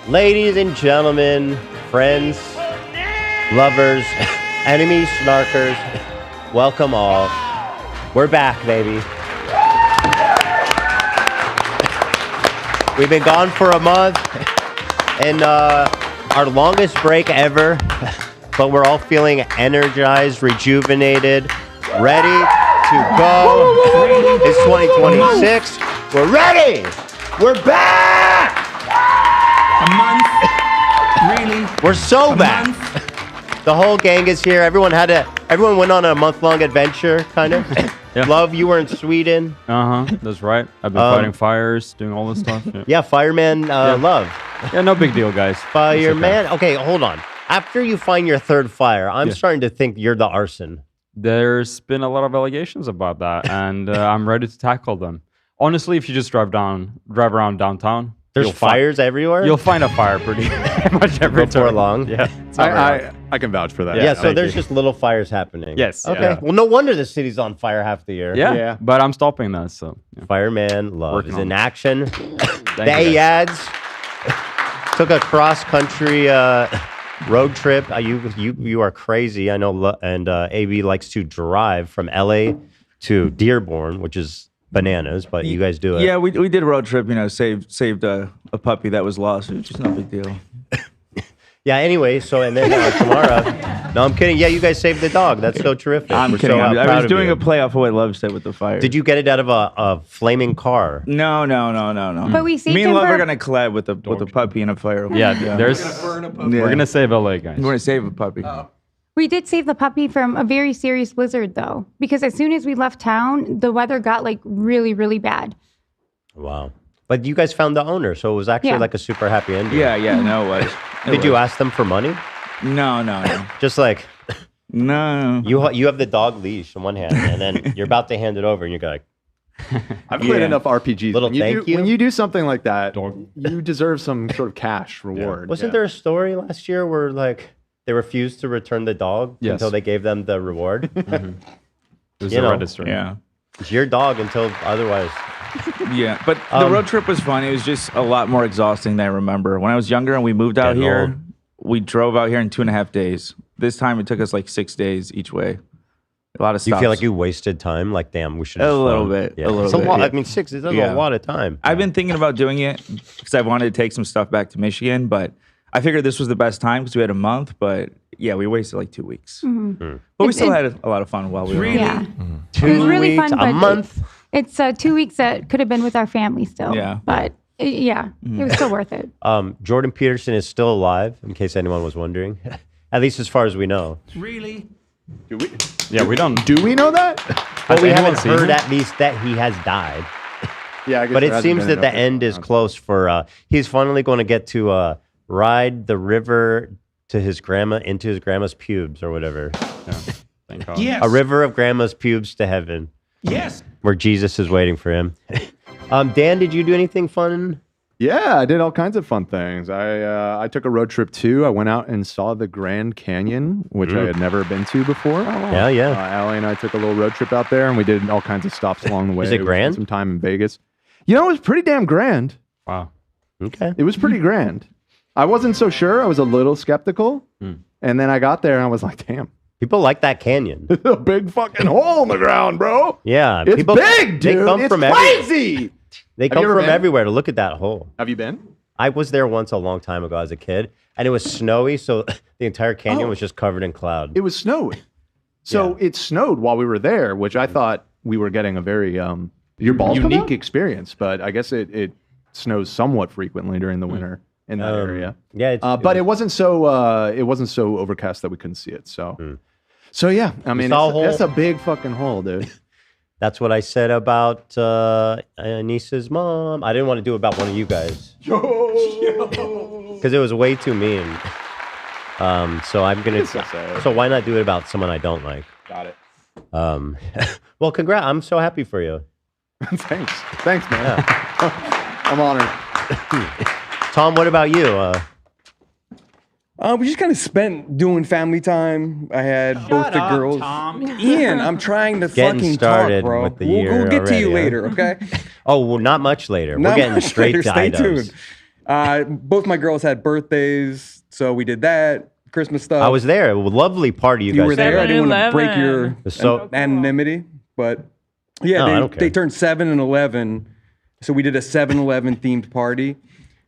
Ladies and gentlemen, friends, lovers, enemies, snarkers, welcome all. We're back, baby. We've been gone for a month, and our longest break ever, but we're all feeling energized, rejuvenated, ready to go. It's 2026. We're ready. We're back. A month? Really? We're so back. The whole gang is here. Everyone went on a month-long adventure, kind of. Yeah. Love, you were in Sweden. That's right. I've been fighting fires, doing all this stuff. Yeah, fireman Love. Yeah, no big deal, guys. Fireman. Okay, hold on. After you find your third fire, I'm starting to think you're the arson. There's been a lot of allegations about that, and I'm ready to tackle them. Honestly, if you just drive around downtown, there's fires everywhere. You'll find a fire pretty much every before turn. long. Yeah, I can vouch for that. Yeah, so there's just little fires happening. Yes. Okay. Yeah. Well, no wonder the city's on fire half the year. Yeah. But I'm stopping that. So Fireman Love Working is on in it. action. Thank The you, guys. Ayads took a cross-country road trip. You are crazy. I know. And AB likes to drive from LA to Dearborn, which is bananas, but you guys do it. Yeah, we did a road trip, saved a puppy that was lost. It was just no big deal. Yeah, anyway, so, and then Tamara. No, I'm kidding. Yeah, you guys saved the dog. That's so terrific. I'm We're kidding. So I proud was of doing you. a play off of what Love said with the fire. Did you get it out of a flaming car? No. But we saved Me and him Love for- are gonna collab with a puppy and a fire. Yeah, there's. Yeah. We're gonna save LA, guys. We're gonna save a puppy. We did save the puppy from a very serious blizzard, though, because as soon as we left town, the weather got like really, really bad. Wow. But you guys found the owner, so it was actually Yeah. like a super happy ending. Yeah, no, it was. Did you ask them for money? No. Just like No. you have the dog leash in one hand, and then you're about to hand it over, and you're like, I've played enough RPGs. Little thank you? When you do something like that, you deserve some sort of cash reward. Wasn't there a story last year where like they refused to return the dog Yes. until they gave them the reward? It was You a know. registry. Yeah. It's your dog until otherwise. Yeah, but the road trip was fun. It was just a lot more exhausting than I remember. When I was younger and we moved out Getting here, old. we drove out here in 2.5 days. This time it took us like 6 days each way. A lot of You stops. feel like you wasted time? Like, damn, we should A little bit, Yeah. a little It's a bit, lot. yeah. I mean, 6 is a Yeah. lot of time. I've been thinking about doing it because I wanted to take some stuff back to Michigan, but I figured this was the best time because we had a month. But yeah, we wasted like 2 weeks. But we still had a lot of fun while we were on. Yeah. 2 It was really weeks, fun, a but month. It's 2 weeks that could have been with our family still. Yeah. But it was still worth it. Jordan Peterson is still alive, in case anyone was wondering. At least as far as we know. Really? Do we, Yeah, we don't. do we know that? But we anyone haven't seen heard him? at least that he has died. Yeah, I guess But there it hasn't seems been that the enough end is close for, he's finally going to get to ride the river to his grandma, into his grandma's pubes or whatever. Yeah, thank God. Yes. A river of grandma's pubes to heaven, Yes. where Jesus is waiting for him. Dan, did you do anything fun? Yeah, I did all kinds of fun things. I took a road trip too. I went out and saw the Grand Canyon, which I had never been to before. Yeah. Allie and I took a little road trip out there, and we did all kinds of stops along the way. Is it We spent grand? Some time in Vegas. You know, it was pretty damn grand. Wow. Okay. It was pretty grand. I wasn't so sure. I was a little skeptical, and then I got there and I was like, "Damn, People like that canyon. it's a big fucking hole in the ground, bro. Yeah. It's people, big, dude. They come It's from crazy." They Have come you ever from been? everywhere to look at that hole. Have you been? I was there once a long time ago as a kid, and it was snowy, so the entire canyon Oh. was just covered in cloud. It was snowy. So it snowed while we were there, which I thought we were getting a very your balls unique experience. But I guess it snows somewhat frequently during the winter in that area. Yeah, But it wasn't so overcast that we couldn't see it. So yeah, I mean, saw a hole? it's a big fucking hole, dude. That's what I said about Anisa's mom. I didn't want to do it about one of you guys. Because it was way too mean. So I'm going to... so sad. So why not do it about someone I don't like? Got it. Well, congrats. I'm so happy for you. Thanks, man. I'm honored. Tom, what about you? We just kind of spent doing family time. I had both the girls. Ian, I'm trying to Getting fucking started talk, bro. with the we'll year get to you already, huh? later, okay? Oh, well, not much later. We're Not getting much straight later. to Stay iDubbbz. tuned. Both my girls had birthdays, so we did that. Christmas stuff. I was there. A lovely party you guys You were there. I didn't want to break 7-Eleven. your So- anonymity, but yeah, No, I don't care. they turned 7 and 11, so we did a 7-Eleven themed party.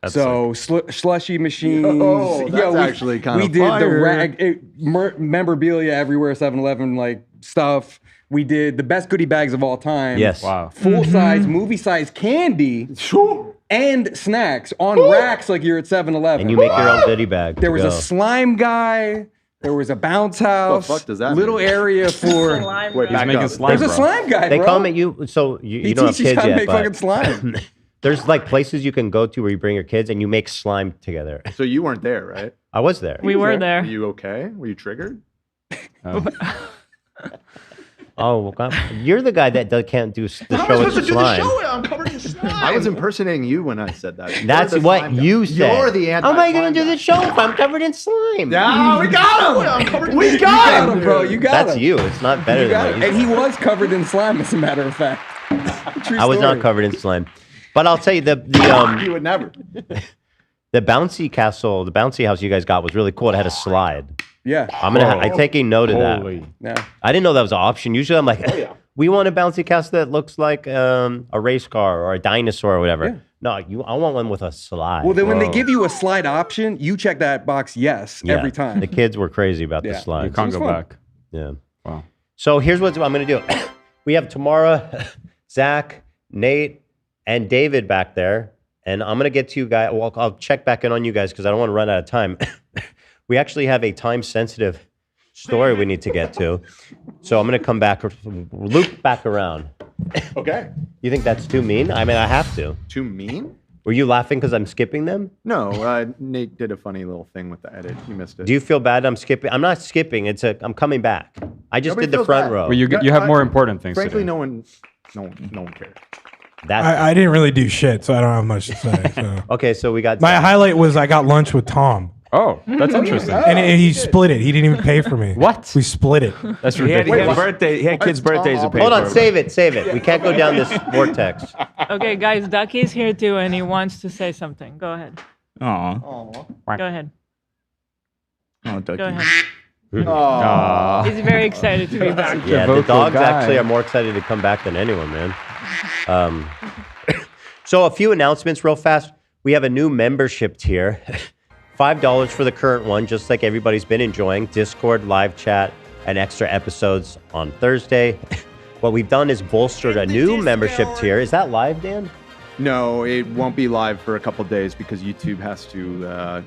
So slushy machines. Oh, that's actually kind we of did fire. the memorabilia everywhere, 7-Eleven like stuff. We did the best goodie bags of all time. Yes. Wow. Full size, movie size candy and snacks on racks like you're at 7-Eleven. And you make your own goodie bag. There was a slime guy. There was a bounce house. fuck does that little mean? area for. Wait, He's back making up. slime. There's a bro. slime guy. They bro. come at you, so you He don't have teaches kids how to yet, make but fucking slime. there's like places you can go to where you bring your kids and you make slime together. So you weren't there, right? I was there. We were Were there. you okay? Were you triggered? Oh, God. You're the guy that can't do the show with the slime. I'm covered in slime. I was impersonating you when I said that. That's You're the what slime guy. you said. You're the anti. How am I going to do the show if I'm covered in slime? Yeah, we got him. We You got him, bro. You got That's him. you. It's not better You got than him. what you And he was covered in slime, as a matter of fact. True I was not story. covered in slime. But I'll tell you, You would never. the bouncy castle, the bouncy house you guys got was really cool. It had a slide. Yeah. I take a note of that. Holy. Yeah. I didn't know that was an option. Usually I'm like, we want a bouncy castle that looks like a race car or a dinosaur or whatever. Yeah. No, I want one with a slide. Well, then when they give you a slide option, you check that box yes Yeah. every time. The kids were crazy about the Yeah. slides. You can't go fun. back. Yeah. Wow. So here's what I'm going to do. We have Tamara, Zach, Nate, and David back there. And I'm going to get to you guys. Well, I'll check back in on you guys because I don't want to run out of time. We actually have a time-sensitive story we need to get to. So I'm going to come back, loop back around. Okay. You think that's too mean? I mean, I have to. Too mean? Were you laughing because I'm skipping them? No, Nate did a funny little thing with the edit. You missed it. Do you feel bad I'm skipping? I'm not skipping. I'm coming back. I just Nobody did the feels front bad. row. Well, you have more important things Frankly, to do. no one cares. That's I didn't really do shit, so I don't have much to say. So. okay. So we got My highlight was I got lunch with Tom, Oh, that's interesting. and he split it. He didn't even pay for me. What? We split it. That's He had ridiculous. kids' birthdays to pay Hold on, for. save it. We can't go down this vortex. Okay, guys, Ducky's here too, and he wants to say something. Go ahead. Aw. Go ahead. Oh, Ducky. Go ahead. Aw. He's very excited to be back. Yeah, the vocal dogs guy. actually are more excited to come back than anyone, man. So a few announcements real fast. We have a new membership tier. $5 for the current one, just like everybody's been enjoying. Discord, live chat, and extra episodes on Thursday. What we've done is bolstered a new membership tier. Is that live, Dan? No, it won't be live for a couple days because YouTube has to.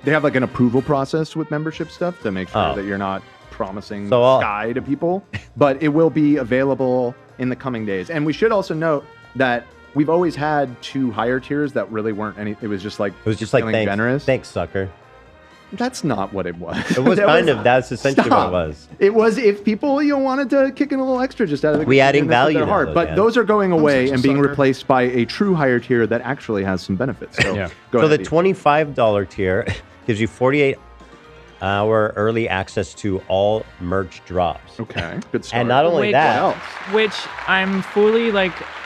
They have like an approval process with membership stuff to make sure Oh. that you're not promising So I'll- sky to people. But it will be available in the coming days. And we should also note that we've always had 2 higher tiers that really weren't any. It was just like It was just like, feeling generous. thanks, sucker. That's not what it was. It was that's essentially Stop. what it was. It was if people wanted to kick in a little extra just out of the We adding goodness of value their now, heart. though, But Dan. those are going away such a and being sucker. replaced by a true higher tier that actually has some benefits. So Yeah. go So ahead. the $25 tier gives you 48-hour early access to all merch drops. Okay, good start. And not only Wait, that, Which I'm fully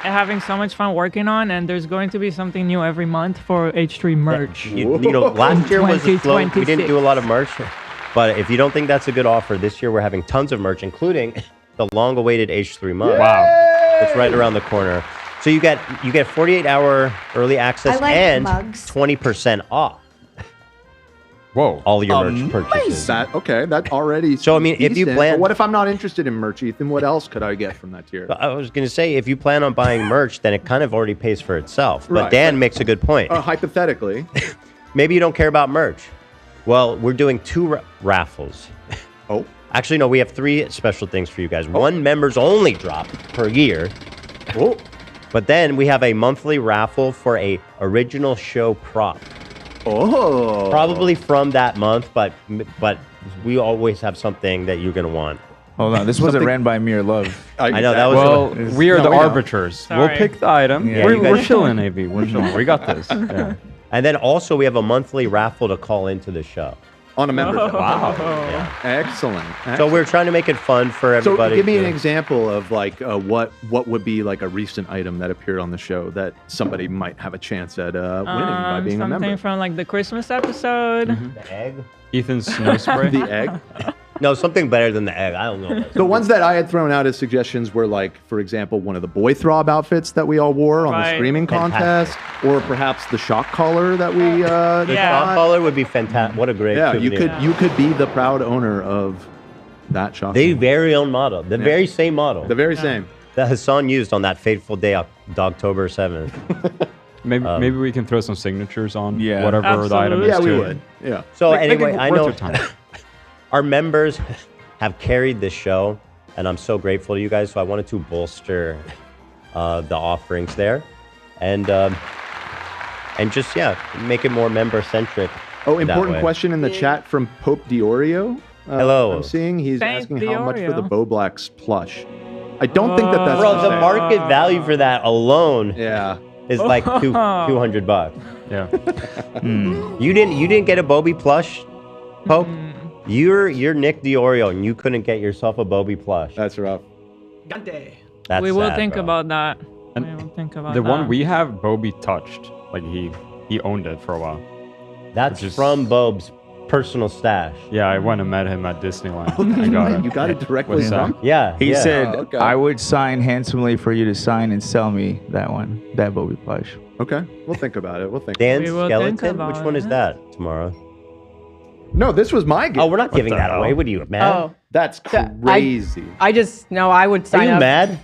having so much fun working on, and there's going to be something new every month for H3 merch. you know, last year was a slow. We didn't 2026. do a lot of merch. But if you don't think that's a good offer, this year we're having tons of merch, including the long-awaited H3 mug. Wow. It's right around the corner. So you get 48-hour early access I like and mugs. 20% off Whoa. all your merch purchases. that okay? That already. So, I mean, if you decent, plan- but what if I'm not interested in merch, Ethan? What else could I get from that tier? I was going to say, if you plan on buying merch, then it kind of already pays for itself. But Right, Dan but- makes a good point. Hypothetically, Maybe you don't care about merch. Well, we're doing 2 raffles. oh, Actually, no, we have 3 special things for you guys. One members only drop per year. oh, But then we have a monthly raffle for a original show prop. oh, Probably from that month, but we always have something that you're going to want. Hold on. This wasn't ran by mere love. I know, that was- Well, we are No, the we know. arbiters. We'll Sorry. pick the item. Yeah, we're you guys- we're chilling, AV. We're chilling. We got this. Yeah. And then also we have a monthly raffle to call into the show. On a membership. Wow. Yeah. Excellent. So we're trying to make it fun for everybody. So give me an to- example of like what would be like a recent item that appeared on the show that somebody might have a chance at winning by being a member. Something from like the Christmas episode. The egg? Ethan's snow spray. The egg. No, something better than the egg. I don't know. The ones that I had thrown out as suggestions were like, for example, one of the boy throb outfits that we all wore on the Right. screaming contest, or perhaps the shock collar that we The Yeah. shock collar would be fantastic. What a great Yeah, you souvenir. could be the proud owner of that shock. The collar. very own model. The very same model. The very same. that Hassan used on that fateful day, October 7th. Maybe we can throw some signatures on Yeah. whatever the item Absolutely. is. Yeah, we too. would. Yeah. So Make anyway, it I worth know your time. our members have carried this show, and I'm so grateful to you guys. So I wanted to bolster the offerings there, and just make it more member centric. Oh, important question in the chat from Pope Diorio. Hello. I'm seeing he's Thank asking how much for the Diorio. Bo Blacks plush. I don't think that that's Bro, for the sale. market value for that alone Yeah. is like $200. Yeah. You didn't get a Bobby plush, Pope. You're Nick Diorio, and you couldn't get yourself a Bobby plush. That's rough. That's We will sad, think bro. about that. And We will think about The that. one we have, Bobby touched. Like he owned it for a while. That's Which is- from Bob's personal stash. Yeah, I went and met him at Disneyland. That's I got right. it. You got it directly With Sam. from? Yeah, He yeah. said, Oh, okay. I would sign handsomely for you to sign and sell me that one, that Bobby plush. Okay. We'll think about it. We'll think. Dan We will think Skeleton. about Which one is it. that? Tomorrow. No, this was my gift. Oh, we're not giving the that hell? away. What are you mad? Oh, That's I- crazy. I just no. I would Are sign you up. mad?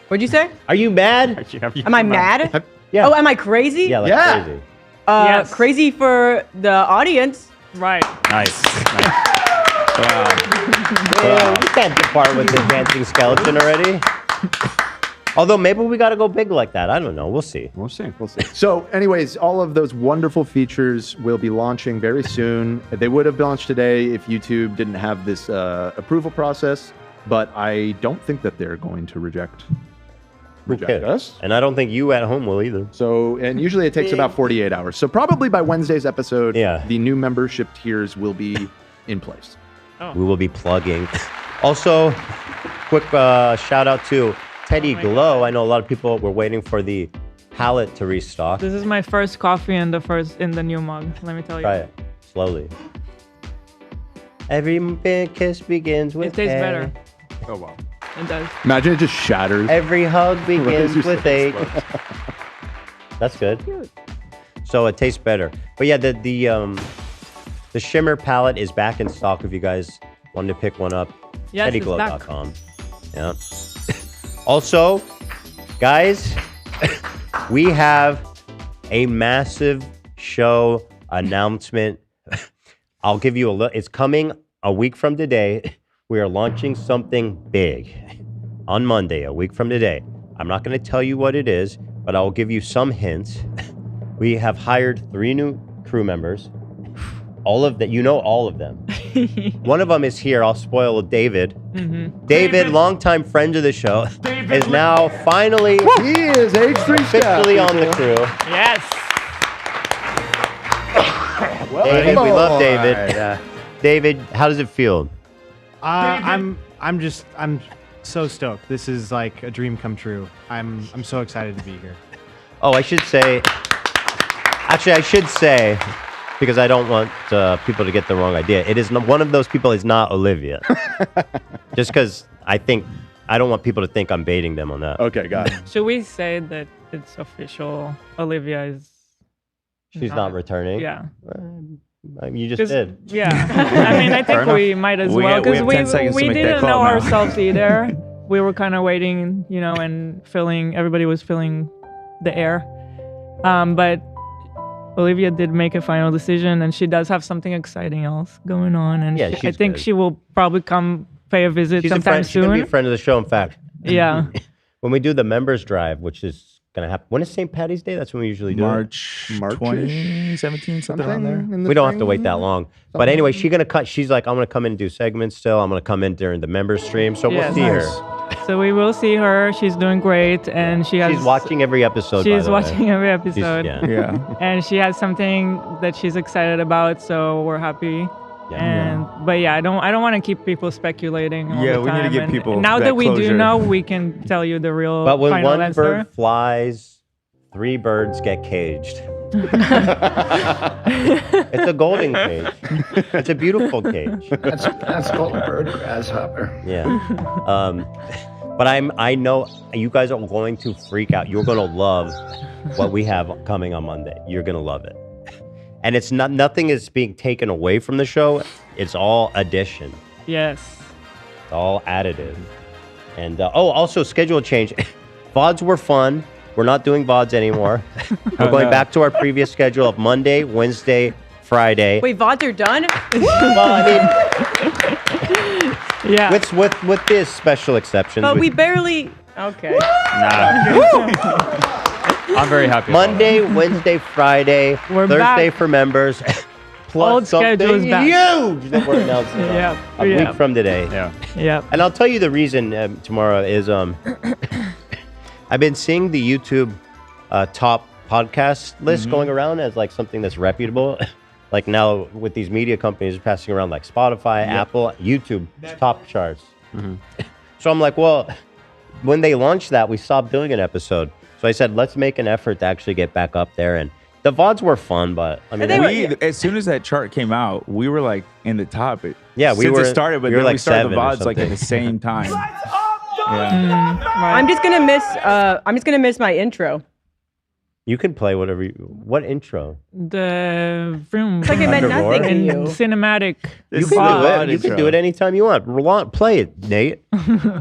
What'd you say? Are you mad? Am I mad? Yeah. Oh, am I crazy? Yeah, like Yeah. crazy. Yes. Crazy for the audience. Right. Nice. Yeah, you can't depart with the dancing skeleton already. Although maybe we got to go big like that. I don't know. We'll see. We'll see. We'll see. So, anyways, all of those wonderful features will be launching very soon. They would have launched today if YouTube didn't have this approval process, but I don't think that they're going to reject Okay. us. And I don't think you at home will either. So, and usually it takes about 48 hours. So probably by Wednesday's episode, Yeah. the new membership tiers will be in place. We will be plugging. Also, quick shout out to Teddy Glow. I know a lot of people were waiting for the palette to restock. This is my first coffee in the new mug. Let me tell you. Try it slowly. Every big kiss begins with It tastes A. better. Oh wow. It does. Imagine it just shatters. Every hug begins You're with so A. That's good. So it tastes better. But yeah, the shimmer palette is back in stock if you guys wanted to pick one up. Yes, it's back. TeddyGlow.com. Yeah. Also, guys, we have a massive show announcement. I'll give you a look. It's coming a week from today. We are launching something big on Monday, a week from today. I'm not going to tell you what it is, but I will give you some hints. We have hired 3 new crew members. All of that, all of them. One of them is here. I'll spoil David. David, longtime friend of the show, is now finally He is H3 officially on the crew. Yes. David, we love David. David, how does it feel? I'm so stoked. This is like a dream come true. I'm so excited to be here. Oh, I should say, because I don't want people to get the wrong idea. It is one of those people is not Olivia. Just because I don't want people to think I'm baiting them on that. Okay, got it. Should we say that it's official? Olivia is. She's not returning. Yeah. You just did. Yeah. I mean, I think we might as well because have 10 seconds to we make that didn't call know now. ourselves either. We were kind of waiting, and everybody was filling the air. But Olivia did make a final decision, and she does have something exciting else going on. And Yeah, I she's think good. she will probably come pay a visit She's a sometime friend. She's gonna be a soon. friend of the show. In fact, Yeah. when we do the members drive, which is gonna happen, when is St. Patty's Day? That's when we usually do it. March March-ish? 2017, something around there. in the We don't have to spring? wait that long. But anyway, she's like, I'm gonna come in and do segments still. I'm gonna come in during the members stream, so we'll Yes. see her. So we will see her. She's doing great, and she's watching every episode. by She's the way. watching every episode. Yeah. Yeah. And she has something that she's excited about, so we're happy But yeah, I don't want to keep people speculating all Yeah, the we need to time. give And people now that that we do closure. know, we can tell you the real But when final one answer. bird flies, 3 birds get caged. It's a golden cage. It's a beautiful cage. That's called a bird grasshopper. Yeah. But I know you guys are going to freak out. You're going to love what we have coming on Monday. You're going to love it. And it's nothing is being taken away from the show. It's all addition. Yes. It's all additive. And also schedule change. VODs were fun. We're not doing VODs anymore. We're going back to our previous schedule of Monday, Wednesday, Friday. Wait, VODs are done? Well, I mean, yeah. With this special exception. But we barely. Okay. I'm very happy. Monday, Wednesday, Friday, We're Thursday back. for members. Plus Old schedule is something back. huge that we're announcing a week from today. Yeah. Yep. And I'll tell you the reason tomorrow is I've been seeing the YouTube top podcast list going around as like something that's reputable. Like now with these media companies passing around like Spotify, Apple, YouTube top charts. So I'm like, well, when they launched that, we stopped doing an episode. So I said, let's make an effort to actually get back up there. And the VODs were fun, but I mean, as soon as that chart came out, we were like in the top. Yeah, we since were. It started, but we were then like we started the 7 or VODs like at something. the same time. I'm just gonna miss. I'm just gonna miss my intro. You can play whatever. What intro? The room. It's like it meant nothing to in you. cinematic. You can do it. You can do it anytime you want. Play it, Nate.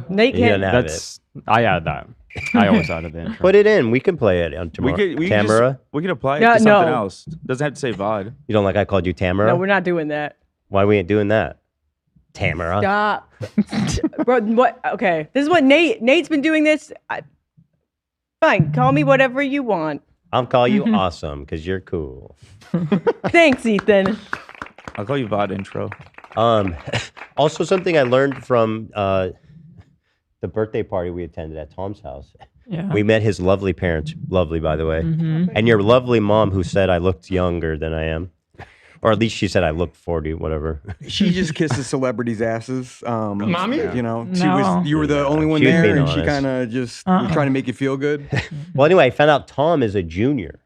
Nate He doesn't have it. I add that. I always added the intro. Put it in. We can play it on tomorrow. Tamara. We can apply it No, to something no. else. Doesn't have to say VOD. You don't like I called you Tamara? No, we're not doing that. Why we ain't doing that? Tamara. Stop. Bro, what? Okay, this is what Nate's been doing this. Fine, call me whatever you want. I'll call you awesome because you're cool. Thanks, Ethan. I'll call you VOD intro. Also, something I learned from the birthday party we attended at Tom's house. Yeah. We met his lovely parents, lovely by the way, and your lovely mom who said I looked younger than I am. Or at least she said I looked 40, whatever. She just kisses celebrities' asses. Mommy? You know, No. you were the only one She was there, being and she honest. kind of just was trying to make you feel good. Well, anyway, I found out Tom is a junior.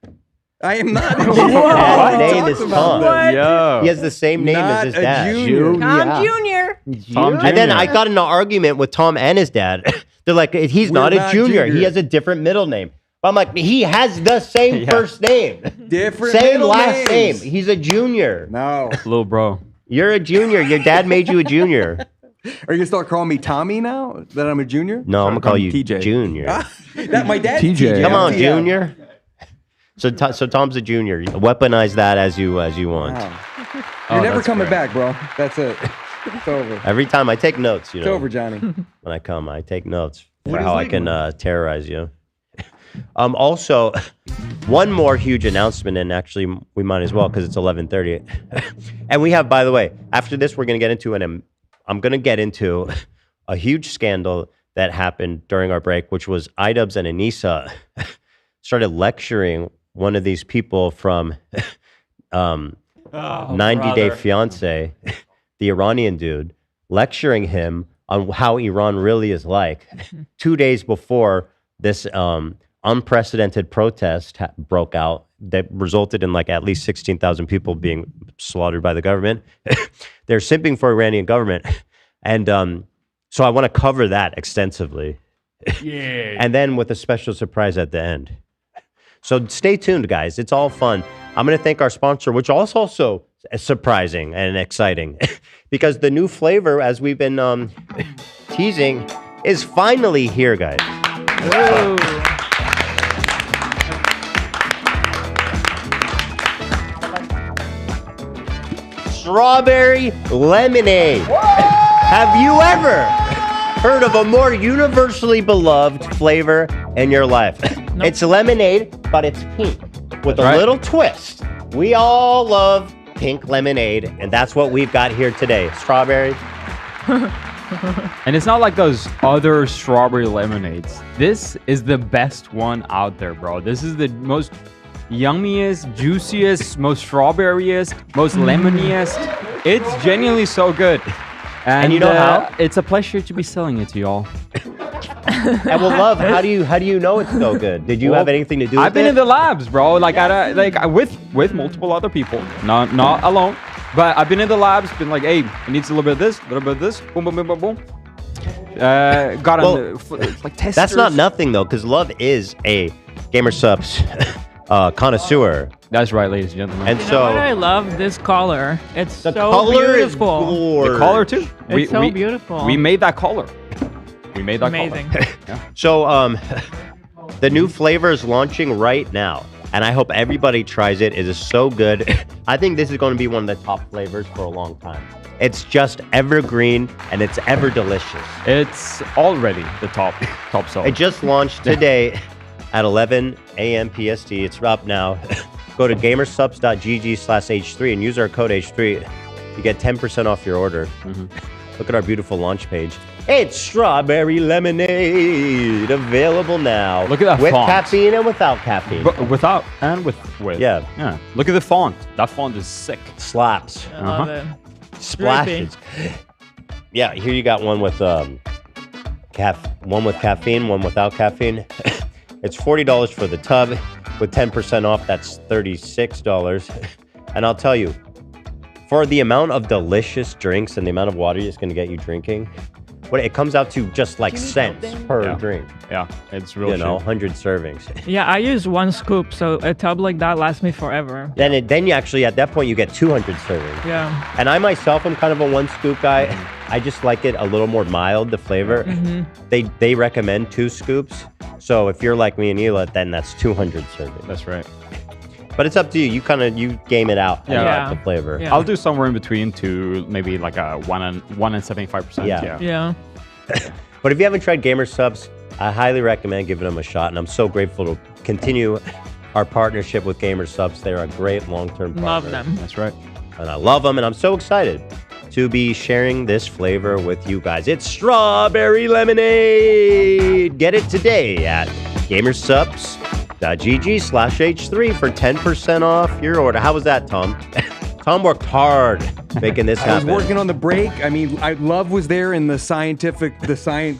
I am not. His dad's name is Tom. Yo. He has the same name as Not his a dad. junior. Tom Jr. Tom And then Jr. I got in an argument with Tom and his dad. They're like, he's We're not a not junior. He junior. has a different middle name. I'm like, he has the same first name. Different Same middle last names. name. He's a junior. No. Little bro. You're a junior. Your dad made you a junior. Are you gonna start calling me Tommy now that I'm a junior? No, I'm going to call you TJ. Junior. That my dad's TJ. Come on, Yeah. Junior. So Tom's a junior. Weaponize that as you want. Wow. You're never that's coming great. back, bro. That's it. It's over. Every time I take notes, It's over, Johnny. When I come, I take notes for how I can terrorize you. Also, one more huge announcement, and actually we might as well because it's 11:30, and we have, by the way, after this we're going to get into I'm going to get into a huge scandal that happened during our break, which was iDubbbz and Anisa started lecturing one of these people from 90 Day Fiance, the Iranian dude, lecturing him on how Iran really is like 2 days before this unprecedented protest broke out that resulted in like at least 16,000 people being slaughtered by the government. They're simping for Iranian government. And so I want to cover that extensively. Yeah. And then with a special surprise at the end. So stay tuned, guys. It's all fun. I'm going to thank our sponsor, which is also surprising and exciting because the new flavor, as we've been teasing, is finally here, guys. Ooh. Strawberry lemonade. Have you ever heard of a more universally beloved flavor in your life? Nope. It's lemonade, but it's pink with a little twist. We all love pink lemonade, and that's what we've got here today. Strawberry. And it's not like those other strawberry lemonades. This is the best one out there, bro. This is the most yummiest, juiciest, most strawberryest, most lemoniest. It's genuinely so good. And you know how? It's a pleasure to be selling it to y'all. And well, love, how do you know it's so good? Did you have anything to do with it? I've been in the labs, bro. Like with multiple other people, not alone. But I've been in the labs, been like, hey, it needs a little bit of this, a little bit of this, boom, boom, boom, boom, boom. Got on like testers. That's not nothing though, because Love is a Gamer Subs connoisseur. That's right, ladies and gentlemen. And You so know what I love? This collar. It's the so color beautiful. is gorgeous. The collar too. It's so beautiful. We made that collar. We made that Amazing. collar. Yeah. So the new flavor is launching right now, and I hope everybody tries it. It is so good. I think this is going to be one of the top flavors for a long time. It's just evergreen and it's ever delicious. It's already the top seller. It just launched today at 11 a.m. PST. It's up now. Go to gamersubs.gg/H3 and use our code H3. You get 10% off your order. Look at our beautiful launch page. It's strawberry lemonade, available now. Look at that with font. caffeine and without caffeine. Without and with. Yeah. Look at the font. That font is sick. Slaps. I love it. Splashes. Yeah, here you got one with one with caffeine, one without caffeine. It's $40 for the tub. With 10% off, that's $36. And I'll tell you, for the amount of delicious drinks and the amount of water it's going to get you drinking, it comes out to just like cents per drink. Yeah, it's really 100 servings. Yeah, I use 1 scoop, so a tub like that lasts me forever. Then you actually, at that point, you get 200 servings. Yeah. And I myself am kind of a 1 scoop guy. I just like it a little more mild, the flavor. They recommend 2 scoops. So if you're like me and Hila, then that's 200 servings. That's right. But it's up to you. You game it out. And like the flavor. Yeah. I'll do somewhere in between to maybe like a 1 and 75%. Yeah. But if you haven't tried Gamer Subs, I highly recommend giving them a shot. And I'm so grateful to continue our partnership with Gamer Subs. They're a great long-term partner. Love them. That's right. And I love them. And I'm so excited to be sharing this flavor with you guys. It's strawberry lemonade. Get it today at gamersubs.gg/H3 for 10% off your order. How was that, Tom? Tom worked hard making this happen. I was working on the break. I mean, Love was there in the science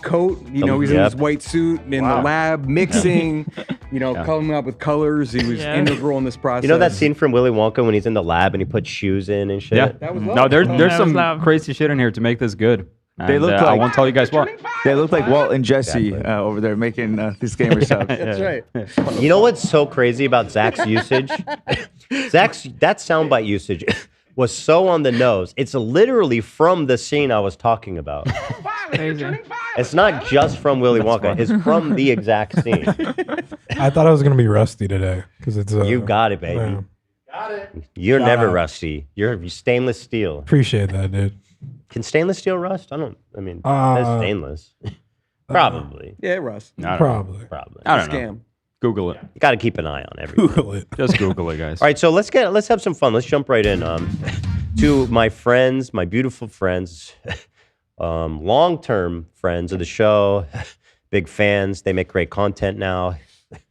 coat. You know, he's in his white suit in the lab mixing, coming up with colors. He was integral in this process. You know that scene from Willy Wonka when he's in the lab and he puts shoes in and shit? Yeah. That was Love. No, there's some crazy shit in here to make this good. They look like I won't tell you guys what. They look like Walt and Jesse over there making these Gamer Subs. That's right. You know what's so crazy about Zach's usage? That soundbite usage was so on the nose. It's literally from the scene I was talking about. Crazy. It's not just from Willy Wonka. It's from the exact scene. I thought I was gonna be rusty today because it's. You got it, baby. Yeah. You're Shout never out. rusty. You're stainless steel. Appreciate that, dude. Can stainless steel rust? That's stainless. Probably. Yeah, Russ. Probably. I don't know. Scam. Google it. You got to keep an eye on everything. Google it. Just Google it, guys. All right, so let's have some fun. Let's jump right in. To my friends, my beautiful friends, long-term friends of the show, big fans. They make great content now.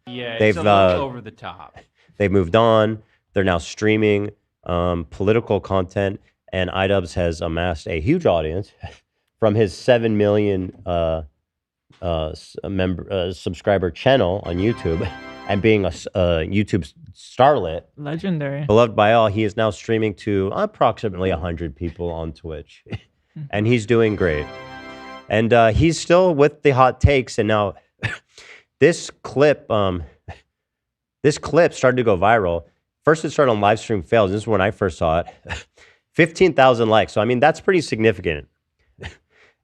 Yeah, They've it's a little over the top. They've moved on. They're now streaming political content, and iDubbbz has amassed a huge audience from his 7 million subscriber channel on YouTube, and being a YouTube starlet, Legendary. beloved by all. He is now streaming to approximately 100 people on Twitch, and he's doing great. And he's still with the hot takes. And now this clip started to go viral. First, it started on live stream fails. This is when I first saw it. 15,000 likes. So I mean, that's pretty significant.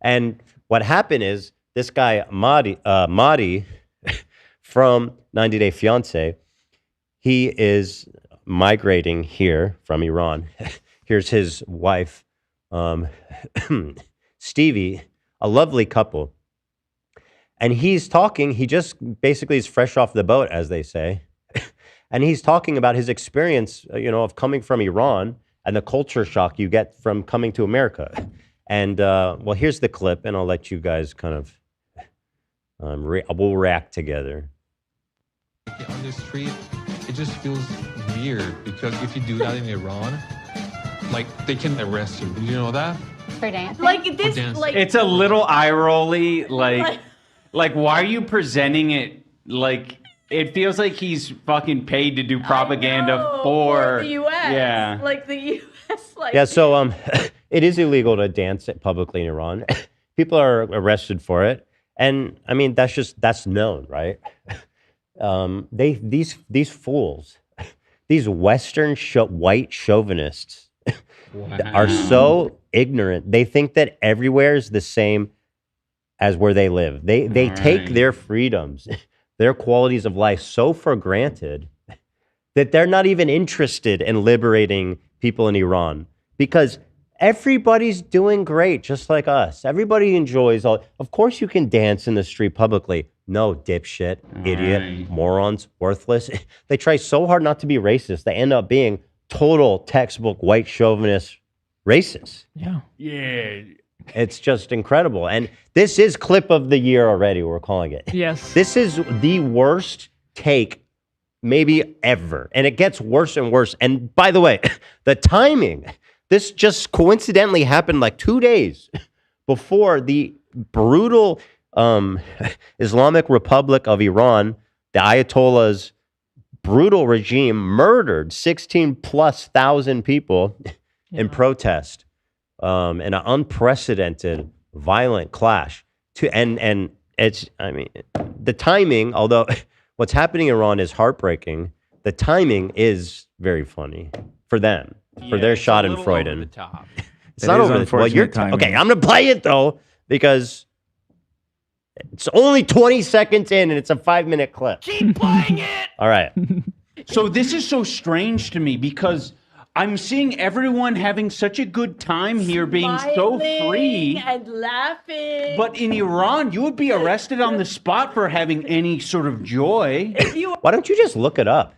And what happened is this guy Mahdi from 90 Day Fiancé, he is migrating here from Iran. Here's his wife, Stevie, a lovely couple. And he's talking, he just basically is fresh off the boat, as they say. And he's talking about his experience, of coming from Iran and the culture shock you get from coming to America. And well, here's the clip, and I'll let you guys kind of, we'll react together. On the street, it just feels weird because if you do that in Iran, Like, they can arrest you. Did you know that? For dancing? Like this, dance. like It's a little eye rolly, like why are you presenting it like it feels like he's fucking paid to do propaganda for the U.S. Yeah. Like the U.S. Like Yeah, so it is illegal to dance publicly in Iran. People are arrested for it, and I mean that's known, right? These fools, these Western white chauvinists, are so ignorant. They think that everywhere is the same as where they live. They take their freedoms, their qualities of life so for granted that they're not even interested in liberating people in Iran because everybody's doing great, just like us. Everybody enjoys all. Of course you can dance in the street publicly. No, dipshit, idiot, morons, worthless. They try so hard not to be racist. They end up being total textbook white chauvinist racists. Yeah. Yeah. It's just incredible. And this is clip of the year already, we're calling it. Yes. This is the worst take maybe ever. And it gets worse and worse. And by the way, the timing, this just coincidentally happened like 2 days before the brutal Islamic Republic of Iran, the Ayatollah's brutal regime murdered 16,000+ people in protest. In an unprecedented violent clash and it's, I mean, the timing, although what's happening in Iran is heartbreaking, the timing is very funny for them, for their schadenfreude. It's not over the top. Well, you're okay, I'm going to play it though, because it's only 20 seconds in and it's a 5-minute clip. Keep playing it. All right. So this is so strange to me because I'm seeing everyone having such a good time here, being so free and laughing. But in Iran, you would be arrested on the spot for having any sort of joy. Why don't you just look it up?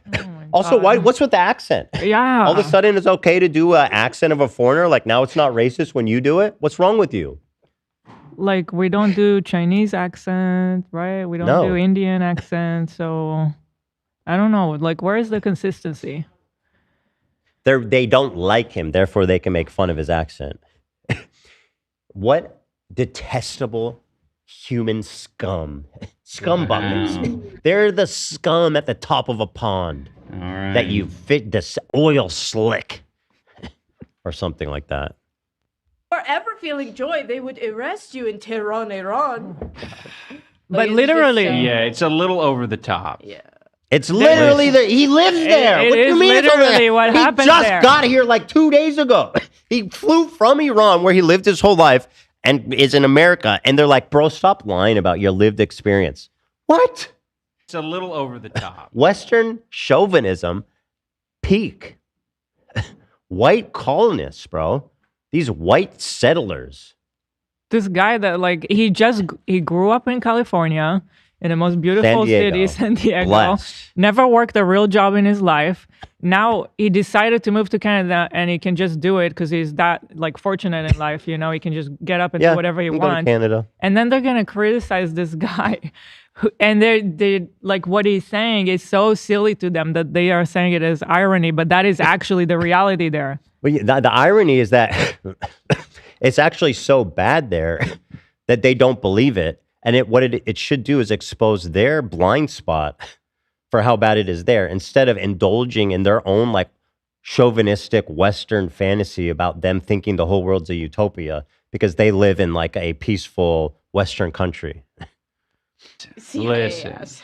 Also, what's with the accent? Yeah. All of a sudden, it's okay to do an accent of a foreigner. Like now, it's not racist when you do it. What's wrong with you? Like we don't do Chinese accent, right? We don't do Indian accent. So I don't know. Like, where is the consistency? They don't like him, therefore they can make fun of his accent. What detestable human scum. Scumbuckets. They're the scum at the top of a pond that you fit this oil slick or something like that. Or ever feeling joy, they would arrest you in Tehran, Iran. But literally. Yeah, it's a little over the top. Yeah. It's literally he lives there. It What do you is mean it's over literally there? what happened He just there. got here like 2 days ago. He flew from Iran, where he lived his whole life, and is in America. And they're like, bro, stop lying about your lived experience. What? It's a little over the top. Western chauvinism peak. White colonists, bro. These white settlers. This guy that like he grew up in California in the most beautiful city, San Diego. Blessed. Never worked a real job in his life. Now he decided to move to Canada, and he can just do it because he's that like fortunate in life. You know, he can just get up and do whatever he go to wants. Canada. And then they're gonna criticize this guy, and they like what he's saying is so silly to them that they are saying it as irony, but that is actually the reality there. Well, the irony is that it's actually so bad there that they don't believe it. And what it should do is expose their blind spot for how bad it is there, instead of indulging in their own like chauvinistic Western fantasy about them thinking the whole world's a utopia because they live in like a peaceful Western country. Listen. It's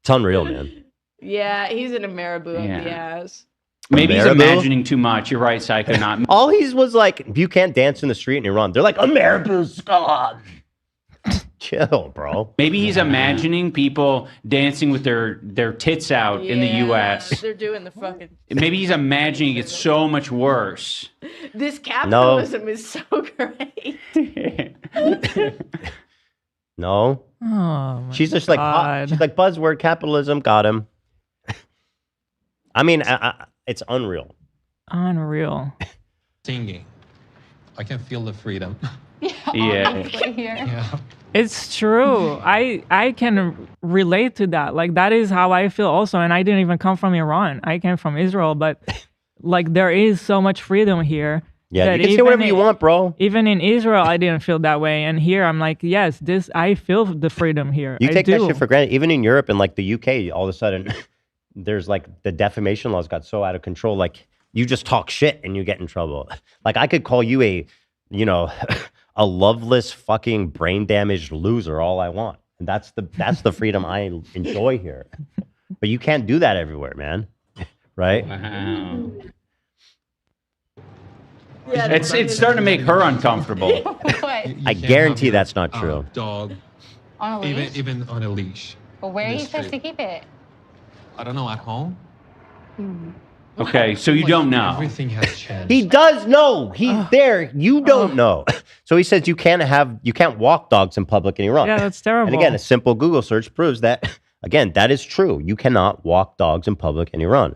unreal, man. Yeah, he's in a marabou up the ass. Maybe he's Marabou? imagining too much. You're right, Psycho. Not All he was like, you can't dance in the street in Iran. They're like, a marabou's gone. Chill, bro. Maybe he's imagining people dancing with their tits out in the U.S. They're doing the fucking. Maybe he's imagining it's so much worse. This capitalism is so great. No. Oh my She's just God. she's like buzzword capitalism got him. I mean, it's unreal. Unreal. Singing. I can feel the freedom. Yeah. It's true. I can relate to that. Like that is how I feel also. And I didn't even come from Iran. I came from Israel. But like there is so much freedom here. Yeah, that you can say whatever you want, bro. Even in Israel, I didn't feel that way, and here I'm like, yes, I feel the freedom here. You I take do. that shit for granted. Even in Europe and like the UK, all of a sudden, there's like the defamation laws got so out of control. Like you just talk shit and you get in trouble. Like I could call you a loveless fucking brain damaged loser all I want. And that's the freedom I enjoy here. But you can't do that everywhere, man. Right? Wow. It's starting to make her uncomfortable. I guarantee that's not true. Dog. On a leash? Even on a leash. Well, where are in you the supposed to street. keep it? I don't know, at home? Okay, so you don't know. Everything has changed. He does know. He's there. You don't know. So he says you can't walk dogs in public in Iran. Yeah, that's terrible. And again, a simple Google search proves that, again, that is true. You cannot walk dogs in public in Iran.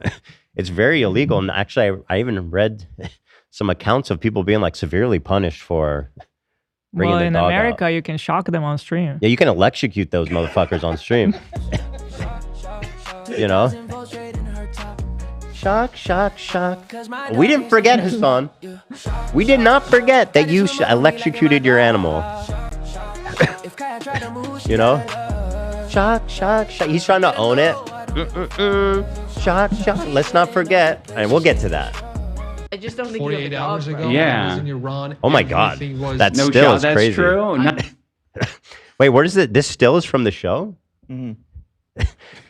It's very illegal. And actually, I even read some accounts of people being like severely punished for bringing their in dog America, out. you can shock them on stream. Yeah, you can electrocute those motherfuckers on stream. You know? Shock, shock, shock. We didn't forget, Hassan. We did not forget that you electrocuted your animal. You know? Shock, shock, shock. He's trying to own it. Shock, shock. Let's not forget. And we'll get to that. I just don't think 48 you have a hours dog, ago, bro. Yeah. I was in Iran. Oh my God. Everything was- That No still shot, is that's crazy. true. No- Wait, where is it? This still is from the show?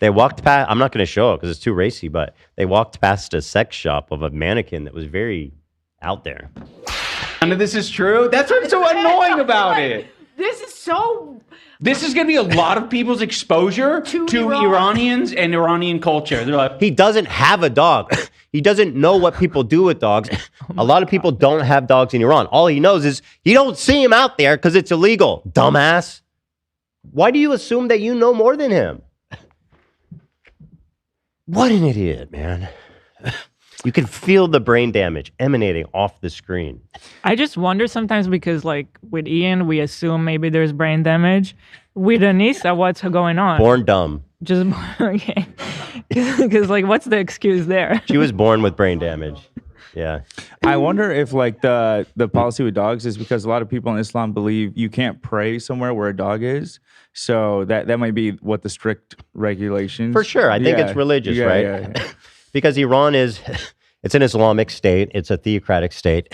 They walked past, I'm not going to show it because it's too racy, but they walked past a sex shop of a mannequin that was very out there. None of this is true. That's what's so annoying about it. This is so. This is going to be a lot of people's exposure to Iranians and Iranian culture. They're like, He doesn't have a dog. He doesn't know what people do with dogs. A lot of people don't have dogs in Iran. All he knows is you don't see him out there because it's illegal, dumbass. Why do you assume that you know more than him? What an idiot, man. You can feel the brain damage emanating off the screen. I just wonder sometimes because, like, with Ian, we assume maybe there's brain damage. With Anisa, what's going on? Born dumb. Just okay. Because, like, what's the excuse there? She was born with brain damage. Yeah. I wonder if like the policy with dogs is because a lot of people in Islam believe you can't pray somewhere where a dog is. So that might be what the strict regulations. For sure. I think it's religious, right? Yeah. Because Iran it's an Islamic state. It's a theocratic state.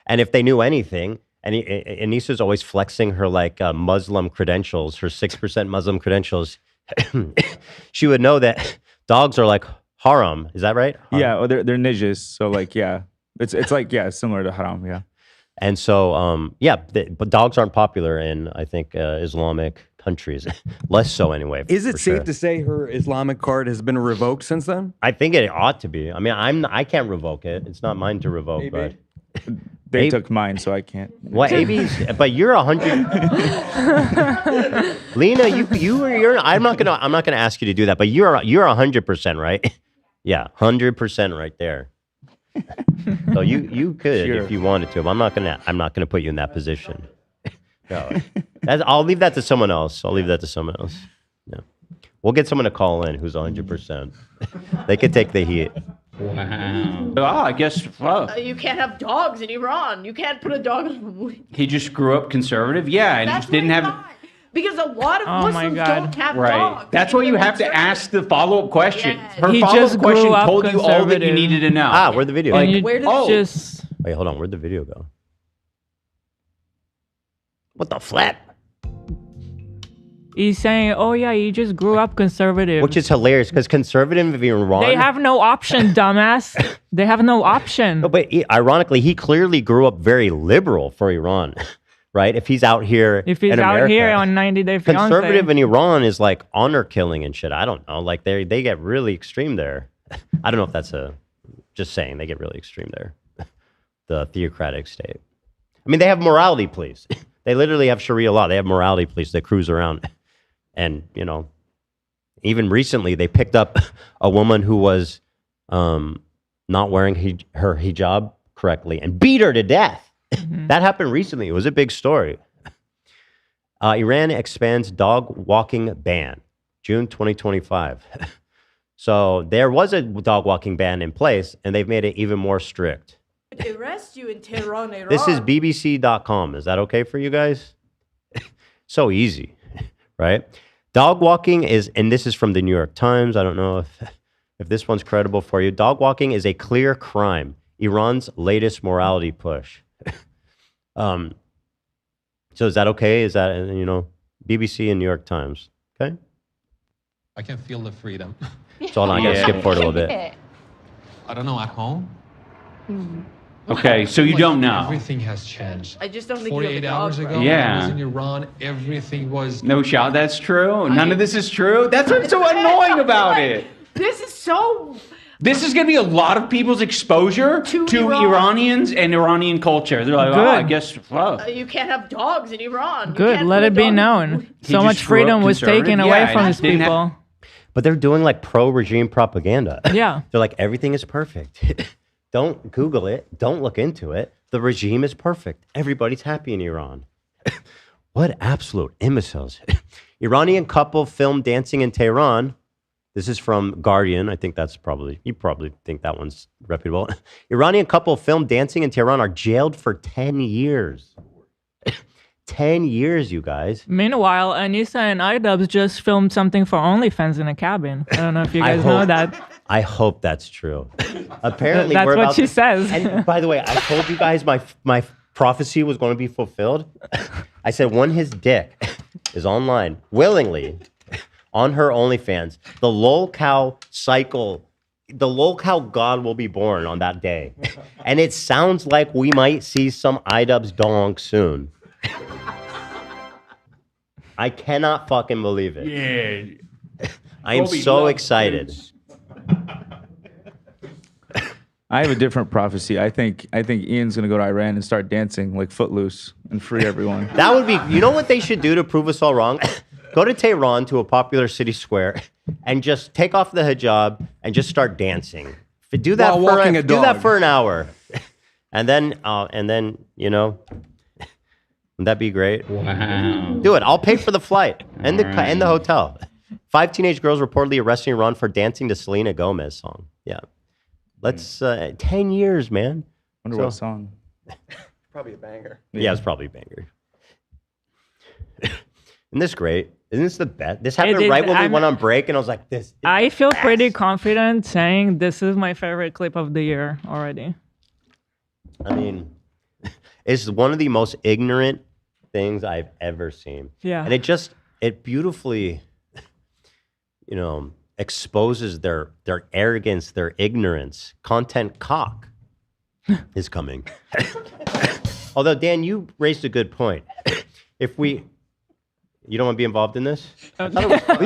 And if they knew anything, and Anisa's always flexing her like Muslim credentials, her 6% Muslim credentials, she would know that dogs are like haram. Is that right? Haram. Yeah, or they're nijis. So like, yeah, it's like, yeah, similar to haram. Yeah. And so, but dogs aren't popular in, I think, Islamic countries. Less so anyway. Is it for safe sure. to say her Islamic card has been revoked since then? I think it ought to be. I mean, I can't revoke it. It's not mine to revoke, but They took mine, so I can't. What AB's? But you're 100. Lena, you're. I'm not gonna ask you to do that. But you're 100% right. Yeah, 100% right there. So you could if you wanted to. But I'm not gonna put you in that position. No, I'll leave that to someone else. No, we'll get someone to call in who's 100%. They could take the heat. wow. Oh, I guess, well, You can't have dogs in Iran. You can't put a dog on a leash. he just grew up conservative. Yeah, and he That's just didn't what I have. thought. Because a lot of Oh my Muslims God. don't have Right. dogs. That's why you have to ask the follow-up question. Her He follow-up just question grew up told you all that you conservative. needed to know. Ah, where'd the video? And go? you Where did just Wait, hold on. Where'd the video go? What the flap? he's saying, oh yeah, he just grew up conservative. Which is hilarious because conservative in Iran. They have no option, dumbass. They have no option. No, but ironically, he clearly grew up very liberal for Iran, right? If he's out here, If he's in out America, here on 90 Day Fiancé. conservative in Iran is like honor killing and shit. I don't know. Like they get really extreme there. I don't know if that's just saying they get really extreme there. The theocratic state. I mean, they have morality police. They literally have Sharia law. They have morality police that cruise around. And, you know, even recently they picked up a woman who was not wearing her hijab correctly and beat her to death. That happened recently. It was a big story. Iran expands dog walking ban, June 2025. So there was a dog walking ban in place, and they've made it even more strict. They arrest you in Tehran, Iran. This is BBC.com. Is that okay for you guys? So easy, right? Dog walking is, and this is from the New York Times. I don't know if this one's credible for you. Dog walking is a clear crime. Iran's latest morality push. So is that okay? Is that, BBC and New York Times? Okay. I can feel the freedom. So hold on, I gotta skip forward a little bit. I don't know, at home. Okay, so you don't know. Everything has changed. I just don't think 48 you have a hours dog, ago, bro. when I Yeah. was in Iran, everything was... No shot that's true? None of this is true? That's what's so annoying about it. This is so... This is going to be a lot of people's exposure to Iranians and Iranian culture. They're like, oh, I guess, fuck. You can't have dogs in Iran. You Good. can't Let put a it be dog- known. He So just much grew up freedom was taken conservative. away Yeah, from and these didn't people. But they're doing like pro-regime propaganda. Yeah. They're like, everything is perfect. Don't Google it. Don't look into it. The regime is perfect. Everybody's happy in Iran. What absolute imbeciles. Iranian couple filmed dancing in Tehran. This is from Guardian. I think you probably think that one's reputable. Iranian couple filmed dancing in Tehran are jailed for 10 years. 10 years, you guys. Meanwhile, Anisa and iDubbbz just filmed something for OnlyFans in a cabin. I don't know if you guys know that. I hope that's true. Apparently, That's we're what about she to- says. And by the way, I told you guys my prophecy was going to be fulfilled. I said when his dick is online willingly on her OnlyFans, the lol cow god will be born on that day, and it sounds like we might see some iDubbbz dong soon. I cannot fucking believe it. Yeah. I am Kobe so loves excited. dudes. I have a different prophecy. I think Ian's gonna go to Iran and start dancing like Footloose and free everyone. That would be, you know what they should do to prove us all wrong? Go to Tehran, to a popular city square, and just take off the hijab and just start dancing. Do that While walking a do that dog. for an hour, and then would that be great? Wow. Do it. I'll pay for the flight and the hotel. 5 teenage girls reportedly arrested in Iran for dancing to Selena Gomez song. Yeah, let's 10 years, man. Wonder what song. Probably a banger. Yeah, it's probably a banger. Isn't this great? Isn't this the best? This happened right when we went on break, and I was like, "This." I feel pretty confident saying this is my favorite clip of the year already. I mean, it's one of the most ignorant things I've ever seen. Yeah. And it beautifully, exposes their arrogance, their ignorance. Content cock is coming. Although, Dan, you raised a good point. You don't want to be involved in this? Leave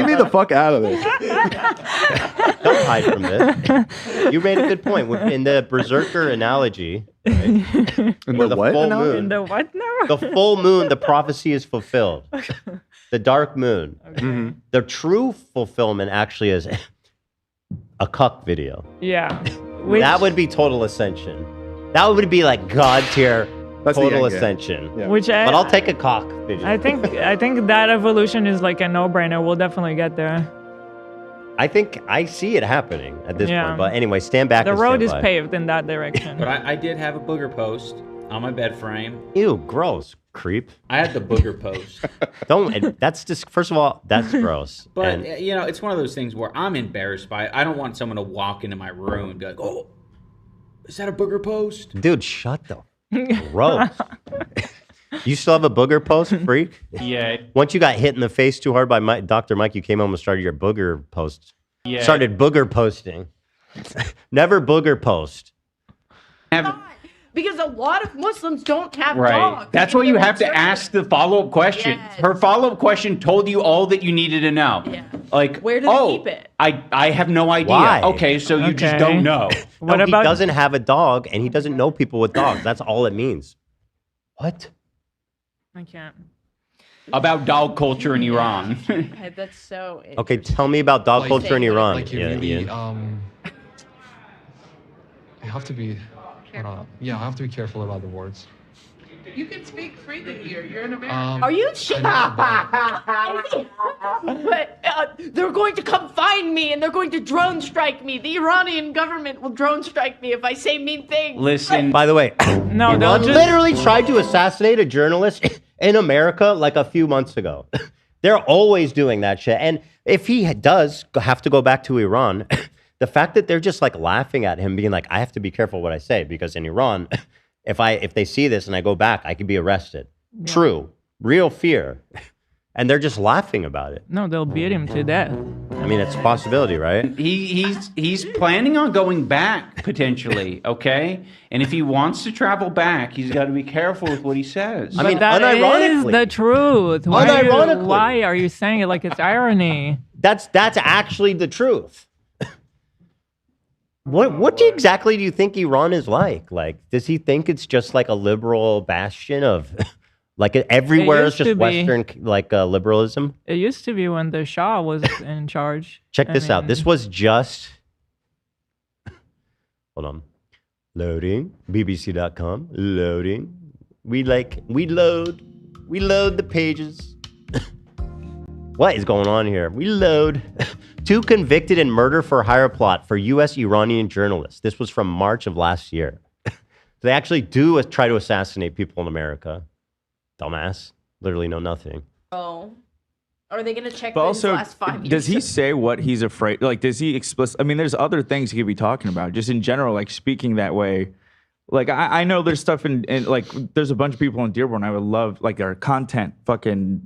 me the fuck out of this. Don't hide from this. You made a good point. In the Berserker analogy, right? In the what full analogy? moon, In the what now? the full moon, the prophecy is fulfilled. The dark moon. Mhm. The true fulfillment actually is a cuck video. Yeah. That would be total ascension. That would be like God tier That's the total end game. ascension. Yeah. Which But I'll take a cock video. I think that evolution is like a no-brainer. We'll definitely get there. I think I see it happening at this Yeah. point. But anyway, stand back. The and road stand is by. paved in that direction. But I did have a booger post on my bed frame. Ew, gross, creep. I had the booger post. Don't. That's just. First of all, that's gross. But, And- it's one of those things where I'm embarrassed by it. I don't want someone to walk into my room and be like, oh, is that a booger post? dude, shut the. Gross. You still have a booger post, freak? Yeah. Once you got hit in the face too hard by Dr. Mike, you came home and started your booger post. Yeah. Started booger posting. Never booger post. Because a lot of Muslims don't have Right. dogs. That's why you have to ask the follow-up question. Yes. Her follow-up question told you all that you needed to know. Yeah. Like, Where do they keep it? I have no idea. Why? Okay, so you just don't know. No, he doesn't have a dog, and he doesn't know people with dogs. That's all it means. What? I can't. About dog culture in Iran. That's so. Okay, tell me about dog Like- culture in Iran. Like you Yeah, really, Ian. I have to be, I have to be careful about the words. You can speak freely here. You're in America. Are you shit? But they're going to come find me and they're going to drone strike me. The Iranian government will drone strike me if I say mean things. Listen. By the way, No, they'll Iran just- literally tried to assassinate a journalist in America like a few months ago. They're always doing that shit. And if he does have to go back to Iran, the fact that they're just like laughing at him, being like, I have to be careful what I say because in Iran, if they see this and I go back, I could be arrested. Yeah. True, real fear. And they're just laughing about it. No, they'll beat him to death. I mean, it's a possibility, right? He's planning on going back potentially, okay? And if he wants to travel back, he's got to be careful with what he says. But that is the truth. Why are you saying it like it's irony? That's actually the truth. What exactly do you think Iran is like? Like, does he think it's just like a liberal bastion of, like everywhere is used just to be. Western like liberalism? It used to be when the Shah was in charge. Check I this out. mean, This was just. Hold on. Loading. BBC.com. Loading. We load the pages. What is going on here? We load. 2 convicted in murder for hire plot for U.S. Iranian journalists. This was from March of last year. They actually do try to assassinate people in America. Dumbass. Literally know nothing. Oh. Are they going to check But the also, last 5 years? does he say what he's afraid? Like, does he I mean, there's other things he could be talking about, just in general, like speaking that way. Like, I know there's stuff in like, there's a bunch of people in Dearborn I would love, like, our content fucking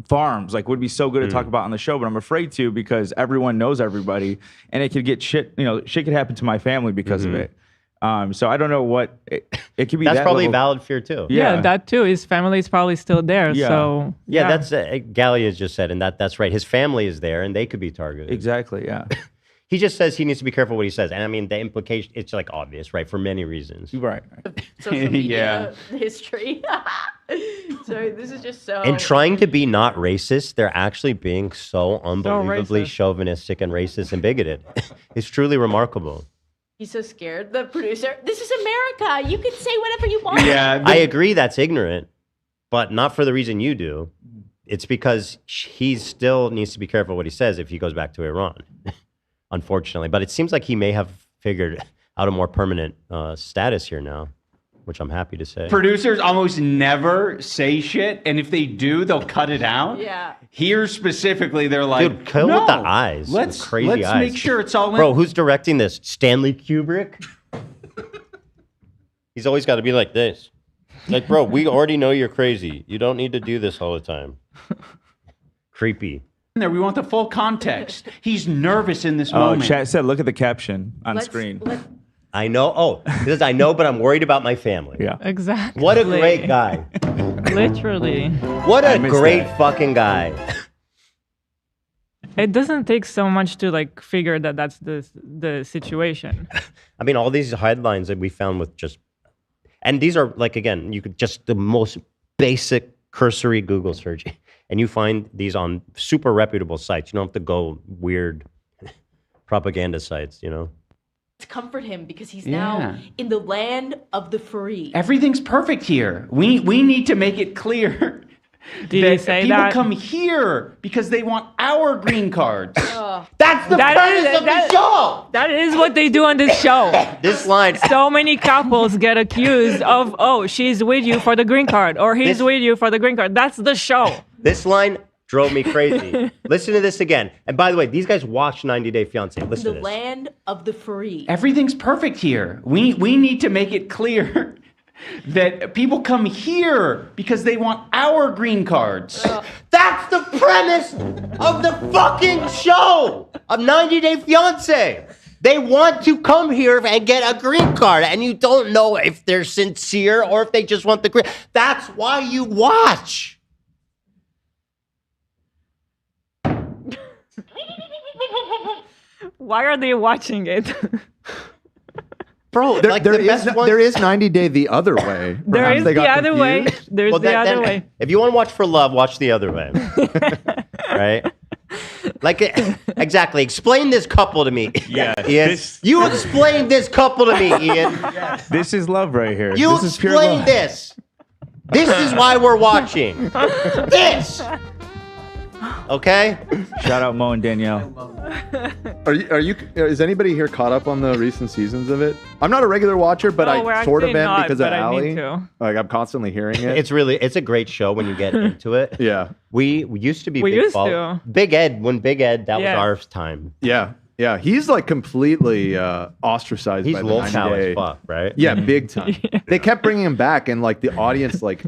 farms, like, would be so good to talk about on the show, but I'm afraid to because everyone knows everybody and it could get shit, shit could happen to my family because of it. So I don't know what it could be. That's that probably level. valid fear too. Yeah, that too. His family is probably still there. Yeah. So Yeah, that's Gallia just said, and that's right. His family is there, and they could be targeted. Exactly. Yeah. He just says he needs to be careful what he says, and I mean the implication. It's like obvious, right? For many reasons. Right. Social media history. Sorry, this is just so. And trying to be not racist, they're actually being so unbelievably racist. chauvinistic and racist and bigoted. It's truly remarkable. He's so scared. The producer, this is America. You can say whatever you want. I agree that's ignorant, but not for the reason you do. It's because he still needs to be careful what he says if he goes back to Iran, unfortunately. But it seems like he may have figured out a more permanent status here now, which I'm happy to say. Producers almost never say shit, and if they do, they'll cut it out. Yeah. Here specifically, they're like, Dude, kill no, with the eyes. Let's Those crazy eyes. make sure it's all in. Bro, who's directing this? Stanley Kubrick? He's always got to be like this. Like, bro, we already know you're crazy. You don't need to do this all the time. Creepy. There, we want the full context. He's nervous in this Oh, moment. chat said, look at the caption on screen. I know. Oh, because I know, but I'm worried about my family. Yeah. Exactly. What a great guy. Literally. What I a miss great that. fucking guy. It doesn't take so much to like figure that that's the situation. I mean, all these headlines that we found with just, and these are like, again, you could just the most basic cursory Google search, and you find these on super reputable sites. You don't have to go weird propaganda sites, To comfort him because he's Yeah. now in the land of the free. Everything's perfect here. We need to make it clear Did that he say people that? come here because they want our green cards. That's the premise of the show. That is what they do on this show. This line. So many couples get accused of, oh, she's with you for the green card, or he's with you for the green card. That's the show. This line drove me crazy. Listen to this again. And by the way, these guys watch 90 Day Fiance. Listen The to this. land of the free. Everything's perfect here. We need to make it clear that people come here because they want our green cards. That's the premise of the fucking show of 90 Day Fiance. They want to come here and get a green card, and you don't know if they're sincere or if they just want the green. That's why you watch. Why are they watching it? Bro, there is 90 Day the other way. There Perhaps is they the got other way. confused. There's the other way. If you want to watch for love, watch the other way. Right? Like, exactly. Explain this couple to me. Yeah. Ian. You explain this couple to me, Ian. This is love right here. You this is pure explain love. this. This is why we're watching. This. Okay. Shout out Mo and Danielle. Is anybody here caught up on the recent seasons of it? I'm not a regular watcher, but No, we're I sort of actually am not, because of but I need Allie. to. Like I'm constantly hearing it. It's a great show when you get into it. Yeah. We used to be We big used fol- to. Big Ed, when Big Ed, that Yeah. was our time. Yeah. Yeah. He's like completely ostracized He's by the low 90 cow Day. as fuck, right? Yeah, big time. They kept bringing him back, and like the audience like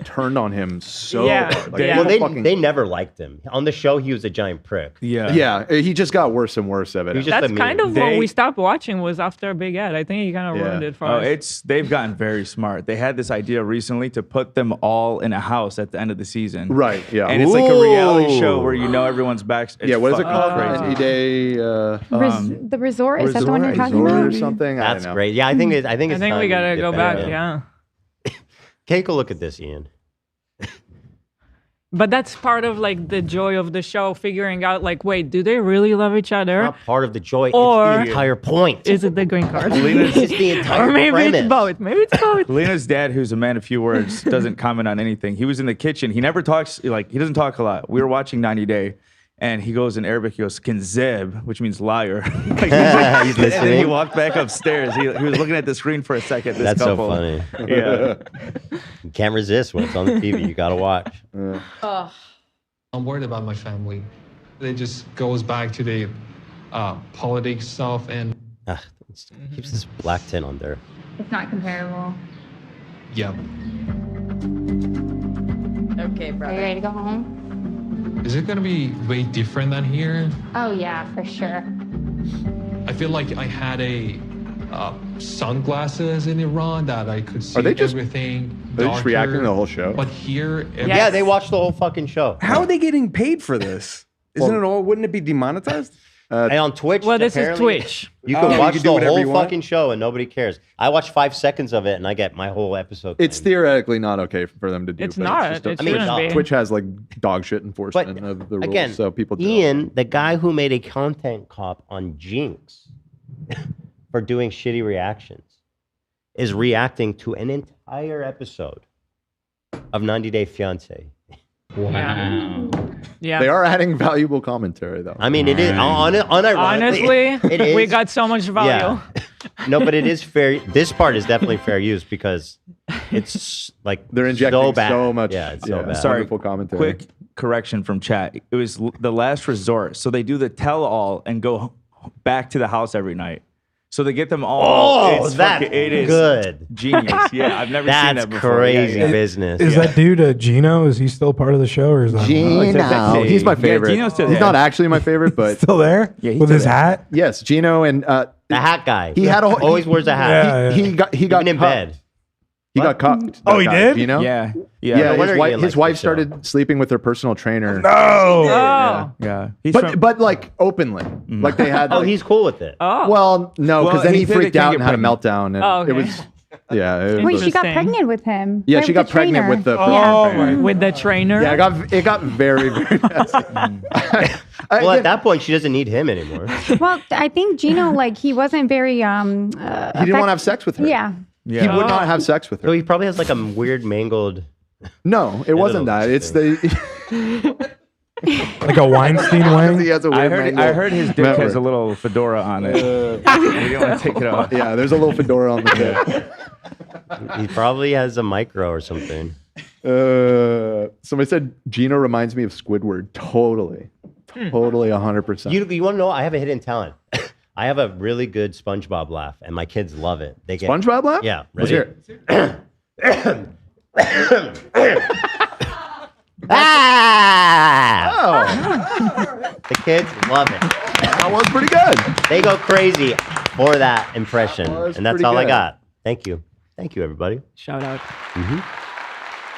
turned on him so Yeah. hard. Like, Yeah. Well, people fucking- they never liked him. On the show, he was a giant prick. yeah, he just got worse and worse of it. He's just That's a kind meme. of what we stopped watching was after Big Ed. I think he kind of ruined it for us. They've gotten very smart. They had this idea recently to put them all in a house at the end of the season. Right, yeah. And it's like a reality show Ooh. where you know everyone's back. It's Yeah, what is it fucking called? Crazy. 90 Day The resort, is that the one you're talking Resort about? or something? I That's don't know. great. Yeah, I think it's I think we time gotta to go get back. Yeah. Take a look at this, Ian. But that's part of like the joy of the show, figuring out like, wait, do they really love each other? Not part of the joy. Or it's the entire point. Is it the green card? It's the entire or maybe premise. it's both. Maybe it's both. Lena's dad, who's a man of few words, doesn't comment on anything. He was in the kitchen. He never talks, like, he doesn't talk a lot. We were watching 90 Day, and he goes in Arabic, he goes, Kenzeb, which means liar. Like, He's and then he listening. walked back upstairs. He was looking at the screen for a second. This That's couple. so funny. Yeah. You can't resist when it's on the TV. You gotta watch. I'm worried about my family. It just goes back to the politics stuff and Keeps this black tin on there. It's not comparable. yeah. Okay, Are brother. you ready to go home? Is it gonna be way different than here? Oh yeah, for sure. I feel like I had a sunglasses in Iran that I could see Are they just- everything. Are they just darker, reacting to the whole show? But here, Yeah, they watched the whole fucking show. How are they getting paid for this? Isn't it all? Wouldn't it be demonetized? And on Twitch, Well, this is apparently, Twitch. You can you watch can do the whatever whole you want? fucking show and nobody cares. I watch 5 seconds of it and I get my whole episode. It's theoretically not okay for them to do. It's but not. just It I mean, shouldn't be. Twitch has like dog shit enforcement of the rules, Again, so people do. Ian, the guy who made a content cop on Jinx for doing shitty reactions, is reacting to an entire episode of 90 Day Fiancé. Wow. Yeah. They are adding valuable commentary, though. I mean, it is unironically. Honestly, it is, we got so much value. Yeah. No, but it is fair. This part is definitely fair use because it's like They're injecting so bad. so much. Yeah, it's so bad. Sorry, Wonderful commentary. quick correction from chat. It was the last resort. So they do the tell-all and go back to the house every night. So they get them all. Oh, that's it is good. Genius. Yeah, I've never seen That's that before. crazy Yeah, yeah. business. Is that dude Gino? Is he still part of the show or is that Gino, he's my Yeah, favorite. Gino's still He's there. not actually my favorite, but still there? Yeah, he's with still his there. hat? yes, Gino and the hat guy? he had a whole, always wears a hat. Yeah, he got Even in cucked. bed. He got cucked. Oh, that he guy, did? Gino? Yeah, Yeah, yeah. No wonder Ian his likes wife the show. started sleeping with her personal trainer. No. Oh. Yeah. He's But from- but like openly, like they had. Oh, like, he's cool with it. Oh. well, no, because Well, then he he said they freaked can't out get and had a pregnant. meltdown, and Oh, okay. it was yeah. It was Wait, she got Interesting. pregnant with him. Yeah, right, she got pregnant trainer. with the Yeah. With the trainer. Yeah, it got very very messy. Well, at that point, she doesn't need him anymore. Well, I think Gino, like, he wasn't very. He didn't want to have sex with her. Yeah. He would not have sex with her. So he probably has like a weird mangled. No, it wasn't that. It's the Like a Weinstein wing? he has a weird I heard his dick has a Remember. little fedora on it. He didn't want to take it off. Yeah, there's a little fedora on the tip. He probably has a micro or something. Somebody said Gino reminds me of Squidward. Totally, 100%. You want to know? I have a hidden talent. I have a really good SpongeBob laugh, and my kids love it. They get SpongeBob laugh? Yeah, Let's ready? hear it. Ah! The kids love it. That was pretty good. They go crazy for that impression, was and that's pretty all I good. got. Thank you, everybody. Shout out.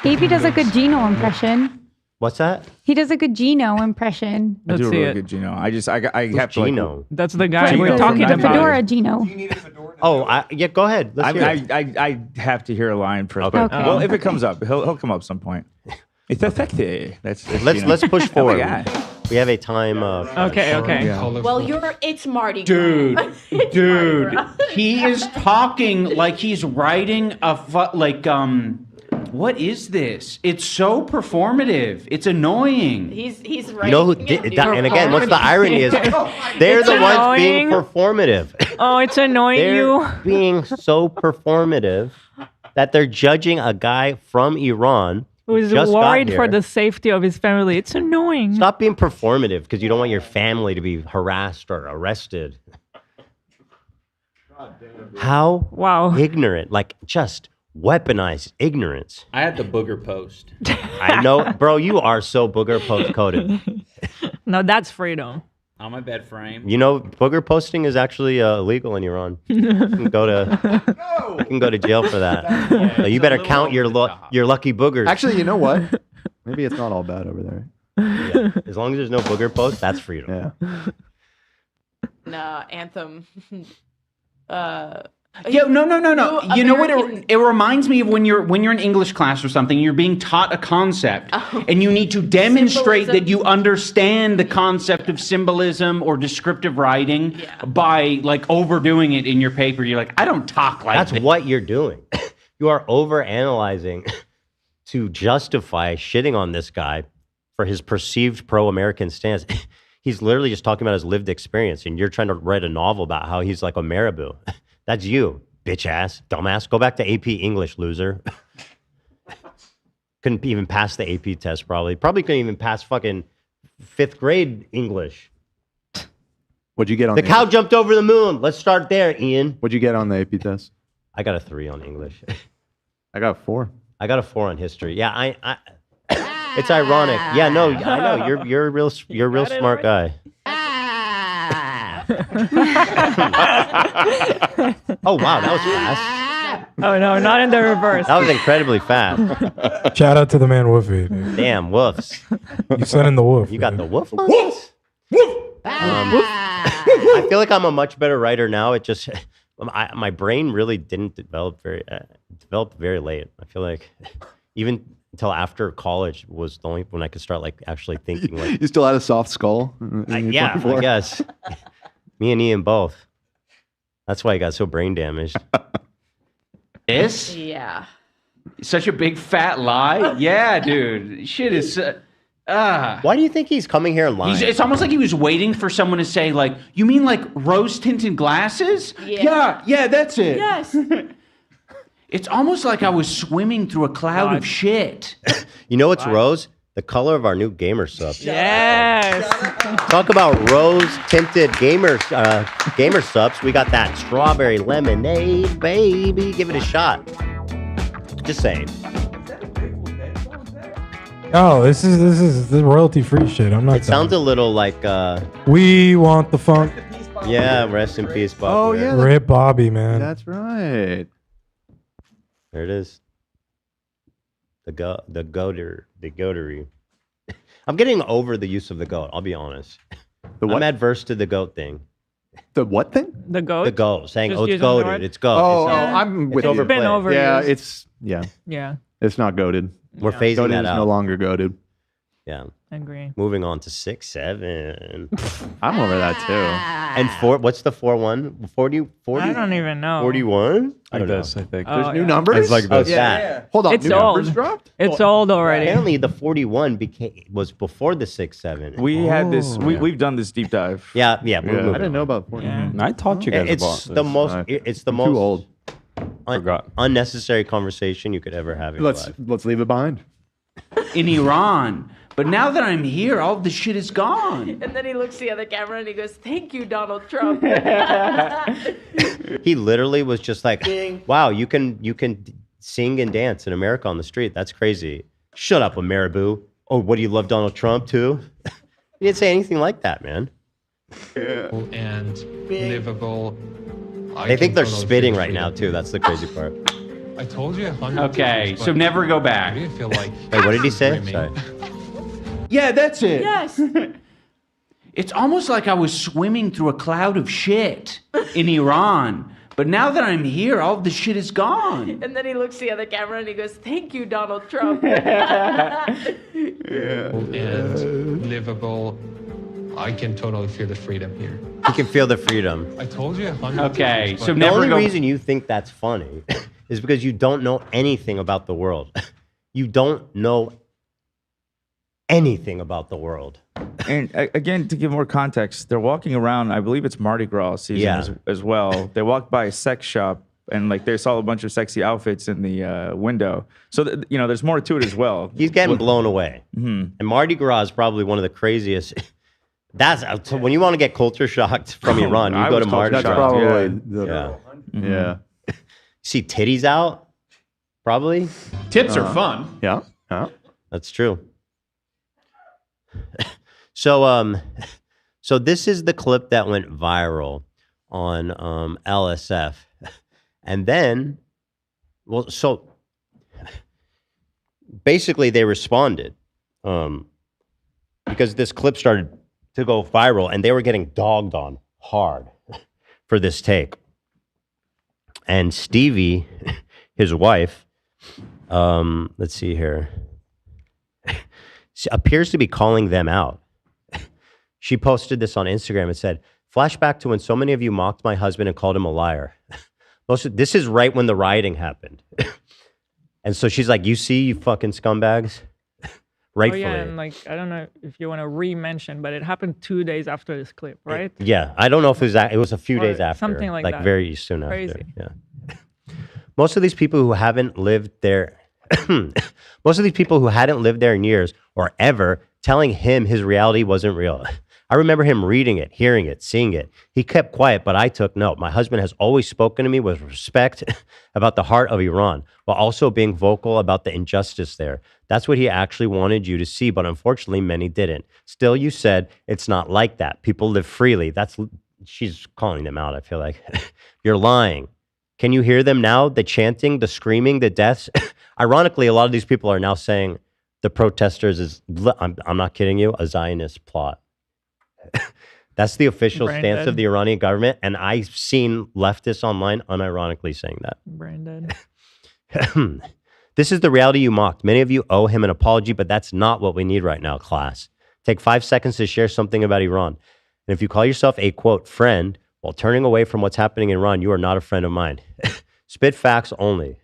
Davey does a good Gino impression. What's that? He does a good Gino impression. I Let's do a see really it. good Gino. I have to Gino? That's the guy Gino we're from talking The 90 Day. about. fedora Gino. Oh, yeah. Go ahead. Let's hear it. I have to hear a line first. Okay. But, Okay. well, if it comes up, he'll come up some point. It's effective. That's Gino. Let's push Oh my forward. God. We have a time. Okay. Well, it's Mardi Gras. Dude, It's dude, Mardi Gras. he is talking like he's writing a What is this? It's so performative. It's annoying. He's right. You know who did that? And again, what's the irony is they're It's the ones being annoying. performative. Oh, it's annoying They're you. being so performative that they're judging a guy from Iran Who's just got worried for here. the safety of his family. It's annoying. Stop being performative because you don't want your family to be harassed or arrested. How ignorant, like just weaponized ignorance. I had the booger post. I know, bro, you are so booger post coded. No, that's freedom. On my bed frame. You know, booger posting is actually illegal in Iran. You can go to jail for that. So you better count your lucky boogers. Actually, you know what? Maybe it's not all bad over there. Yeah. As long as there's no booger post, that's freedom. Yeah. Nah, Anthem. Yeah, no. You know what? It reminds me of when you're in English class or something. You're being taught a concept, and you need to demonstrate that you understand the concept of symbolism or descriptive writing by like overdoing it in your paper. You're like, I don't talk like That's this. what you're doing. You are overanalyzing to justify shitting on this guy for his perceived pro-American stance. He's literally just talking about his lived experience, and you're trying to write a novel about how he's like a marabou. That's you, bitch ass, dumbass. Go back to AP English, loser. Couldn't even pass the AP test, probably. Probably couldn't even pass fucking 5th grade English. What'd you get on the cow jumped over the moon. Let's start there, Ian. What'd you get on the AP test? I got a 3 on English. I got a 4. I got a 4 on history. Yeah, I it's ironic. Yeah, no, I know. You're a real smart guy. Oh wow, that was fast. Oh no, not in the reverse. That was incredibly fast. Shout out to the man Woofy. Dude. Damn, woofs. You sent in the woof. You got the woof. Woof. I feel like I'm a much better writer now. It just my brain really didn't develop very late. I feel like even until after college was the only when I could start like actually thinking. Like, you still had a soft skull? Yeah, I guess. Me and Ian both. That's why I got so brain damaged. This? Yeah. Such a big fat lie? Yeah, dude. Shit is... Why do you think he's coming here lying? It's almost like he was waiting for someone to say, like, you mean like rose-tinted glasses? Yeah, that's it. Yes. It's almost like I was swimming through a cloud of shit. You know what's rose? The color of our new gamer subs. Yes. Talk about rose-tinted gamer subs. We got that strawberry lemonade, baby. Give it a shot. Just saying. Oh, this is the royalty-free shit. I'm not. It sounds a little like. We want the funk. Yeah, rest in peace, Bob. Oh yeah, Rip Bobby, man. That's right. There it is. The goatery. I'm getting over the use of the goat. I'll be honest. The what? I'm adverse to the goat thing. The what thing? The goat. The goat. Saying, Just oh, it's using the goated. word? It's goat. Oh, It's I'm with it's you. It's been overplayed. overused. Yeah. Yeah. It's not goated. We're phasing Goated that is out. no longer goated. Yeah. I agree. Moving on to 6-7. I'm over that too. And 4. What's the 4-1? 40. I don't even know. 41. I don't know. I think. Oh, There's new yeah. numbers. It's like Oh, this. that. Hold on. It's new old. numbers dropped. It's old already. Apparently, the 41 was before the 6-7. We had this. We've done this deep dive. Yeah. We're I moving didn't know on. about 40. Yeah. I taught you guys about It's this. the most. Right. It's the I'm most too old. Forgot. unnecessary conversation you could ever have in your life. Let's leave it behind. In Iran. But now that I'm here, all the shit is gone. And then he looks the other camera and he goes, "Thank you, Donald Trump." He literally was just like, "Wow, you can sing and dance in America on the street. That's crazy." Shut up, Marabou. Oh, what do you love Donald Trump too? He didn't say anything like that, man. And livable. They think they're spitting right now too. That's the crazy part. I told you 100 Okay, times, so but never go back. I didn't feel like. Wait, what did he say? dreaming. Sorry. Yeah, that's it. Yes. It's almost like I was swimming through a cloud of shit in Iran. But now that I'm here, all the shit is gone. And then he looks the other camera and he goes, "Thank you, Donald Trump." And livable. I can totally feel the freedom here. You can feel the freedom. I told you 100 Okay, times, so but The never only go. reason you think that's funny is because you don't know anything about the world. you don't know anything about the world. And again, to give more context, they're walking around. I believe it's Mardi Gras season as well. They walked by a sex shop and like they saw a bunch of sexy outfits in the window. So there's more to it as well. He's getting blown away. Mm-hmm. And Mardi Gras is probably one of the craziest. That's so when you want to get culture shocked from Iran, you go to Mardi Gras. That's probably yeah. See titties out, probably. Tits are fun. Yeah, that's true. So this is the clip that went viral on LSF, and then, so basically they responded because this clip started to go viral, and they were getting dogged on hard for this take. And Stevie, his wife, let's see here, she appears to be calling them out. She posted this on Instagram and said, "Flashback to when so many of you mocked my husband and called him a liar." This is right when the rioting happened. And so she's like, "You see, you fucking scumbags." Rightfully. Oh yeah, and like I don't know if you want to re-mention, but it happened 2 days after this clip, right? Yeah, I don't know if it was a few days after, something like that. very soon Crazy. after. Yeah. Most of these people who haven't lived there, most of these people who hadn't lived there in years or ever, telling him his reality wasn't real. I remember him reading it, hearing it, seeing it. He kept quiet, but I took note. My husband has always spoken to me with respect about the heart of Iran, while also being vocal about the injustice there. That's what he actually wanted you to see, but unfortunately, many didn't. Still, you said it's not like that. People live freely. She's calling them out, I feel like. You're lying. Can you hear them now? The chanting, the screaming, the deaths. Ironically, a lot of these people are now saying the protesters is, I'm not kidding you, a Zionist plot. That's the official Brain stance dead. of the Iranian government, and I've seen leftists online unironically saying that. Brain dead. This is the reality you mocked. Many of you owe him an apology, but that's not what we need right now, class. Take 5 seconds to share something about Iran. And if you call yourself a, quote, friend, while turning away from what's happening in Iran, you are not a friend of mine. Spit facts only.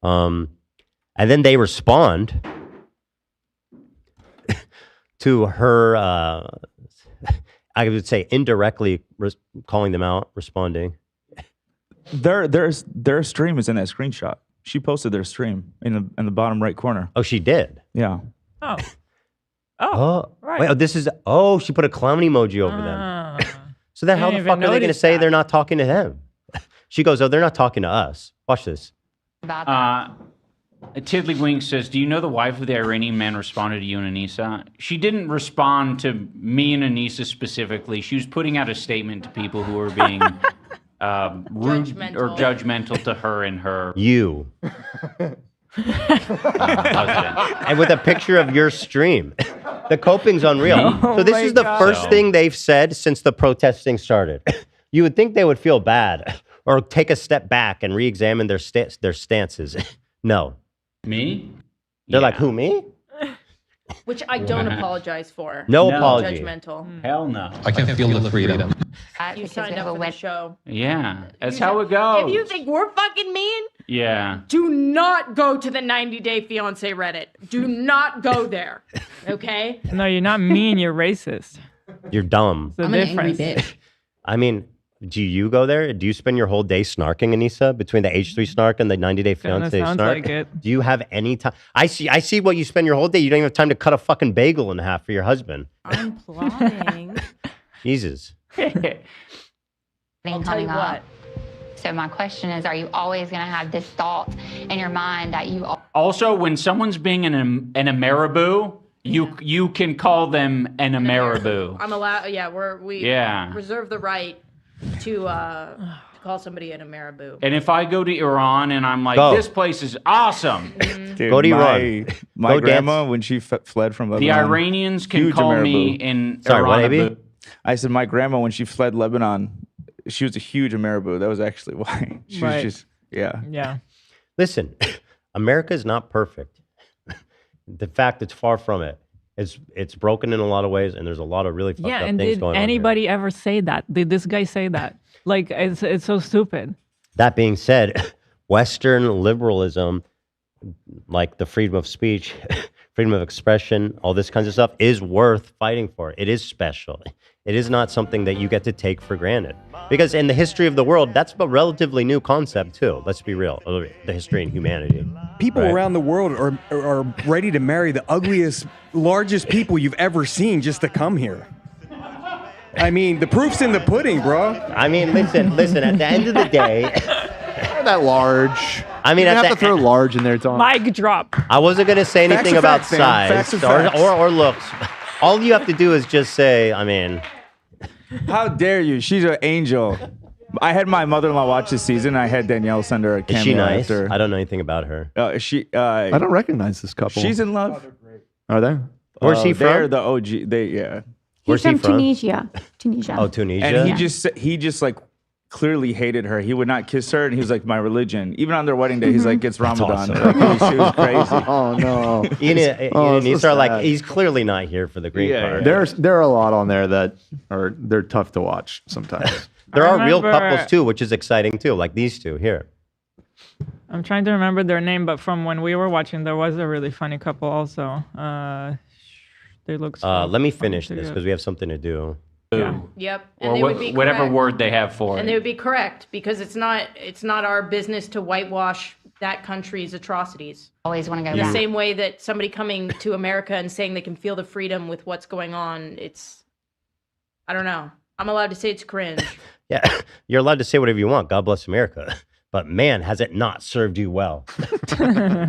And then they respond to her, I would say indirectly calling them out, responding. Their stream is in that screenshot. She posted their stream in the bottom right corner. Oh, she did? Yeah. Oh. Right. Wait, she put a clown emoji over them. So then how the fuck are they going to say they're not talking to him? She goes, oh, they're not talking to us. Watch this. Tiddlywink says, do you know the wife of the Iranian man responded to you and Anisa? She didn't respond to me and Anisa specifically. She was putting out a statement to people who were being rude or judgmental to her and her. You. And with a picture of your stream. The coping's unreal. Oh so this is the God. first thing they've said since the protesting started. You would think they would feel bad or take a step back and re-examine their stances. No. Me? They're like, who, me? Which I don't apologize for. No apology. Judgmental. Hell no. I can feel the freedom. You signed up for the show. Yeah, that's how it goes. If you think we're fucking mean, yeah. do not go to the 90-Day Fiance Reddit. Do not go there. Okay? No, you're not mean. You're racist. You're dumb. It's the difference. I mean, do you go there? Do you spend your whole day snarking, Anisa, between the H3 snark and the 90-Day Kinda Fiance sounds snark? like it. Do you have any time? I see what you spend your whole day. You don't even have time to cut a fucking bagel in half for your husband. I'm plotting. Jesus. I'll tell you what. So my question is, are you always going to have this thought in your mind that you... Also, when someone's being an Ameriboo, you can call them an Ameriboo. I'm allowed. Yeah, we reserve the right to call somebody an Ameriboo. And if I go to Iran and I'm like, Go. this place is awesome. Dude, Go to Iran. My Go grandma, dance. when she fled from Lebanon. The Iranians can huge call me Ameriboo. an Sorry, what, AB? Iranaboo. I said my grandma, when she fled Lebanon, she was a huge Ameriboo. That was actually why. She was just, Yeah. Listen, America is not perfect. The fact it's far from it. It's broken in a lot of ways, and there's a lot of really fucked Yeah, up and things did going on. anybody ever say that? Did this guy say that? Like, it's so stupid. That being said, Western liberalism like the freedom of speech, freedom of expression, all this kinds of stuff is worth fighting for. It is special. It is not something that you get to take for granted. Because in the history of the world, that's a relatively new concept too. Let's be real, the history in humanity. People around the world are ready to marry the ugliest, largest people you've ever seen just to come here. I mean, the proof's in the pudding, bro. I mean, listen, at the end of the day... that large. I mean, you have to throw large in there, Tom. Mic drop. I wasn't going to say anything about size or looks. All you have to do is just say, I mean... How dare you? She's an angel. I had my mother-in-law watch this season. I had Danielle send her a cameo. Is she nice? After. I don't know anything about her. I don't recognize this couple. She's in love. Are they? Where's he from? They're the OG. He's from Tunisia. Tunisia. Oh, Tunisia. And he just like clearly hated her. He would not kiss her, and he was like, my religion. Even on their wedding day, he's like, it's Ramadan. Awesome. Like, she was crazy. Oh no. He's clearly not here for the green card. There are a lot on there that they're tough to watch sometimes. There are real couples too, which is exciting too, like these two here. I'm trying to remember their name, but from when we were watching, there was a really funny couple also. They look. Let me finish this because we have something to do. Yeah. Yep. Or whatever word they have for it. And they would be correct because it's not our business to whitewash that country's atrocities. Always want to go In the back. same way that somebody coming to America and saying they can feel the freedom with what's going on, I don't know. I'm allowed to say it's cringe. Yeah, you're allowed to say whatever you want. God bless America. But man, has it not served you well.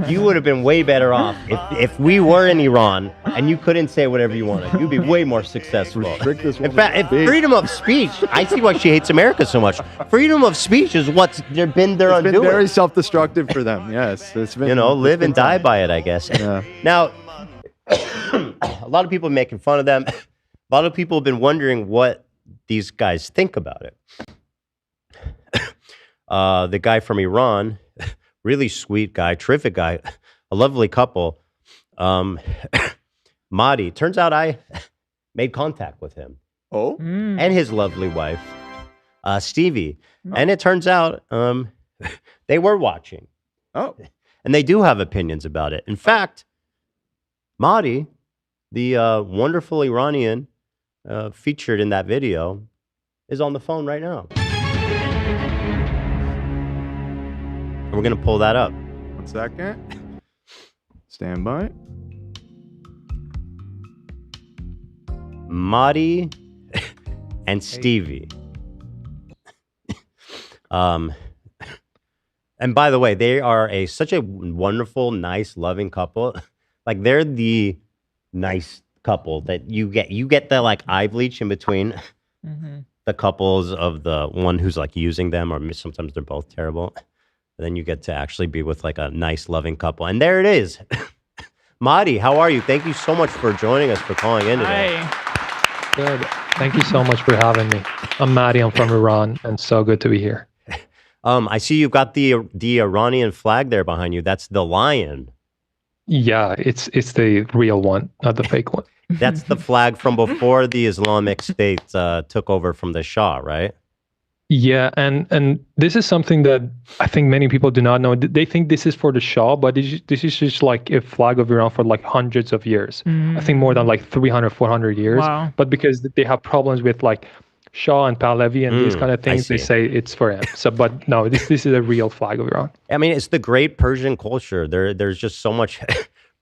You would have been way better off if we were in Iran and you couldn't say whatever you wanted. You'd be way more successful. In fact, if freedom of speech, I see why she hates America so much. Freedom of speech is what's been their undoing. It's been very self-destructive for them, yes. It's been, live and die by it, I guess. Yeah. Now, a lot of people are making fun of them. A lot of people have been wondering what these guys think about it. The guy from Iran, really sweet guy, terrific guy, a lovely couple. Mahdi, turns out I made contact with him. Oh? And his lovely wife, Stevie. And it turns out they were watching. Oh. And they do have opinions about it. In fact, Mahdi, the wonderful Iranian featured in that video, is on the phone right now. We're going to pull that up. 1 second. Stand by. Mahdi and Stevie. And by the way, they are such a wonderful, nice, loving couple. Like they're the nice couple that you get the like eye bleach in between the couples of the one who's like using them, or sometimes they're both terrible. And then you get to actually be with like a nice, loving couple. And there it is. Mahdi, how are you? Thank you so much for joining us, for calling in today. Hi. Good. Thank you so much for having me. I'm Mahdi. I'm from Iran, and so good to be here. I see you've got the Iranian flag there behind you. That's the lion. Yeah, it's the real one, not the fake one. That's the flag from before the Islamic State took over from the Shah, right? Yeah, and this is something that I think many people do not know. They think this is for the Shah, but this is just like a flag of Iran for like hundreds of years. I think more than like 300, 400 years. Wow. But because they have problems with like Shah and Pahlavi and these kind of things, they say it's for him. So, but no, this is a real flag of Iran. I mean, it's the great Persian culture. There's just so much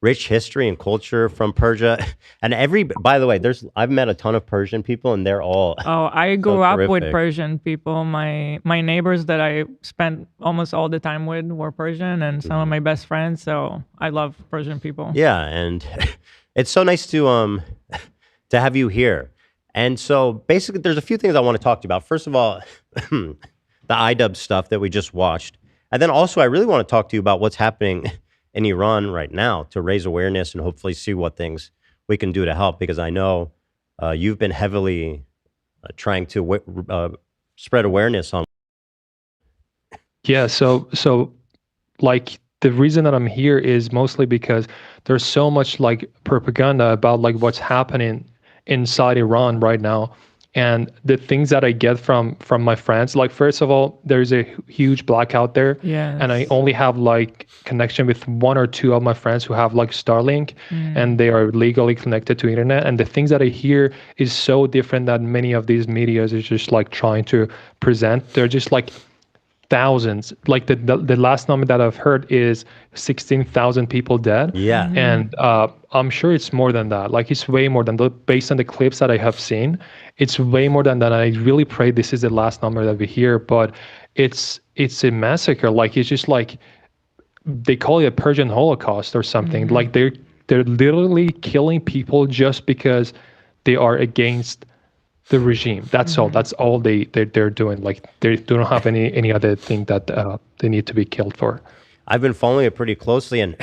rich history and culture from Persia. And by the way, I've met a ton of Persian people, and they're all I grew up with terrific. Persian people. My neighbors that I spent almost all the time with were Persian, and some of my best friends. So I love Persian people. Yeah, and it's so nice to have you here. And so basically, there's a few things I want to talk to you about. First of all, the iDubbbz stuff that we just watched. And then also, I really want to talk to you about what's happening in Iran right now to raise awareness and hopefully see what things we can do to help, because I know you've been heavily trying to spread awareness on. Yeah, so like the reason that I'm here is mostly because there's so much like propaganda about like what's happening inside Iran right now. And the things that I get from my friends, like first of all, there's a huge blackout there, and I only have like connection with one or two of my friends who have like Starlink, and they are legally connected to internet. And the things that I hear is so different that many of these medias is just like trying to present. They're just like thousands. Like the last number that I've heard is 16,000 people dead. Yeah. And I'm sure it's more than that. Like it's way more than that. Based on the clips that I have seen, it's way more than that. I really pray this is the last number that we hear, but it's a massacre. Like it's just like they call it a Persian Holocaust or something. Like they're literally killing people just because they are against the regime. That's all. That's all they're doing. Like they don't have any other thing that they need to be killed for. I've been following it pretty closely, and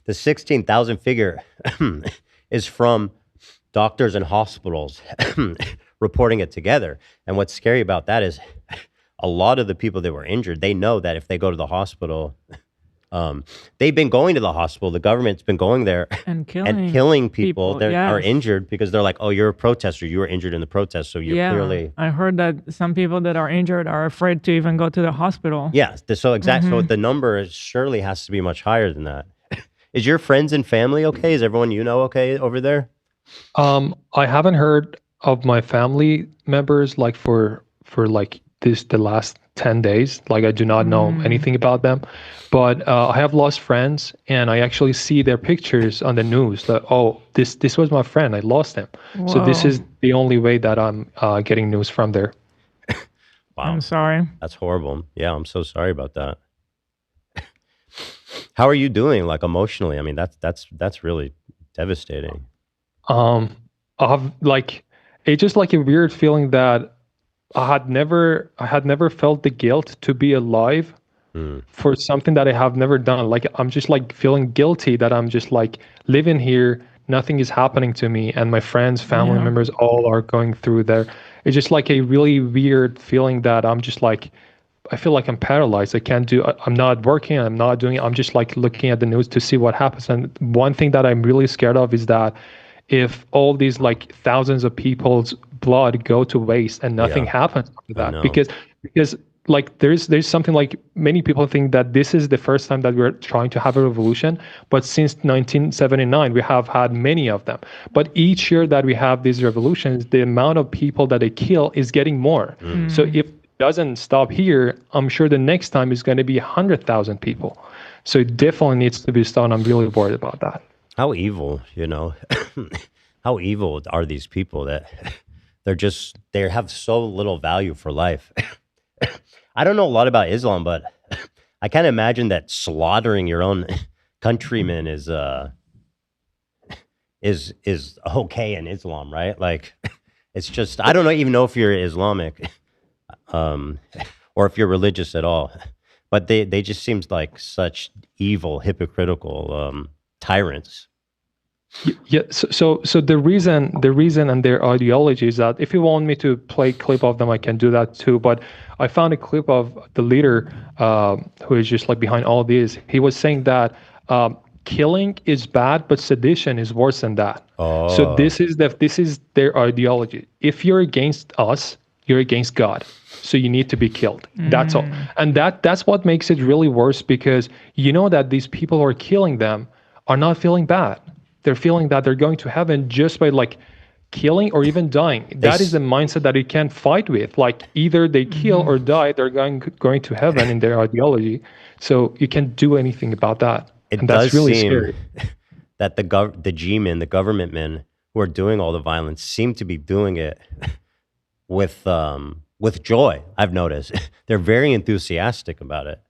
the 16,000 figure is from doctors and hospitals reporting it together. And what's scary about that is a lot of the people that were injured, they know that if they go to the hospital, they've been going to the hospital. The government's been going there and killing people that are yes. injured because they're like, oh, you're a protester. You were injured in the protest. So you're clearly. I heard that some people that are injured are afraid to even go to the hospital. Yeah. So so the number surely has to be much higher than that. Is your friends and family okay? Is everyone you know okay over there? I haven't heard of my family members like for like the last 10 days. Like I do not know anything about them, but I have lost friends, and I actually see their pictures on the news that, oh, this was my friend, I lost him. Whoa. So this is the only way that I'm getting news from there. Wow. I'm sorry. That's horrible. Yeah, I'm so sorry about that. How are you doing, like emotionally? I mean, that's really devastating. I have like, it's just like a weird feeling that I had never felt the guilt to be alive for something that I have never done. Like I'm just like feeling guilty that I'm just like living here, nothing is happening to me, and my friends, family members all are going through there. It's just like a really weird feeling that I'm just like, I feel like I'm paralyzed. I'm not working, I'm not doing it. I'm just like looking at the news to see what happens. And one thing that I'm really scared of is that if all these like thousands of people's blood go to waste and nothing happens after that, because like there's something like many people think that this is the first time that we're trying to have a revolution, but since 1979 we have had many of them. But each year that we have these revolutions, the amount of people that they kill is getting more. So if it doesn't stop here, I'm sure the next time is going to be 100,000 people. So it definitely needs to be stopped. I'm really worried about that. How evil, how evil are these people that they have so little value for life. I don't know a lot about Islam, but I can't imagine that slaughtering your own countrymen is okay in Islam, right? Like, it's just, I don't even know if you're Islamic, or if you're religious at all, but they just seems like such evil, hypocritical tyrants. Yeah. So the reason and their ideology is that if you want me to play a clip of them, I can do that too. But I found a clip of the leader who is just like behind all this. He was saying that killing is bad, but sedition is worse than that. Oh. So this is their ideology. If you're against us, you're against God. So you need to be killed. That's all. And that's what makes it really worse, because you know that these people who are killing them are not feeling bad. They're feeling that they're going to heaven just by like killing or even dying. That is the mindset that you can't fight with. Like either they kill or die, they're going to heaven in their ideology. So you can't do anything about that. It and does that's really seem scary. that the G-men, the government men who are doing all the violence, seem to be doing it with joy. I've noticed they're very enthusiastic about it,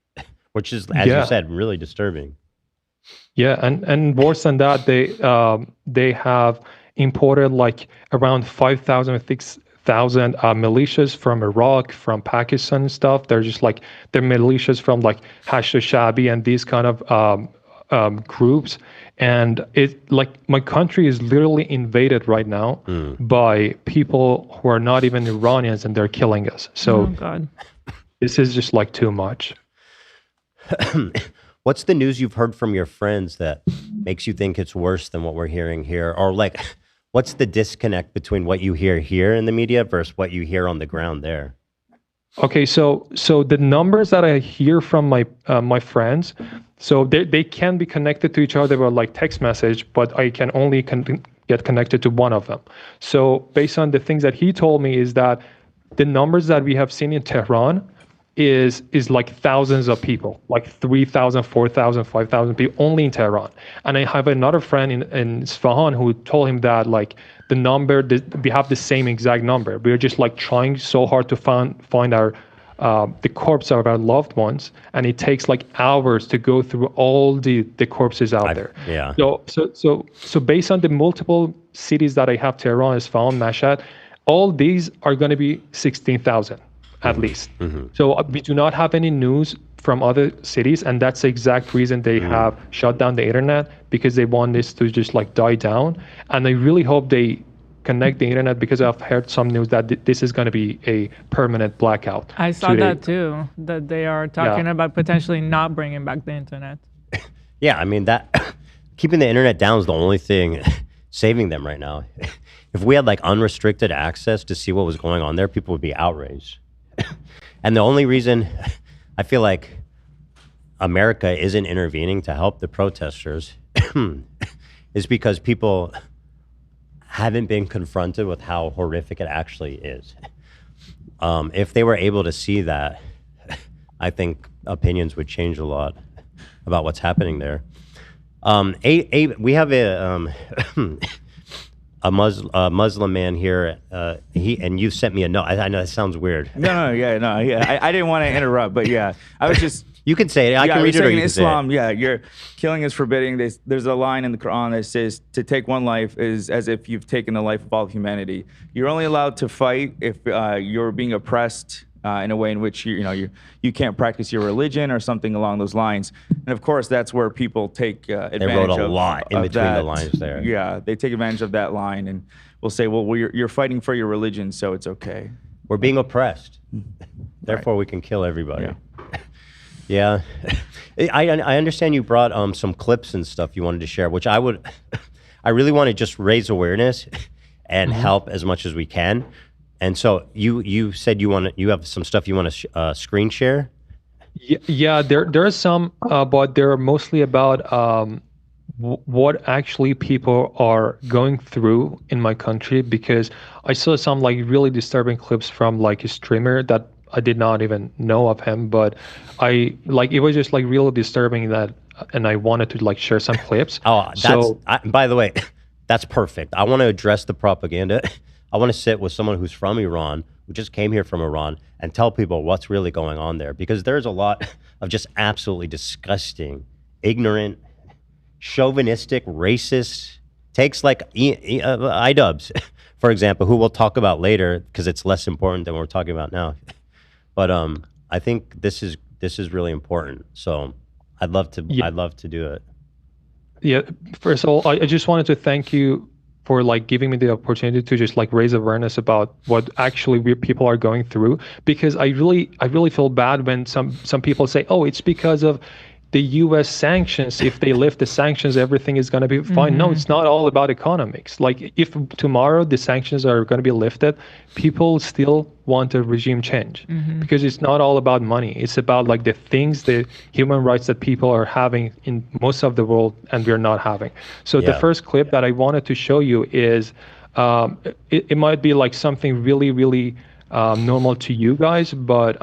which is, as you said, really disturbing. Yeah, and worse than that, they have imported like around 5,000 or 6,000 militias from Iraq, from Pakistan and stuff. They're just like, they're militias from like Hashd-e-Sha'bi and these kind of groups. And it, like, my country is literally invaded right now by people who are not even Iranians, and they're killing us. So God. This is just like too much. What's the news you've heard from your friends that makes you think it's worse than what we're hearing here? Or like, what's the disconnect between what you hear here in the media versus what you hear on the ground there? Okay, so the numbers that I hear from my friends, so they can be connected to each other by like text message, but I can only get connected to one of them. So based on the things that he told me is that the numbers that we have seen in Tehran is like thousands of people, like 3,000, 4,000, 5,000 people only in Tehran. And I have another friend in Isfahan who told him that like the number, we have the same exact number. We're just like trying so hard to find our the corpse of our loved ones, and it takes like hours to go through all the corpses out there. Yeah. So based on the multiple cities that I have, Tehran, Isfahan, Mashhad, all these are going to be 16,000 at least. So we do not have any news from other cities, and that's the exact reason they have shut down the internet, because they want this to just like die down. And I really hope they connect the internet, because I've heard some news that this is going to be a permanent blackout. I saw that too, that they are talking about potentially not bringing back the internet. Yeah, I mean, that keeping the internet down is the only thing saving them right now. If we had like unrestricted access to see what was going on there, people would be outraged. And the only reason I feel like America isn't intervening to help the protesters is because people haven't been confronted with how horrific it actually is. If they were able to see that, I think opinions would change a lot about what's happening there. We have a Muslim man here. And you sent me a note. I know that sounds weird. I didn't want to interrupt, but yeah, I was just. You can say it. I can read it, or you can say it. Islam, your killing is forbidding. There's a line in the Quran that says to take one life is as if you've taken the life of all humanity. You're only allowed to fight if you're being oppressed in a way in which you can't practice your religion or something along those lines. And of course, that's where people take advantage of. They wrote a lot in between the lines there. Yeah, they take advantage of that line and will say, well, you're fighting for your religion, so it's okay. We're being oppressed. Therefore, we can kill everybody. Yeah. I understand you brought some clips and stuff you wanted to share, which I really want to just raise awareness and help as much as we can. And so you said you have some stuff you want to screen share? Yeah, there are some, but they're mostly about what actually people are going through in my country, because I saw some like really disturbing clips from like a streamer that I did not even know of him, but it was just like really disturbing that, and I wanted to like share some clips. By the way, that's perfect. I want to address the propaganda. I want to sit with someone who's from Iran, who just came here from Iran, and tell people what's really going on there, because there's a lot of just absolutely disgusting, ignorant, chauvinistic, racist takes, like iDubbbz, for example, who we'll talk about later because it's less important than what we're talking about now. But I think this is really important. So I'd love to do it. Yeah. First of all, I just wanted to thank you for like giving me the opportunity to just like raise awareness about what actually people are going through, because I really feel bad when some people say, oh, it's because of the U.S. sanctions. If they lift the sanctions, everything is going to be fine. No, it's not all about economics. Like if tomorrow the sanctions are going to be lifted, people still want a regime change, because it's not all about money. It's about like the things, the human rights that people are having in most of the world and we're not having. So the first clip that I wanted to show you is, it might be like something really, really normal to you guys, but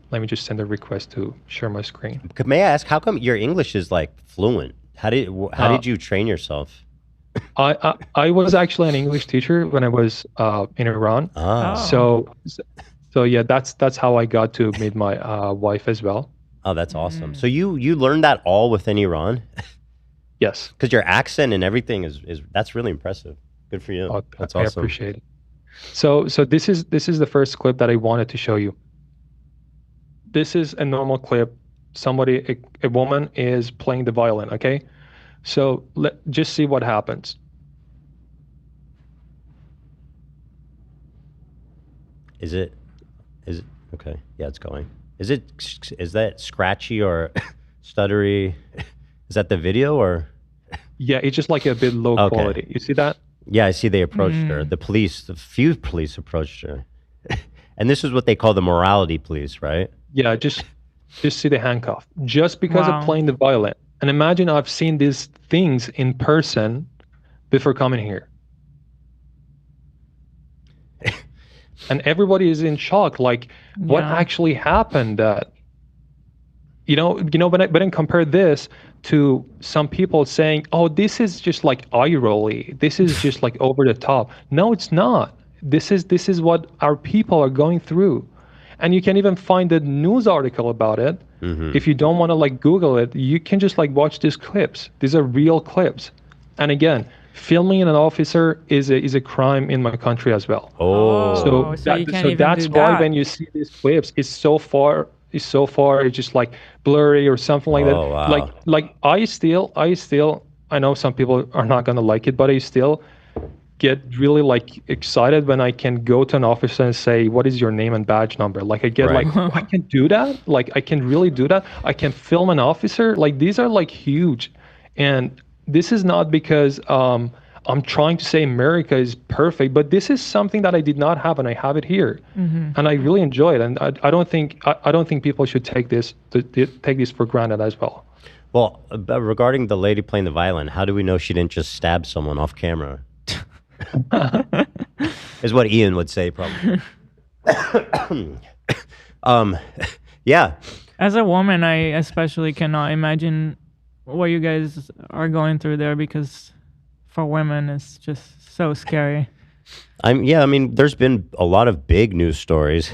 let me just send a request to share my screen. May I ask, how come your English is like fluent? How did you train yourself? I was actually an English teacher when I was in Iran. So yeah, that's how I got to meet my wife as well. Oh, that's awesome. So you learned that all within Iran? Yes. Because your accent and everything is that's really impressive. Good for you. That's awesome. I appreciate it. So this is the first clip that I wanted to show you. This is a normal clip. A woman is playing the violin, okay? So just see what happens. Is it okay? Yeah, it's going. Is that scratchy or stuttery? Is that the video or? Yeah, it's just like a bit low quality. You see that? Yeah, I see they approached her. The few police approached her. And this is what they call the morality police, right? Yeah, just see the handcuff. Just because of playing the violin. And imagine I've seen these things in person before coming here. And everybody is in shock, like what actually happened. That but I compare this to some people saying, "Oh, this is just like eye rolly. This is just like over the top." No, it's not. This is what our people are going through, and you can even find a news article about it. If you don't want to like Google it, you can just like watch these clips. These are real clips, and again, filming an officer is a crime in my country as well. So that's why when you see these clips, it's so far, it's just like blurry or something like that. Wow. Like I still, I know some people are not gonna like it, but I still get really like excited when I can go to an officer and say, "What is your name and badge number?" Like I get like, I can do that. Like I can really do that. I can film an officer. Like these are like huge, and this is not because I'm trying to say America is perfect, but this is something that I did not have, and I have it here, and I really enjoy it. And I don't think people should take this for granted as well. Well, regarding the lady playing the violin, how do we know she didn't just stab someone off camera? Is what Ian would say, probably. Yeah. As a woman, I especially cannot imagine what you guys are going through there, because for women, it's just so scary. I mean, there's been a lot of big news stories.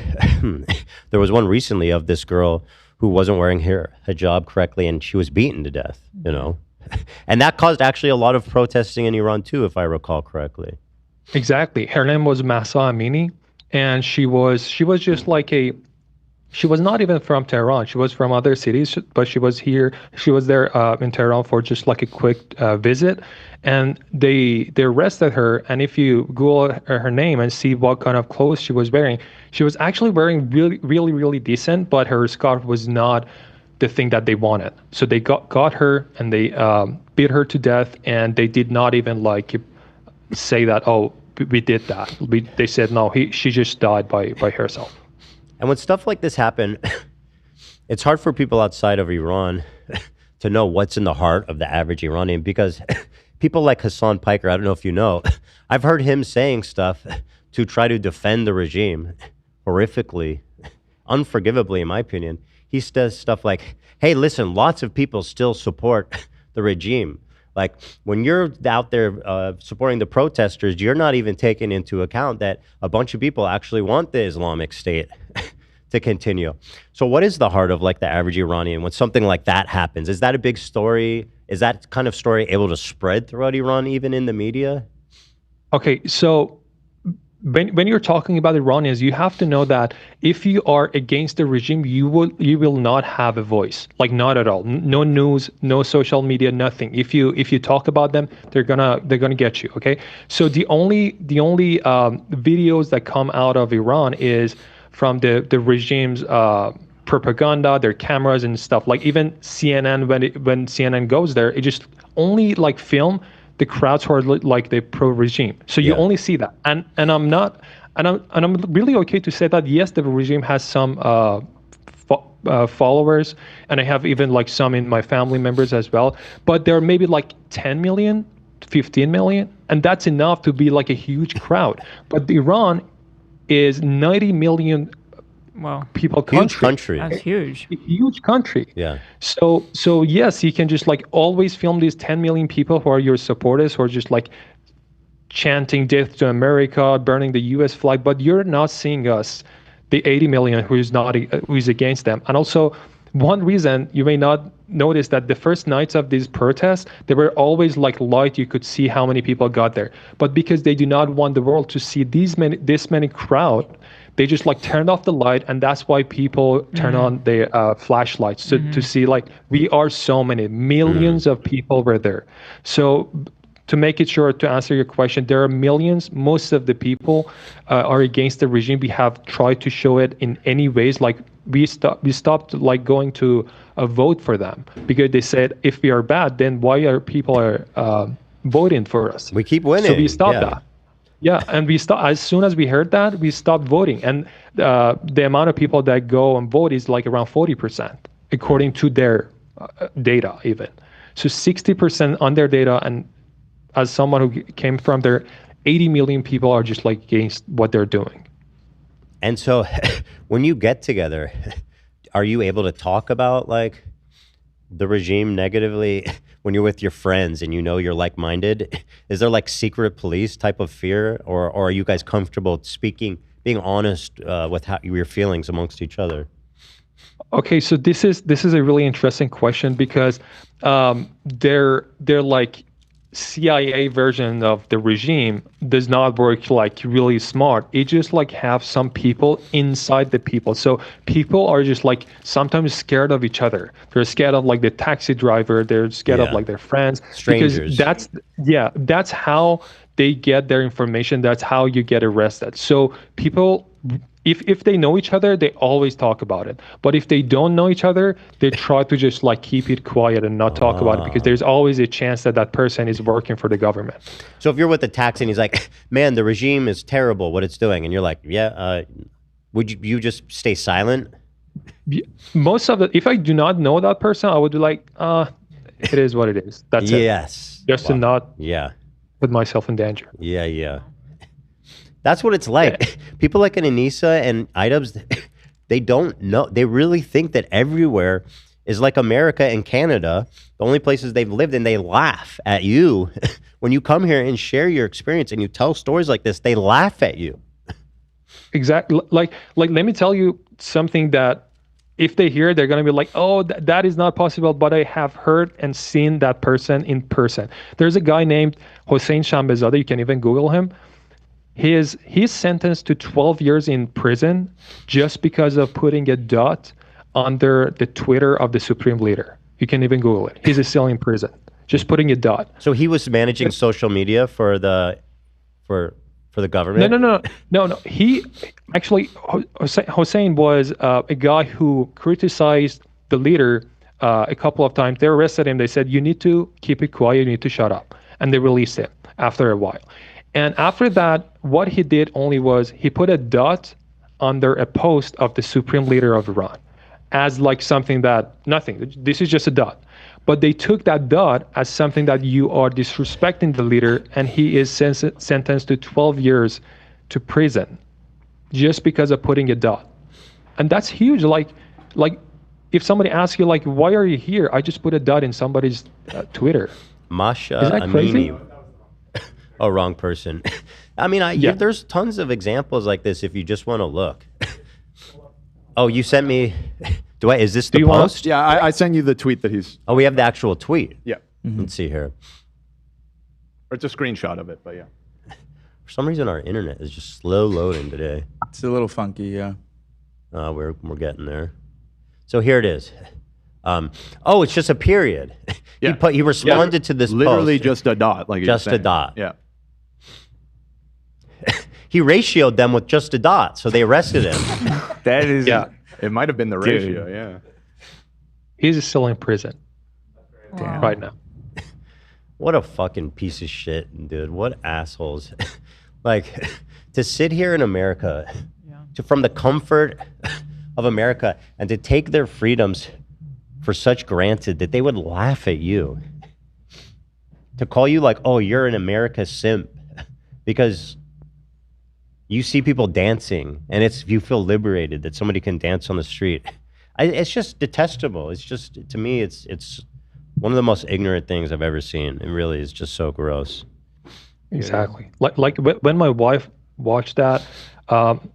There was one recently of this girl who wasn't wearing her hijab correctly, and she was beaten to death, And that caused actually a lot of protesting in Iran too, if I recall correctly. Exactly. Her name was Mahsa Amini, and she was just like she was not even from Tehran. She was from other cities, but she was there in Tehran for just like a quick visit. And they arrested her. And if you Google her name and see what kind of clothes she was was actually wearing really, really, really decent, but her scarf was not the thing that they wanted. So they got her and they beat her to death. And they did not even like say that, "Oh, we did that." They said, "No, she just died by herself." And when stuff like this happen, it's hard for people outside of Iran to know what's in the heart of the average Iranian, because people like Hassan Piker, I don't know if you know, I've heard him saying stuff to try to defend the regime horrifically, unforgivably, in my opinion. He says stuff like, "Hey, listen, lots of people still support the regime. Like, when you're out there supporting the protesters, you're not even taking into account that a bunch of people actually want the Islamic State to continue." So what is the heart of like the average Iranian when something like that happens? Is that a big story? Is that kind of story able to spread throughout Iran, even in the media? Okay, so when you're talking about Iranians, you have to know that if you are against the regime, you will not have a voice, like not at all. No news, no social media, nothing. If you talk about them, they're gonna get you. Okay, so the only videos that come out of Iran is from the regime's propaganda, their cameras and stuff. Like even CNN, when CNN goes there, it just only like film the crowds who are like the pro-regime. So you only see that, and I'm really okay to say that yes, the regime has some followers, and I have even like some in my family members as well. But there are maybe like 10 million, 15 million, and that's enough to be like a huge crowd. But Iran is 90 million. Wow. People country. That's huge. A huge country. Yeah. So yes, you can just like always film these 10 million people who are your supporters, who are just like chanting "Death to America," burning the U.S. flag, but you're not seeing us, the 80 million who is against them. And also, one reason you may not notice that the first nights of these protests, they were always like light. You could see how many people got there, but because they do not want the world to see this many crowd, they just like turned off the light, and that's why people turn on the flashlights to see like we are so many millions of people were there. So to make it short, to answer your question, there are millions. Most of the people are against the regime. We have tried to show it in any ways. Like we stopped like going to vote for them because they said if we are bad, then why are people voting for us. We keep winning. So we stopped that. Yeah, and we stopped as soon as we heard that, we stopped voting. And the amount of people that go and vote is like around 40%, according to their data even. So 60% on their data, and as someone who came from there, 80 million people are just like against what they're doing. And so when you get together, are you able to talk about like the regime negatively when you're with your friends and you know you're like-minded? Is there like secret police type of fear, or are you guys comfortable speaking, being honest with how your feelings amongst each other? Okay, so this is a really interesting question because they're like CIA version of the regime does not work like really smart. It just like have some people inside the people. So people are just like sometimes scared of each other. They're scared of like the taxi driver. They're scared of like their friends. Strangers. Because that's how they get their information. That's how you get arrested. So people, if they know each other, they always talk about it. But if they don't know each other, they try to just like keep it quiet and not talk about it, because there's always a chance that that person is working for the government. So if you're with the taxi and he's like, man, the regime is terrible, what it's doing, and you're like, would you just stay silent? Most of the, if I do not know that person, I would be like, it is what it is. That's it. Yes. Just to not put myself in danger. Yeah. That's what it's like. Yeah. People like an Anisa and iDubbbz, they don't know. They really think that everywhere is like America and Canada, the only places they've lived, and they laugh at you. When you come here and share your experience and you tell stories like this, they laugh at you. Exactly. Like let me tell you something that if they hear, they're going to be like, oh, that is not possible, but I have heard and seen that person in person. There's a guy named Hossein Shambezadeh. You can even Google him. He's sentenced to 12 years in prison just because of putting a dot under the Twitter of the Supreme Leader. You can even Google it. He's still in prison, just putting a dot. So he was managing social media for the government? No. He actually, Hossein was a guy who criticized the leader a couple of times. They arrested him. They said, you need to keep it quiet. You need to shut up. And they released him after a while. And after that, what he did only was he put a dot under a post of the Supreme Leader of Iran as like something that, nothing, this is just a dot. But they took that dot as something that you are disrespecting the leader, and he is sentenced to 12 years to prison just because of putting a dot. And that's huge. Like if somebody asks you, like, why are you here? I just put a dot in somebody's Twitter. Masha Is that crazy? Amini. Oh, wrong person. I mean, there's tons of examples like this if you just want to look. Oh, you sent me. Is this the post? Yeah, I sent you the tweet that he's. Oh, we have the actual tweet. Yeah. Mm-hmm. Let's see here. Or it's a screenshot of it, but yeah. For some reason, our internet is just slow loading today. It's a little funky, yeah. We're getting there. So here it is. It's just a period. Yeah. He responded to this literally post. just a dot, like just a dot. Yeah. He ratioed them with just a dot, so they arrested him. That is, it might have been the ratio. Yeah. He's still in prison right now. What a fucking piece of shit, dude. What assholes. Like, to sit here in America, from the comfort of America, and to take their freedoms for such granted that they would laugh at you. To call you like, oh, you're an America simp because you see people dancing and you feel liberated that somebody can dance on the street. It's just detestable. It's just, to me, it's one of the most ignorant things I've ever seen. It really is just so gross. Exactly. Like when my wife watched that,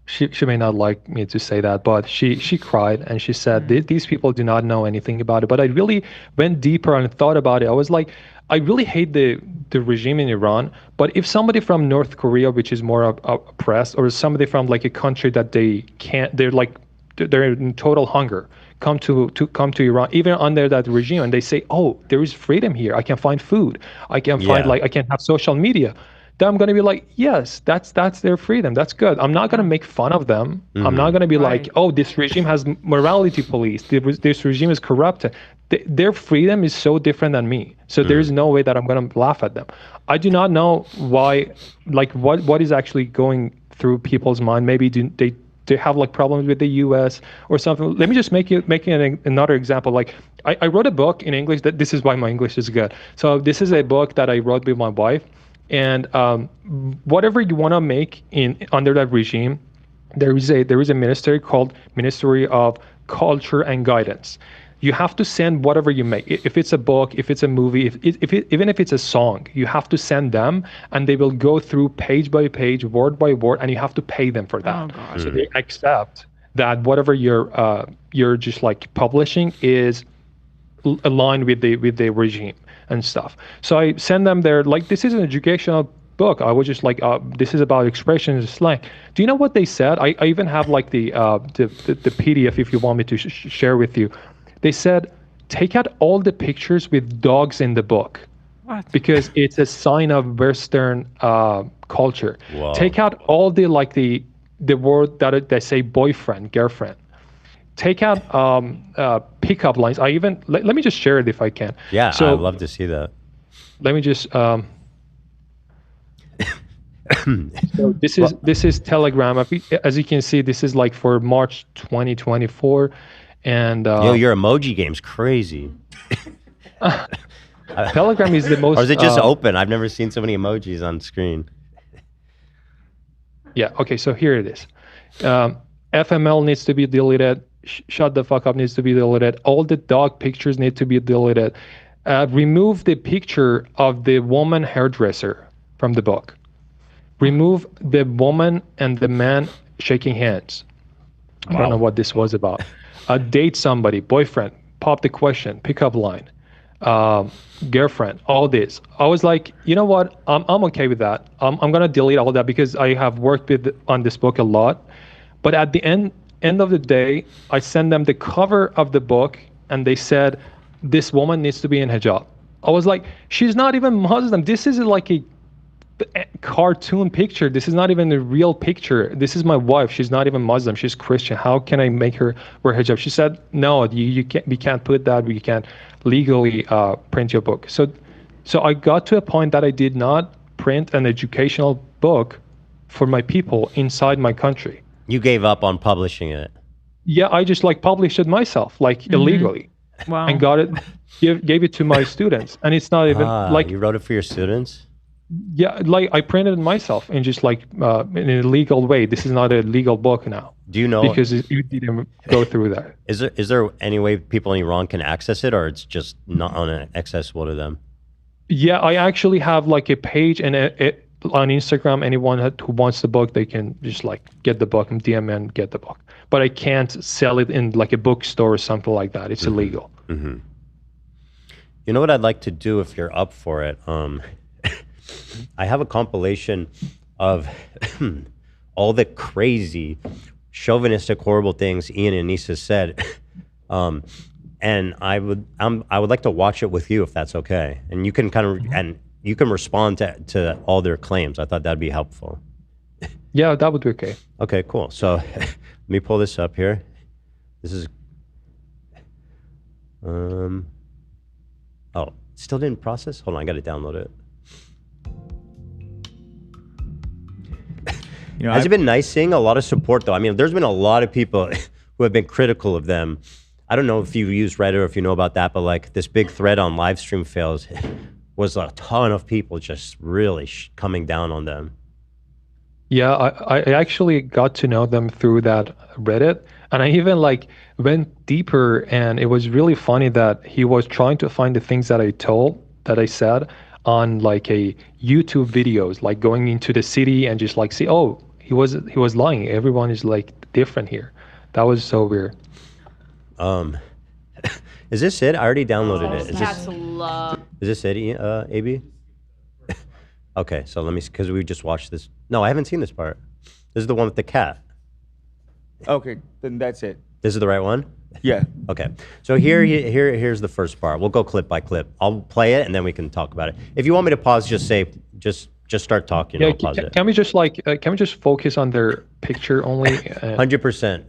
she may not like me to say that, but she cried and she said, these people do not know anything about it. But I really went deeper and thought about it. I was like, I really hate the regime in Iran, but if somebody from North Korea, which is more oppressed, or somebody from like a country that they're in total hunger, come to Iran, even under that regime, and they say, oh, there is freedom here. I can find food. I can find I can have social media. then I'm going to be like, yes, that's their freedom. That's good. I'm not going to make fun of them. I'm not going to be like, oh, this regime has morality police. This regime is corrupt. Their freedom is so different than me. So there's no way that I'm going to laugh at them. I do not know why, like what is actually going through people's mind. Maybe they have like problems with the U.S. or something. Let me just make another example. Like I wrote a book in English. This is why my English is good. So this is a book that I wrote with my wife. And whatever you want to make under that regime, there is a ministry called Ministry of Culture and Guidance. You have to send whatever you make. If it's a book, if it's a movie, even if it's a song, you have to send them, and they will go through page by page, word by word, and you have to pay them for that. So they accept that whatever you're just like publishing is aligned with the regime and stuff. So I send them there, like, this is an educational book. I was just like, this is about expression and slang. Do you know what they said? I even have like the PDF if you want me to share with you. They said, take out all the pictures with dogs in the book. What? Because it's a sign of Western culture. Wow. Take out all the word that they say boyfriend, girlfriend. Take out pickup lines. Let me just share it if I can. Yeah, so, I'd love to see that. Let me just. So this is Telegram. As you can see, this is like for March 2024, and your emoji game's crazy. Telegram is the most. Or is it just open? I've never seen so many emojis on screen. Yeah. Okay. So here it is. FML needs to be deleted. Shut the fuck up needs to be deleted. All the dog pictures need to be deleted. Remove the picture of the woman hairdresser from the book. Remove the woman and the man shaking hands. I don't know what this was about. Date somebody, boyfriend, pop the question, pickup line, girlfriend, all this. I was like, you know what? I'm okay with that. I'm gonna delete all that because I have worked on this book a lot. But at the end of the day, I sent them the cover of the book, and they said, this woman needs to be in hijab. I was like, she's not even Muslim. This is like a cartoon picture. This is not even a real picture. This is my wife. She's not even Muslim. She's Christian. How can I make her wear hijab? She said, no, you can't. We can't put that. We can't legally print your book. So I got to a point that I did not print an educational book for my people inside my country. You gave up on publishing it. Yeah, I just like published it myself, like illegally. Wow. And got it, gave it to my students. And it's not even like you wrote it for your students? Yeah, like I printed it myself in just like in a legal way. This is not a legal book now. Do you know? Because you didn't go through that. Is there any way people in Iran can access it, or it's just not inaccessible to them? Yeah, I actually have like a page and on Instagram. Anyone who wants the book, they can just like get the book and DM and get the book. But I can't sell it in like a bookstore or something like that. It's illegal. Mm-hmm. You know what I'd like to do if you're up for it? I have a compilation of all the crazy, chauvinistic, horrible things Ian and Anisa said, and I would like to watch it with you if that's okay, and you can you can respond to all their claims. I thought that'd be helpful. Yeah, that would be okay. Okay, cool. So let me pull this up here. This is oh, still didn't process. Hold on, I got to download it. Has it been nice seeing a lot of support, though? I mean, there's been a lot of people who have been critical of them. I don't know if you use Reddit or if you know about that, but like this big thread on live stream fails was a ton of people just really coming down on them. Yeah, I actually got to know them through that Reddit, and I even like went deeper, and it was really funny that he was trying to find the things that I said on like a YouTube videos, like going into the city and just like see, oh, he was lying. Everyone is like different here. That was so weird. Is this it? I already downloaded it. Is this it, AB? Okay, so let me, because we just watched this. No, I haven't seen this part. This is the one with the cat. Okay, then that's it. This is the right one? Yeah. Okay. So here's the first part. We'll go clip by clip. I'll play it and then we can talk about it. If you want me to pause, just Just start talking. Yeah, I'll pause it. can we just focus on their picture only? 100%.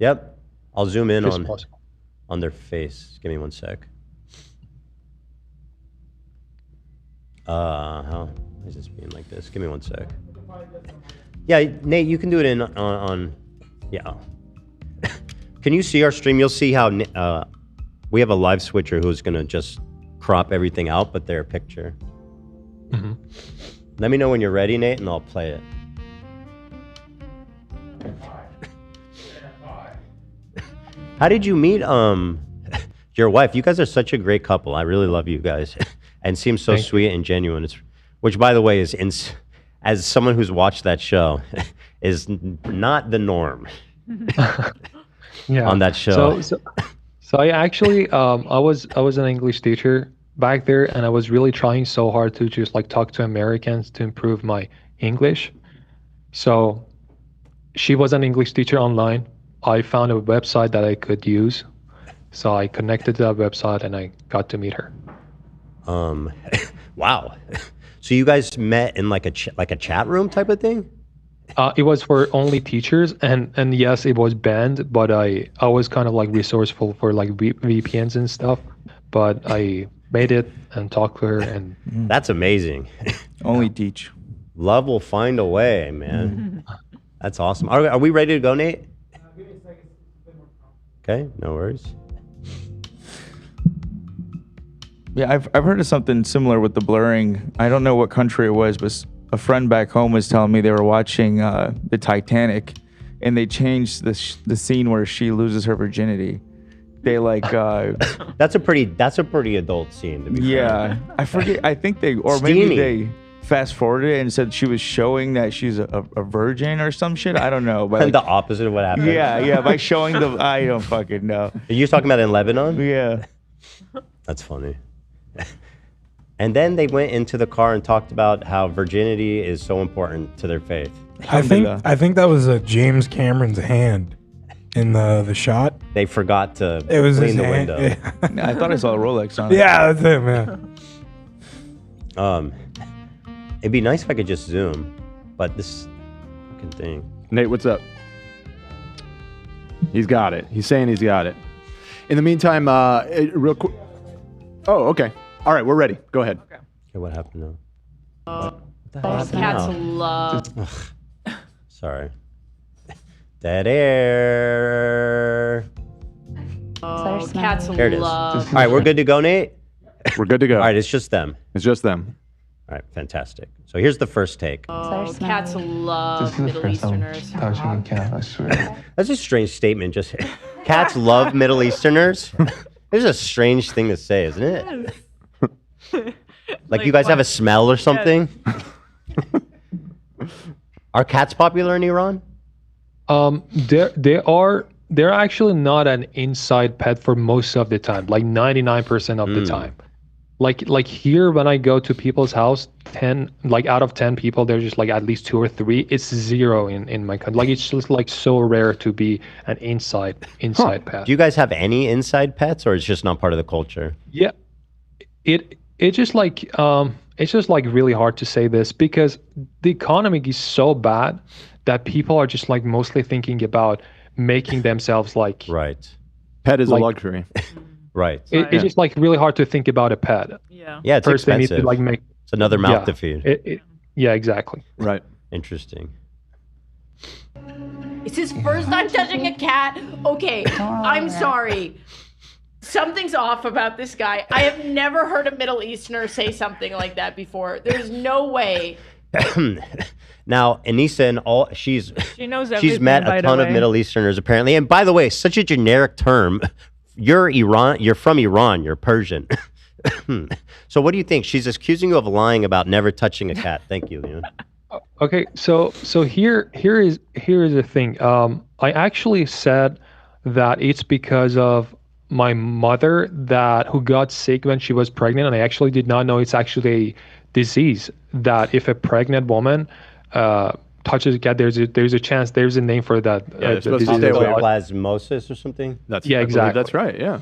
Yep. I'll zoom in Just pause. on their face. Give me 1 sec. How is this being like this? Give me 1 sec. Yeah, Nate, you can do it in on yeah. Can you see our stream? You'll see how we have a live switcher who's gonna just crop everything out, but their picture. Mm-hmm. Let me know when you're ready, Nate, and I'll play it. How did you meet your wife? You guys are such a great couple. I really love you guys, and seems so sweet and genuine. Which, by the way, is as someone who's watched that show, is not the norm. Yeah. On that show. So I actually I was an English teacher back there, and I was really trying so hard to just like talk to Americans to improve my English. So she was an English teacher online. I found a website that I could use. So I connected to that website and I got to meet her. Wow. So you guys met in like a chat room type of thing? It was for only teachers, and yes, it was banned, but I was kind of like resourceful for like VPNs and stuff. But I made it and talked to her, and that's amazing. Only teach. Love will find a way, man. That's awesome. Are we ready to go, Nate? Okay, no worries. Yeah, I've heard of something similar with the blurring. I don't know what country it was, but a friend back home was telling me they were watching the Titanic, and they changed the scene where she loses her virginity. They like that's a pretty adult scene. To be fair. I forget. I think maybe they fast forwarded it and said she was showing that she's a virgin or some shit. I don't know. But the opposite of what happened. Yeah. By showing I don't fucking know. Are you talking about in Lebanon? Yeah. That's funny. And then they went into the car and talked about how virginity is so important to their faith. I think that was James Cameron's hand in the shot. They forgot to It was clean his the hand. window. I thought I saw a Rolex on it. Yeah, that's it, man. It'd be nice if I could just zoom, but this fucking thing. Nate, what's up? He's got it. He's saying he's got it. In the meantime, real quick. Oh, okay. All right, we're ready. Go ahead. Okay, what happened now? Those cats love. Sorry. Dead air. Oh, cats There it is. love. All right, we're good to go, Nate? We're good to go. All right, it's just them. It's just them. All right, fantastic. So here's the first take. Oh, cats love Middle Easterners. Touching a cat, I swear. That's a strange statement. Just cats love Middle Easterners. It's a strange thing to say, isn't it? Like you guys have a smell or something? Are cats popular in Iran? They're actually not an inside pet for most of the time, like 99% of the time. Like here, when I go to people's house, 10 out of 10 people, there's just like at least 2 or 3. It's 0 in my country. Like it's just like so rare to be an inside pet. Do you guys have any inside pets, or it's just not part of the culture? Yeah, it's just like really hard to say this because the economy is so bad that people are just like mostly thinking about making themselves like right. Pet is a luxury. Right. It's just like really hard to think about a pet. Yeah. Yeah, it's First expensive. they need to like make. It's another mouth to feed. Yeah, exactly. Right. Interesting. It's his first time touching a cat. Okay, I'm sorry. Something's off about this guy. I have never heard a Middle Easterner say something like that before. There's no way. Now, Anisa and She knows she's everything, met by a the ton of way. Middle Easterners apparently. And by the way, such a generic term. You're from Iran, you're Persian. So what do you think? She's accusing you of lying about never touching a cat. Thank you, Leon. Okay, so here is the thing. I actually said that it's because of my mother who got sick when she was pregnant, and I actually did not know it's actually a disease that if a pregnant woman touches a cat, there's a chance, there's a name for that. Yeah, supposed to stay away. Plasmosis or something? That's exactly. That's right, yeah.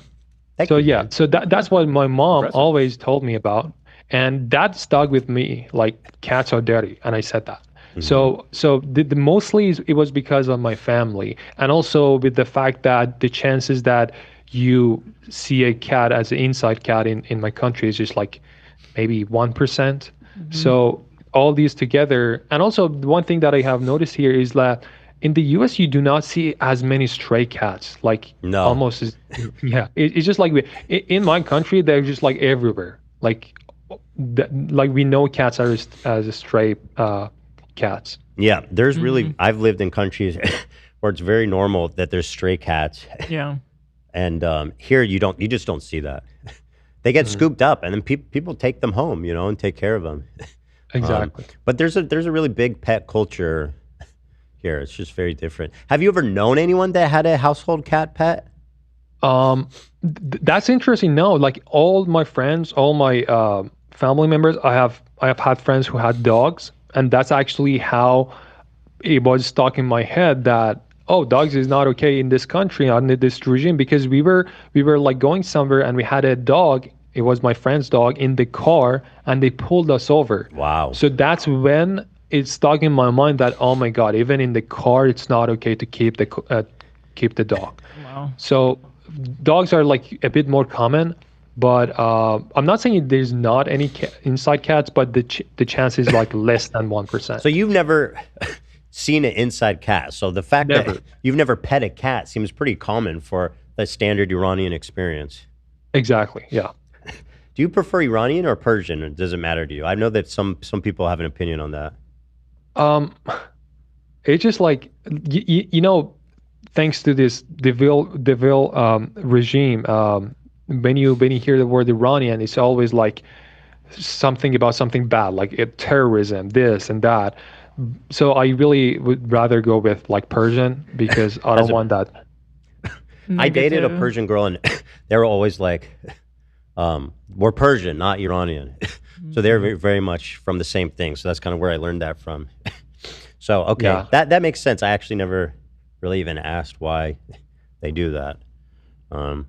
So that's what my mom always told me about. And that stuck with me, like cats are dirty. And I said that. So the mostly it was because of my family, and also with the fact that the chances that you see a cat as an inside cat in my country is just like maybe 1%. So all these together, and also one thing that I have noticed here is that in the US you do not see as many stray cats, like almost it's just like in my country they're just like everywhere, like we know cats are as a stray cats. Yeah, there's really, I've lived in countries where it's very normal that there's stray cats. Yeah. And here you just don't see that. They get scooped up and then people take them home, and take care of them. Exactly. But there's a really big pet culture here. It's just very different. Have you ever known anyone that had a household cat pet? That's interesting. No, like all my friends, all my family members, I have had friends who had dogs. And that's actually how it was stuck in my head that, dogs is not okay in this country, under this regime, because we were like going somewhere and we had a dog. It was my friend's dog in the car and they pulled us over. Wow. So that's when it stuck in my mind that, oh my God, even in the car, it's not okay to keep the dog. Wow. So dogs are like a bit more common. But I'm not saying there's not any inside cats, but the chance is like less than 1%. So you've never seen an inside cat. So the fact that you've never pet a cat seems pretty common for the standard Iranian experience. Exactly, yeah. Do you prefer Iranian or Persian, or does it matter to you? I know that some people have an opinion on that. It's just like, thanks to this Deville regime, when you hear the word Iranian, it's always like something about something bad, like terrorism, this and that. So I really would rather go with like Persian because I don't want that. I dated a Persian girl and they were always like, we're Persian, not Iranian. So they're very, very much from the same thing. So that's kind of where I learned that from. So, okay, that makes sense. I actually never really even asked why they do that.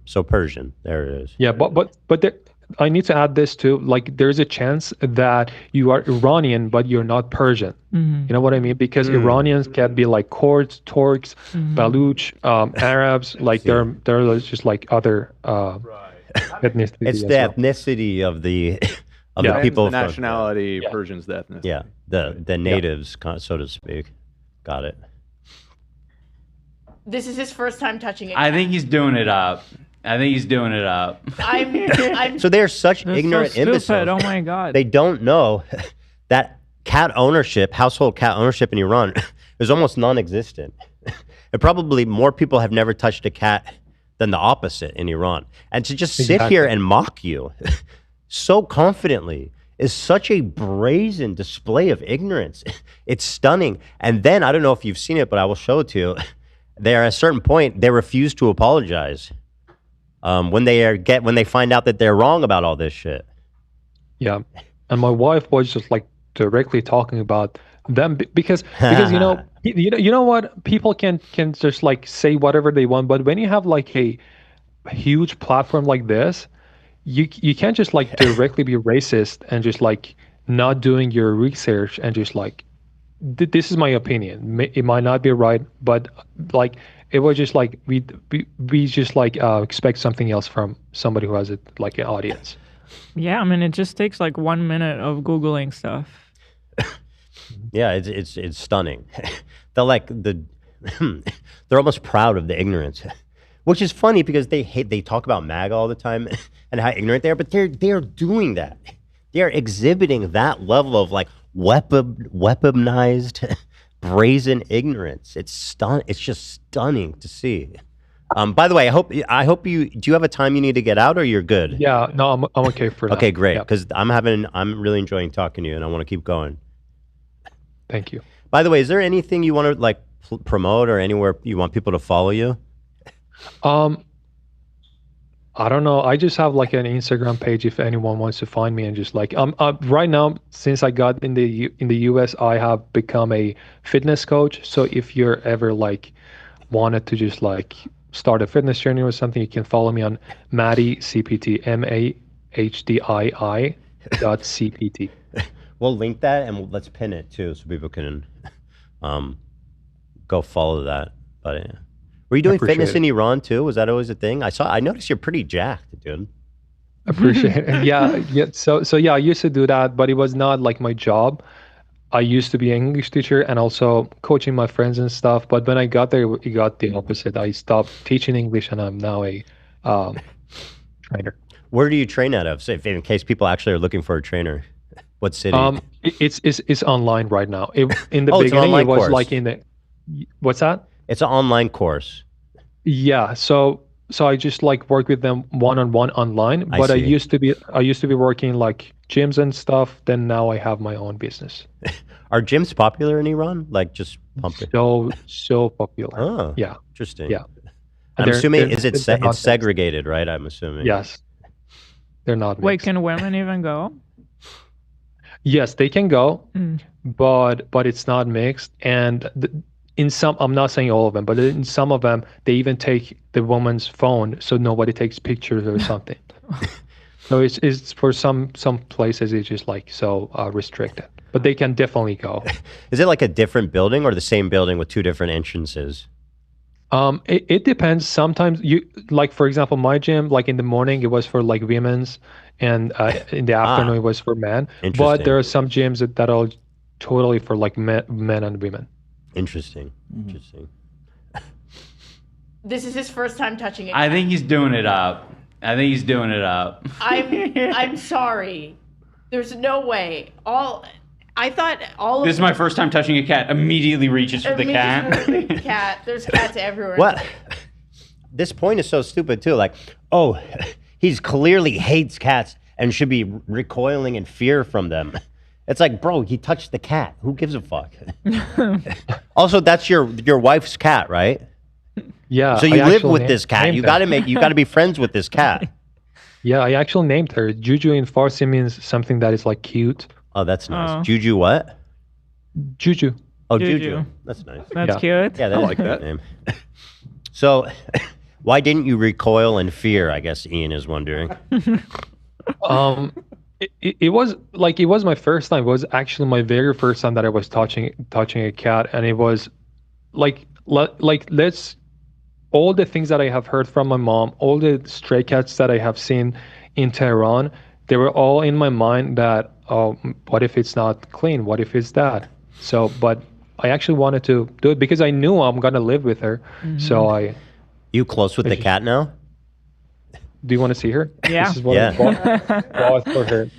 So Persian, there it is. Yeah, but there, I need to add this too. Like, there's a chance that you are Iranian, but you're not Persian. You know what I mean? Because Iranians can be like Kurds, Turks, Baluch, Arabs. Like they're just like other ethnicities. It's the ethnicity of the people. The nationality, Persian's the ethnicity. Yeah, the natives, so to speak. Got it. This is his first time touching it. I think he's doing it up. I'm So they're such ignorant so imbeciles. Oh my God. They don't know that household cat ownership in Iran is almost non-existent. And probably more people have never touched a cat than the opposite in Iran. And to just sit here and mock you so confidently is such a brazen display of ignorance. It's stunning. And then, I don't know if you've seen it, but I will show it to you. There, at a certain point, they refuse to apologize when they find out that they're wrong about all this shit. Yeah, and my wife was just like directly talking about them because you know what, people can just like say whatever they want, but when you have like a huge platform like this, you can't just like directly be racist and just like not doing your research and just like. This is my opinion. It might not be right, but like it was just like we just like expect something else from somebody who has it like an audience. Yeah, I mean it just takes like 1 minute of Googling stuff. Yeah, it's stunning. They're almost proud of the ignorance, which is funny because they talk about MAGA all the time and how ignorant they are, but they're doing that. They're exhibiting that level of like weaponized, brazen ignorance. It's just stunning to see. By the way, I hope do you have a time you need to get out, or you're good? Yeah, no, I'm okay for that. Okay, great. Because I'm really enjoying talking to you, and I want to keep going. Thank you. By the way, is there anything you want to like promote or anywhere you want people to follow you? I don't know. I just have like an Instagram page if anyone wants to find me, and just like right now, since I got in the US, I have become a fitness coach. So if you're ever like wanted to just like start a fitness journey or something, you can follow me on Mahdi CPT, MAHDII. .cpt. We'll link that and let's pin it too, so people can go follow that. But were you doing fitness in Iran too? Was that always a thing? I noticed you're pretty jacked, dude. Appreciate it. Yeah. So yeah, I used to do that, but it was not like my job. I used to be an English teacher and also coaching my friends and stuff. But when I got there, it got the opposite. I stopped teaching English and I'm now a trainer. Where do you train out of? So in case people actually are looking for a trainer, what city? It's online right now. In the it's an beginning, online it was course. like in the. What's that? It's an online course. Yeah. So I just like work with them one-on-one online. But I used to be working like gyms and stuff. Then now I have my own business. Are gyms popular in Iran? Like just pumping? So popular. Oh, yeah. Interesting. Yeah. I'm assuming it's segregated, right? I'm assuming. Yes. They're not. Wait, mixed. can women even go? Yes, they can go, but it's not mixed. And in some, I'm not saying all of them, but in some of them, they even take the woman's phone so nobody takes pictures or something. So it's for some places it's just like so restricted, but they can definitely go. Is it like a different building or the same building with two different entrances? It depends. Sometimes like for example, my gym, like in the morning it was for like women's, and in the afternoon it was for men. But there are some gyms that are totally for like men and women. Interesting. This is his first time touching it. I think he's doing it up. I'm sorry. There's no way. I thought all of This is my first time touching a cat. Immediately reaches for the cat. cat. There's cats everywhere. What? This point is so stupid too. Like, oh, he's clearly hates cats and should be recoiling in fear from them. It's like, bro, he touched the cat. Who gives a fuck? Also, that's your wife's cat, right? Yeah. So you live with this cat. You got to be friends with this cat. Yeah, I actually named her. Juju in Farsi means something that is like cute. Oh, that's nice. Juju what? Juju. Oh, Juju. That's nice. That's cute. Yeah, I like that name. So, why didn't you recoil in fear? I guess Ian is wondering. It was my first time. It was actually my very first time that I was touching a cat, and it was like let's all the things that I have heard from my mom, all the stray cats that I have seen in Tehran, they were all in my mind that, oh, what if it's not clean? What if it's that? So, but I actually wanted to do it because I knew I'm going to live with her. Mm-hmm. So You close with the cat now? Do you want to see her? Yeah. This is what I bought for her.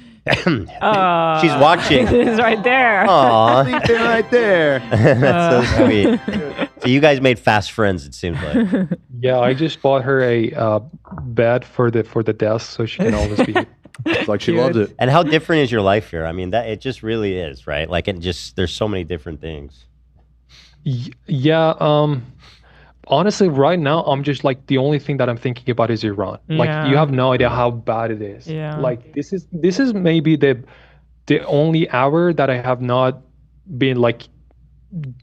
She's watching. She's right there. Aww. They're right there. That's so sweet. So you guys made fast friends, it seems like. Yeah, I just bought her a bed for the desk so she can always be. It's like she loves it. And how different is your life here? I mean, that it just really is, right? Like there's so many different things. Yeah. Honestly, right now, I'm just like the only thing that I'm thinking about is Iran. Like you have no idea how bad it is. Yeah. Like this is maybe the only hour that I have not been like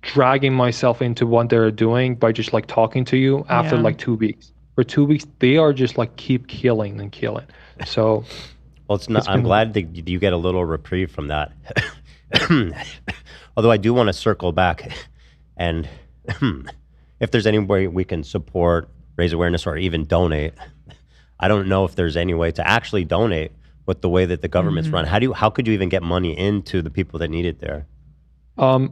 dragging myself into what they're doing by just like talking to you after like 2 weeks. For 2 weeks, they are just like keep killing and killing. So, well, I'm glad that you get a little reprieve from that. Although I do want to circle back and. If there's any way we can support, raise awareness, or even donate, I don't know if there's any way to actually donate with the way that the government's run. How could you even get money into the people that need it there?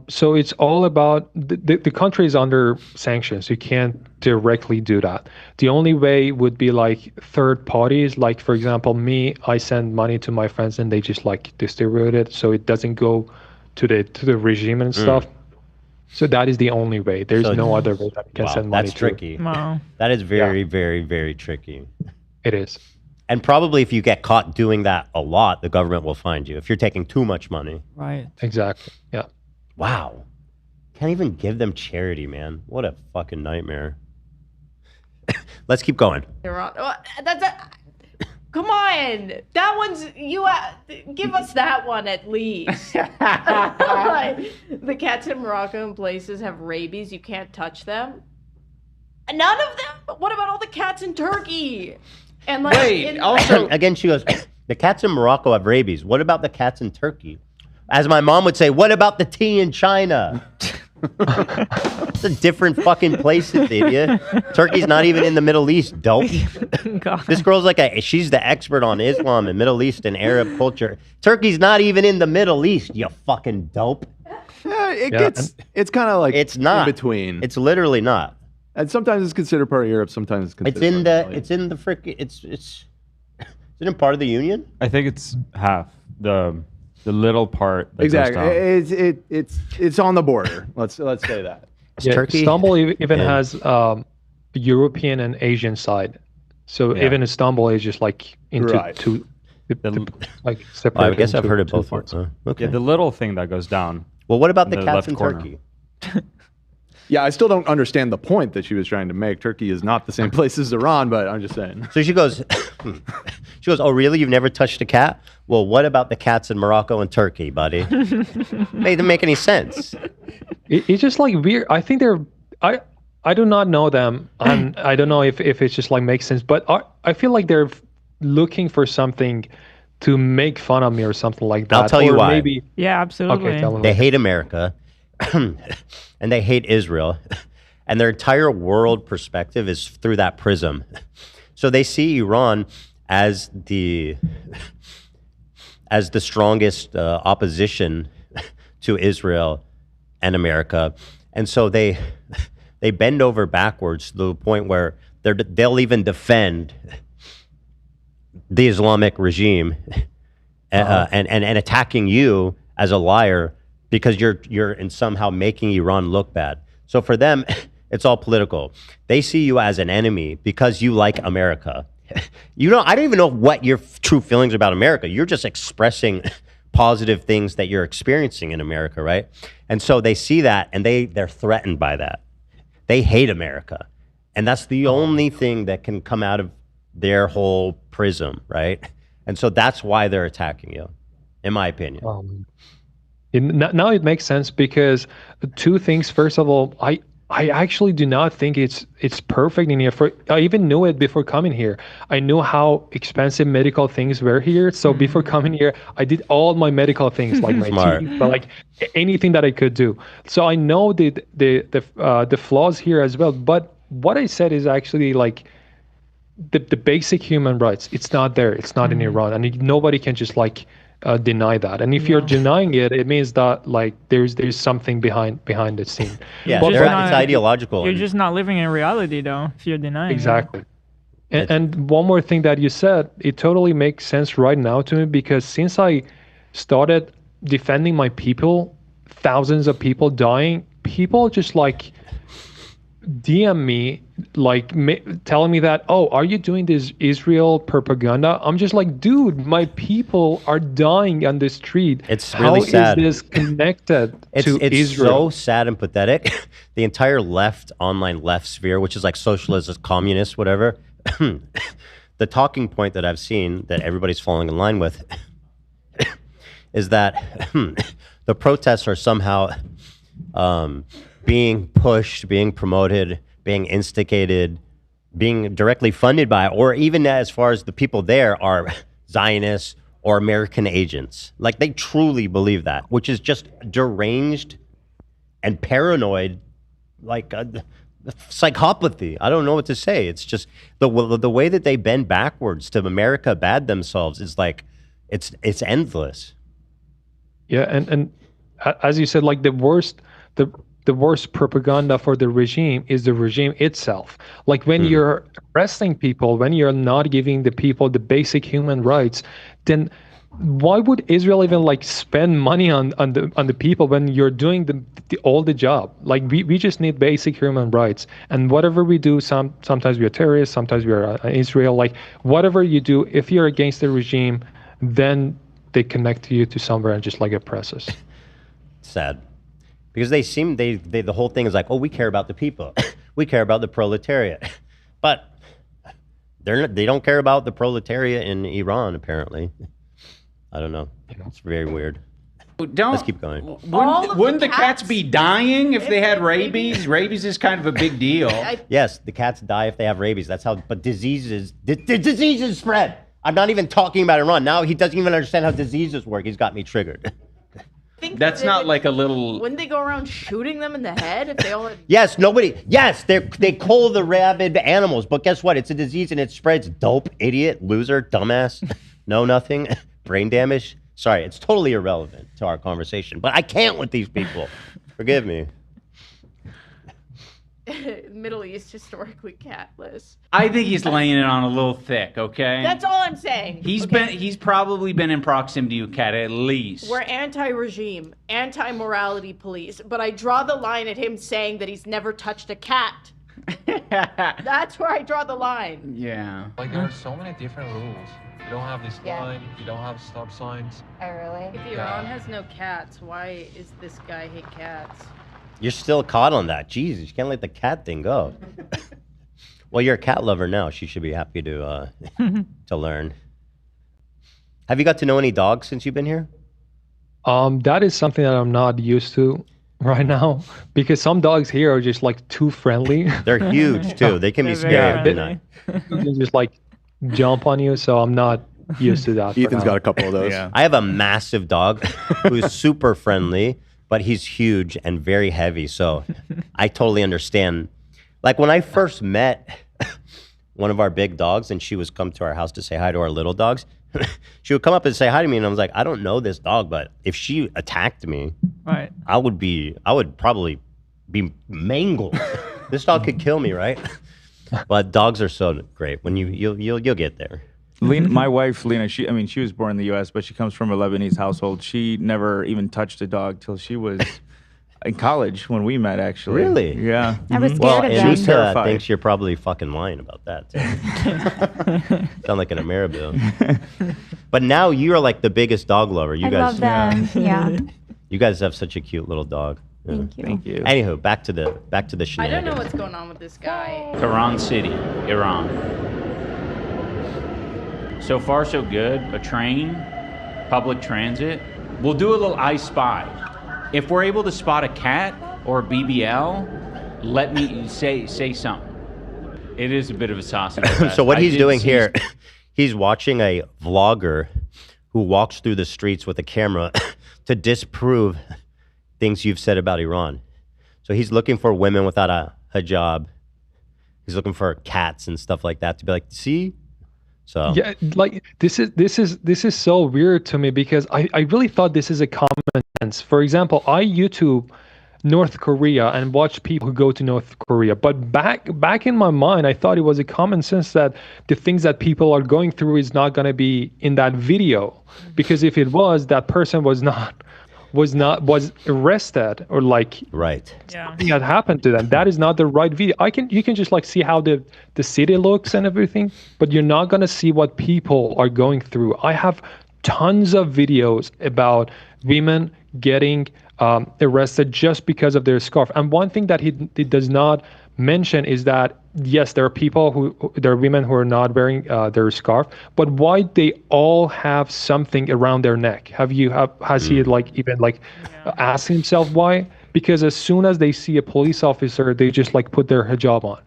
So it's all about the country is under sanctions. You can't directly do that. The only way would be like third parties. Like for example, me, I send money to my friends and they just like distribute it, so it doesn't go to the regime and stuff. So that is the only way. There's no other way that you can send money. That's tricky. Wow. That is very, very, very tricky. It is. And probably if you get caught doing that a lot, the government will find you if you're taking too much money. Right. Exactly. Yeah. Wow. Can't even give them charity, man. What a fucking nightmare. Let's keep going. Come on, that one's give us that one at least. The cats in Morocco and places have rabies. You can't touch them. None of them. What about all the cats in Turkey? And like, Wait. Also, again, she goes. The cats in Morocco have rabies. What about the cats in Turkey? As my mom would say, what about the tea in China? It's a different fucking place, idiot. Turkey's not even in the Middle East, dope. This girl's like she's the expert on Islam and Middle East and Arab culture. Turkey's not even in the Middle East, you fucking dope. It's kind of like it's not in between. It's literally not. And sometimes it's considered part of Europe. Sometimes it's considered. It's in the freaking. Is it in part of the Union? I think it's half the little part. That Exactly. goes down. It's on the border. Let's say that. Turkey? Istanbul even has European and Asian side. So even Istanbul is just like into two, like separate. I guess I've heard of both. parts. Yeah, the little thing that goes down. Well, what about the in cats left in corner. Turkey? Yeah, I still don't understand the point that she was trying to make. Turkey is not the same place as Iran, but I'm just saying. So she goes, oh, really? You've never touched a cat? Well, what about the cats in Morocco and Turkey, buddy? It didn't make any sense. It's just like weird. I think I do not know them, and I don't know if it's just like makes sense. But I feel like they're looking for something to make fun of me or something like that. I'll tell you or why. Maybe, Yeah, absolutely. Okay, tell me. They hate America, and they hate Israel, and their entire world perspective is through that prism. So they see Iran as the strongest opposition to Israel and America, and so they bend over backwards to the point where they'll even defend the Islamic regime and attacking you as a liar because you're in somehow making Iran look bad. So for them, it's all political. They see you as an enemy because you like America. I don't even know what your true feelings about America. You're just expressing positive things that you're experiencing in America, right? And so they see that and they're threatened by that. They hate America. And that's the only thing that can come out of their whole prism, right? And so that's why they're attacking you, in my opinion. Now it makes sense because two things. First of all, I actually do not think it's perfect in here. I even knew it before coming here. I knew how expensive medical things were here. So before coming here, I did all my medical things, like my teeth, but like anything that I could do. So I know the flaws here as well. But what I said is actually like the basic human rights. It's not there. It's not in Iran, and nobody can just like deny that. And if you're denying it, it means that like there's something behind the scene. Yeah, it's ideological. You're just not living in reality, though, if you're denying exactly. It. And one more thing that you said, it totally makes sense right now to me because since I started defending my people, thousands of people dying, people just like DM me like telling me that, oh, are you doing this Israel propaganda? I'm just like, dude, my people are dying on the street. It's really sad. How is this connected to it's Israel? So sad and pathetic. The entire online left sphere, which is like socialist, communist, whatever. The talking point that I've seen that everybody's falling in line with is that the protests are somehow being pushed, being promoted, being instigated, being directly funded by, or even as far as the people there are Zionists or American agents. Like they truly believe that, which is just deranged and paranoid, like psychopathy. I don't know what to say. It's just the way that they bend backwards to America bad themselves is like, it's endless. Yeah, and as you said, like the worst propaganda for the regime is the regime itself. Like when you're arresting people, when you're not giving the people the basic human rights, then why would Israel even like spend money on the people when you're doing all the job? Like we just need basic human rights, and whatever we do, sometimes we are terrorists, sometimes we are Israel. Like whatever you do, if you're against the regime, then they connect to you to somewhere and just like oppress us. Sad. Because the whole thing is like, oh, we care about the people. We care about the proletariat. But they don't care about the proletariat in Iran, apparently. I don't know. It's very weird. Let's keep going. Wouldn't the cats be dying if they had rabies? Rabies is kind of a big deal. Yes, the cats die if they have rabies. That's how, but diseases spread. I'm not even talking about Iran. Now he doesn't even understand how diseases work. He's got me triggered. That's not like a little. Wouldn't they go around shooting them in the head if they all had... Yes, they cull the rabid animals, but guess what? It's a disease and it spreads. Dope, idiot, loser, dumbass, know nothing, brain damage. Sorry, it's totally irrelevant to our conversation, but I can't with these people. Forgive me. Middle East historically catless. I think he's laying it on a little thick. Okay. That's all I'm saying. He's probably been in proximity to a cat at least. We're anti-regime, anti-morality police, but I draw the line at him saying that he's never touched a cat. That's where I draw the line. Yeah. Like there are so many different rules. You don't have this line. You don't have stop signs. Oh, really? If Iran has no cats, why is this guy hate cats? You're still caught on that. Jesus, you can't let the cat thing go. Well, you're a cat lover now. She should be happy to to learn. Have you got to know any dogs since you've been here? That is something that I'm not used to right now because some dogs here are just like too friendly. They're huge too. They can be scary. They can just like jump on you. So I'm not used to that. Ethan's got a couple of those. Yeah. I have a massive dog who's super friendly, but he's huge and very heavy. So I totally understand. Like when I first met one of our big dogs and she was come to our house to say hi to our little dogs, she would come up and say hi to me. And I was like, I don't know this dog, but if she attacked me, right, I would probably be mangled. This dog could kill me, right? But dogs are so great. When you'll get there. Lena, my wife, Lena, she was born in the U.S., but she comes from a Lebanese household. She never even touched a dog till she was in college when we met, actually. Really? Yeah. I was scared Well, of and them. Anisa thinks you're probably fucking lying about that. Too. Sound like an Ameribil. But now you're like the biggest dog lover. You I guys, love them. Yeah. You guys have such a cute little dog. Yeah. Thank you. Thank you. Anywho, back to the I shenanigans. don't know what's going on with this guy. Tehran City, Iran. So far, so good. A train, public transit. We'll do a little I Spy. If we're able to spot a cat or a BBL, let me say something. It is a bit of a sausage. So what he's doing here, he's watching a vlogger who walks through the streets with a camera to disprove things you've said about Iran. So he's looking for women without a hijab. He's looking for cats and stuff like that to be like, see? So yeah, like this is so weird to me because I really thought this is a common sense. For example, I YouTube North Korea and watch people who go to North Korea, but back in my mind, I thought it was a common sense that the things that people are going through is not going to be in that video, because if it was, that person was arrested or like something had happened to them. That is not the right video. You can just like see how the city looks and everything, but you're not gonna see what people are going through. I have tons of videos about women getting arrested just because of their scarf. And one thing that he does not mention is that yes, there are women who are not wearing their scarf, but why they all have something around their neck? Has he like even like asked himself why? Because as soon as they see a police officer, they just like put their hijab on.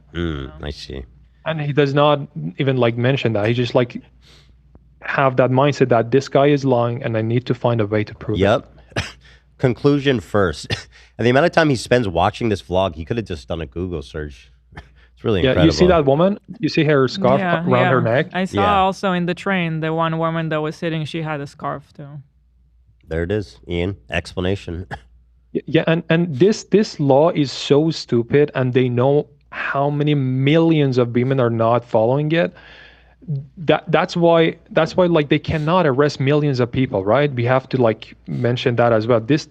I see. And he does not even like mention that. He just like have that mindset that this guy is lying and I need to find a way to prove it. Conclusion first. And the amount of time he spends watching this vlog, he could have just done a Google search. It's really incredible. You see that woman? You see her scarf around her neck? I saw also in the train, the one woman that was sitting, she had a scarf too. There it is, Ian. Explanation. Yeah, and this law is so stupid, and they know how many millions of women are not following it. That's why like they cannot arrest millions of people, right? We have to like mention that as well. This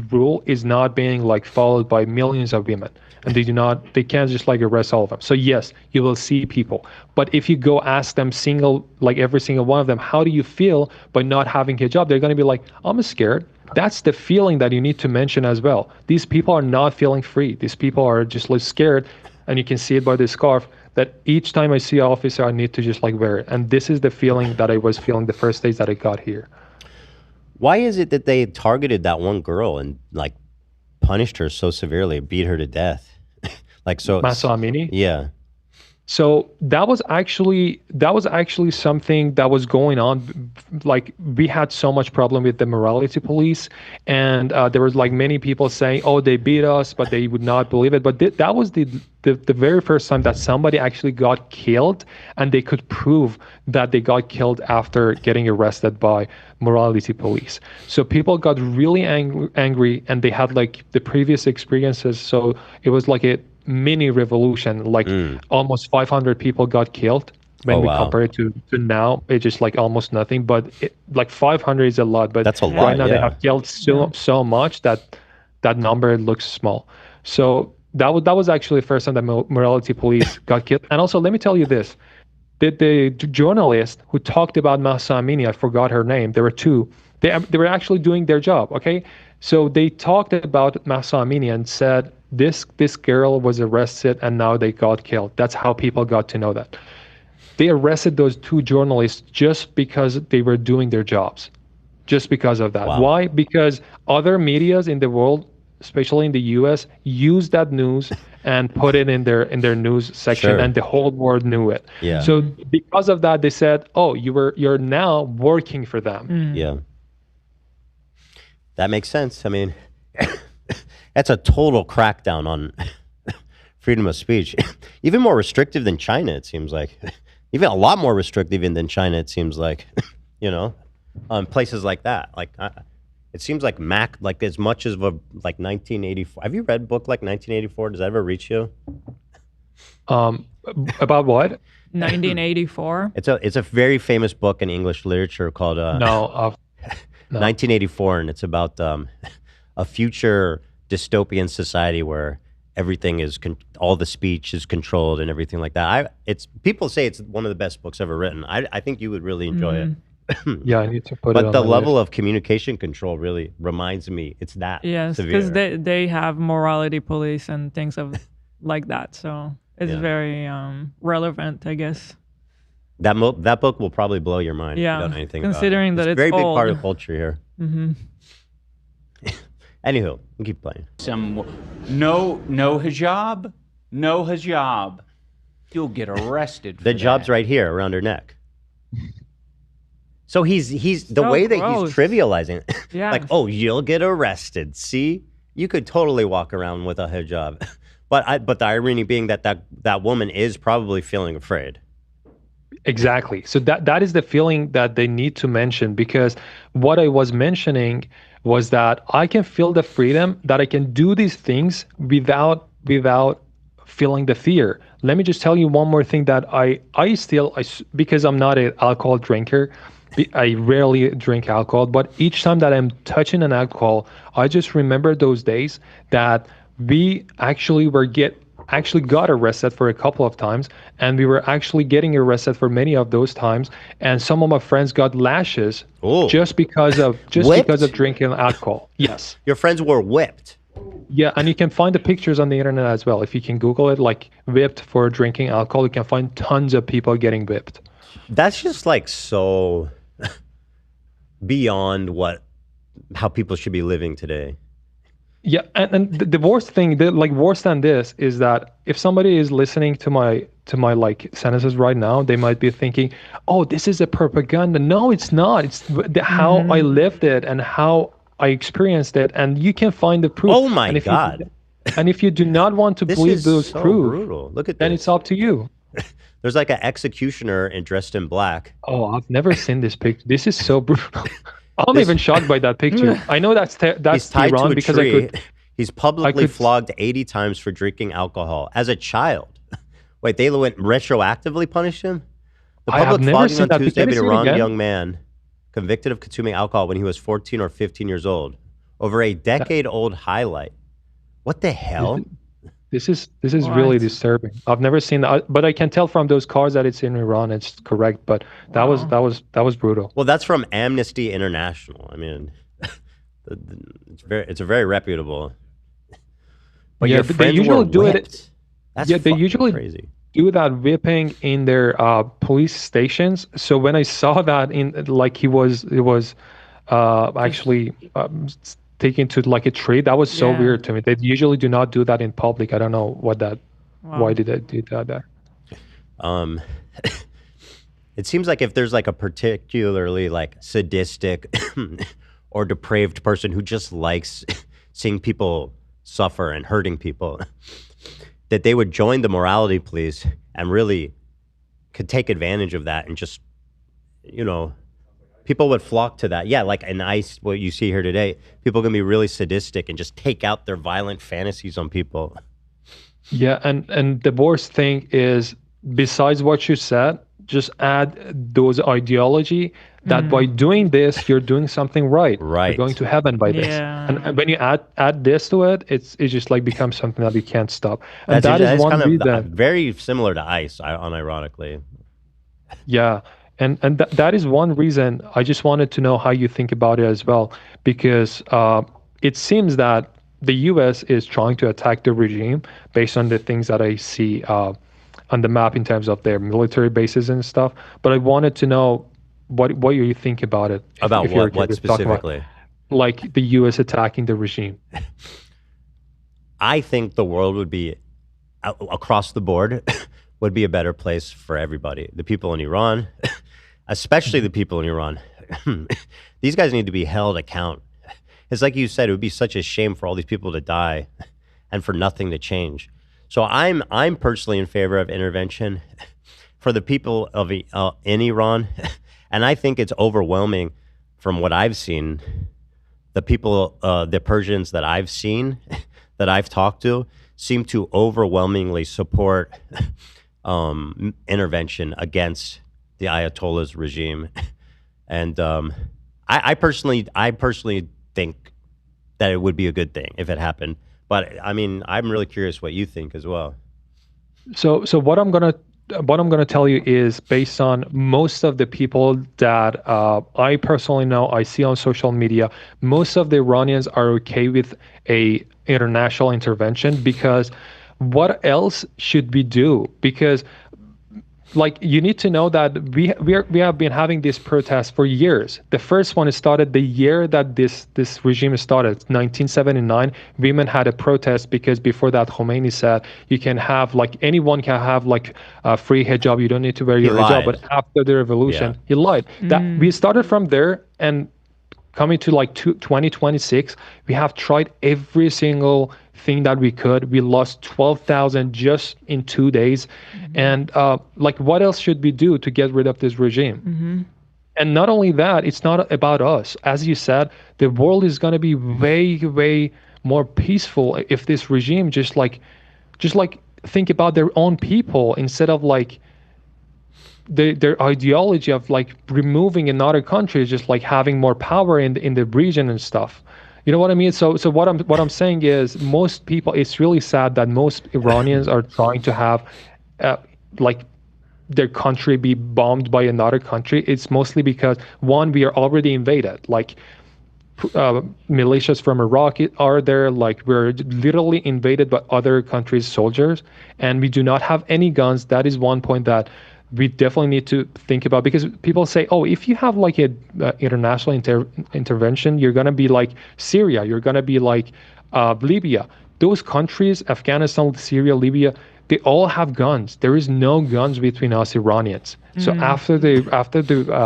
rule is not being like followed by millions of women, and they can't just like arrest all of them. So yes, you will see people, but if you go ask them every single one of them, how do you feel by not having hijab? They're going to be like, I'm scared. That's the feeling that you need to mention as well. These people are not feeling free. These people are just like scared, and you can see it by the scarf. That each time I see an officer, I need to just like wear it. And this is the feeling that I was feeling the first days that I got here. Why is it that they targeted that one girl and like punished her so severely, beat her to death? Like so. Mahsa Amini? Yeah. So that was actually something that was going on. Like we had so much problem with the morality police, and there was like many people saying, "Oh, they beat us," but they would not believe it. But that was the very first time that somebody actually got killed, and they could prove that they got killed after getting arrested by morality police. So people got really angry, and they had like the previous experiences. So it was like a mini revolution, like almost 500 people got killed when we compare it to now. It's just like almost nothing, but like 500 is a lot, but that's a lot. Right now they have killed so much that number looks small. So that was actually the first time that morality police got killed. And also, let me tell you this, the journalist who talked about Mahsa Amini, I forgot her name, there were two, they were actually doing their job. Okay, so they talked about Mahsa Amini and said this girl was arrested and now they got killed. That's how people got to know that. They arrested those two journalists just because they were doing their jobs. Just because of that. Wow. Why? Because other medias in the world, especially in the US, use that news and put it in their news section, and the whole world knew it. Yeah. So because of that, they said, "Oh, you're now working for them." Yeah. That makes sense. I mean, that's a total crackdown on freedom of speech. Even more restrictive than China, it seems like. Even a lot more restrictive than China, it seems like. You know, places like that. Like, it seems like like as much as like 1984. Have you read a book like 1984? Does that ever reach you? About what? 1984. It's a very famous book in English literature called No. 1984, and it's about a future dystopian society where everything is all the speech is controlled and everything like that. People say it's one of the best books ever written. I think you would really enjoy it. Yeah, I need to put it on. But the my level list. of communication control really reminds me it's that Yes, severe. because they have morality police and things like that. So it's very relevant, I guess. That book will probably blow your mind. Yeah, if you don't know anything considering about it. that It's a very it's big part old. of culture here. Mm-hmm. Anywho, we'll keep playing. No hijab, no hijab. You'll get arrested. The job's right here around her neck. So he's the So way that gross. he's trivializing it. Yeah. Like, oh, you'll get arrested. See, you could totally walk around with a hijab. But the irony being that woman is probably feeling afraid. Exactly. So that is the feeling that they need to mention, because what I was mentioning was that I can feel the freedom that I can do these things without feeling the fear. Let me just tell you one more thing that I because I'm not an alcohol drinker, I rarely drink alcohol, but each time that I'm touching an alcohol, I just remember those days that we actually got arrested for a couple of times, and we were actually getting arrested for many of those times, and some of my friends got lashes just because of drinking alcohol. Yes. Your friends were whipped. Yeah, and you can find the pictures on the internet as well. If you can Google it, like whipped for drinking alcohol, you can find tons of people getting whipped. That's just like so beyond how people should be living today. Yeah, and the worst thing, worse than this, is that if somebody is listening to my like sentences right now, they might be thinking, "Oh, this is a propaganda." No, it's not. It's how I lived it and how I experienced it, and you can find the proof. Oh my God! And if you do not want to believe those so proof, brutal. Look at then this. it's up to you. There's like an executioner dressed in black. Oh, I've never seen this picture. This is so brutal. I'm even shocked by that picture. I know that's He's tied Tehran to a because tree. He's publicly flogged 80 times for drinking alcohol as a child. Wait, they went retroactively punished him? The I have public never flogging seen on that. Tuesday Can you beat a see it wrong again? young man convicted of consuming alcohol when he was 14 or 15 years old over a decade-old highlight. What the hell? This is really disturbing. I've never seen that, but I can tell from those cars that it's in Iran. It's correct, but that was brutal. Well, that's from Amnesty International. I mean, it's a very reputable. But your they friends usually were do whipped. it. That's They fucking usually crazy. do that whipping in their police stations. So when I saw that he was actually taken to like a tree, that was so weird to me. They usually do not do that in public. I don't know why did they do that there. It seems like if there's like a particularly like sadistic or depraved person who just likes seeing people suffer and hurting people, that they would join the morality police and really could take advantage of that and just, you know, people would flock to that. Yeah, like in ICE, what you see here today, people can be really sadistic and just take out their violent fantasies on people. Yeah, and the worst thing is, besides what you said, just add those ideology that by doing this, you're doing something right. Right. You're going to heaven by this. And when you add this to it, it just like becomes something that you can't stop. And that is one kind reason. of very similar to ICE, unironically. Yeah. And that is one reason I just wanted to know how you think about it as well, because it seems that the U.S. is trying to attack the regime based on the things that I see on the map in terms of their military bases and stuff. But I wanted to know what you think about it. About what specifically? Like the U.S. attacking the regime. I think the world would be, across the board, would be a better place for everybody. The people in Iran, especially the people in Iran. These guys need to be held account. It's like you said, it would be such a shame for all these people to die and for nothing to change. So I'm personally in favor of intervention for the people of in Iran, and I think it's overwhelming from what I've seen. The people, the Persians that I've seen, that I've talked to, seem to overwhelmingly support intervention against the Ayatollah's regime, and I personally think that it would be a good thing if it happened. But I mean, I'm really curious what you think as well. So what I'm gonna tell you is based on most of the people that I personally know, I see on social media, most of the Iranians are okay with a international intervention, because what else should we do? Because like, you need to know that we have been having these protests for years. The first one started the year that this regime started, 1979. Women had a protest because before that Khomeini said you can have, like, anyone can have like a free hijab. You don't need to wear your hijab. But after the revolution, he lied. That we started from there, and coming to like 2026, we have tried every single thing that we could. We lost 12,000 just in 2 days. And like, what else should we do to get rid of this regime? And not only that, it's not about us. As you said, the world is going to be way, way more peaceful if this regime just like think about their own people, instead of like their ideology of like removing another country, just like having more power in the region and stuff. You know what I mean? So what I'm saying is, most people, it's really sad that most Iranians are trying to have like their country be bombed by another country. It's mostly because, one, we are already invaded. Like militias from Iraq are there. Like, we're literally invaded by other countries' soldiers, and we do not have any guns. That is one point that we definitely need to think about, because people say, oh, if you have like a international intervention, you're going to be like Syria, you're going to be like Libya. Those countries, Afghanistan, Syria, Libya, they all have guns. There is no guns between us Iranians. So after the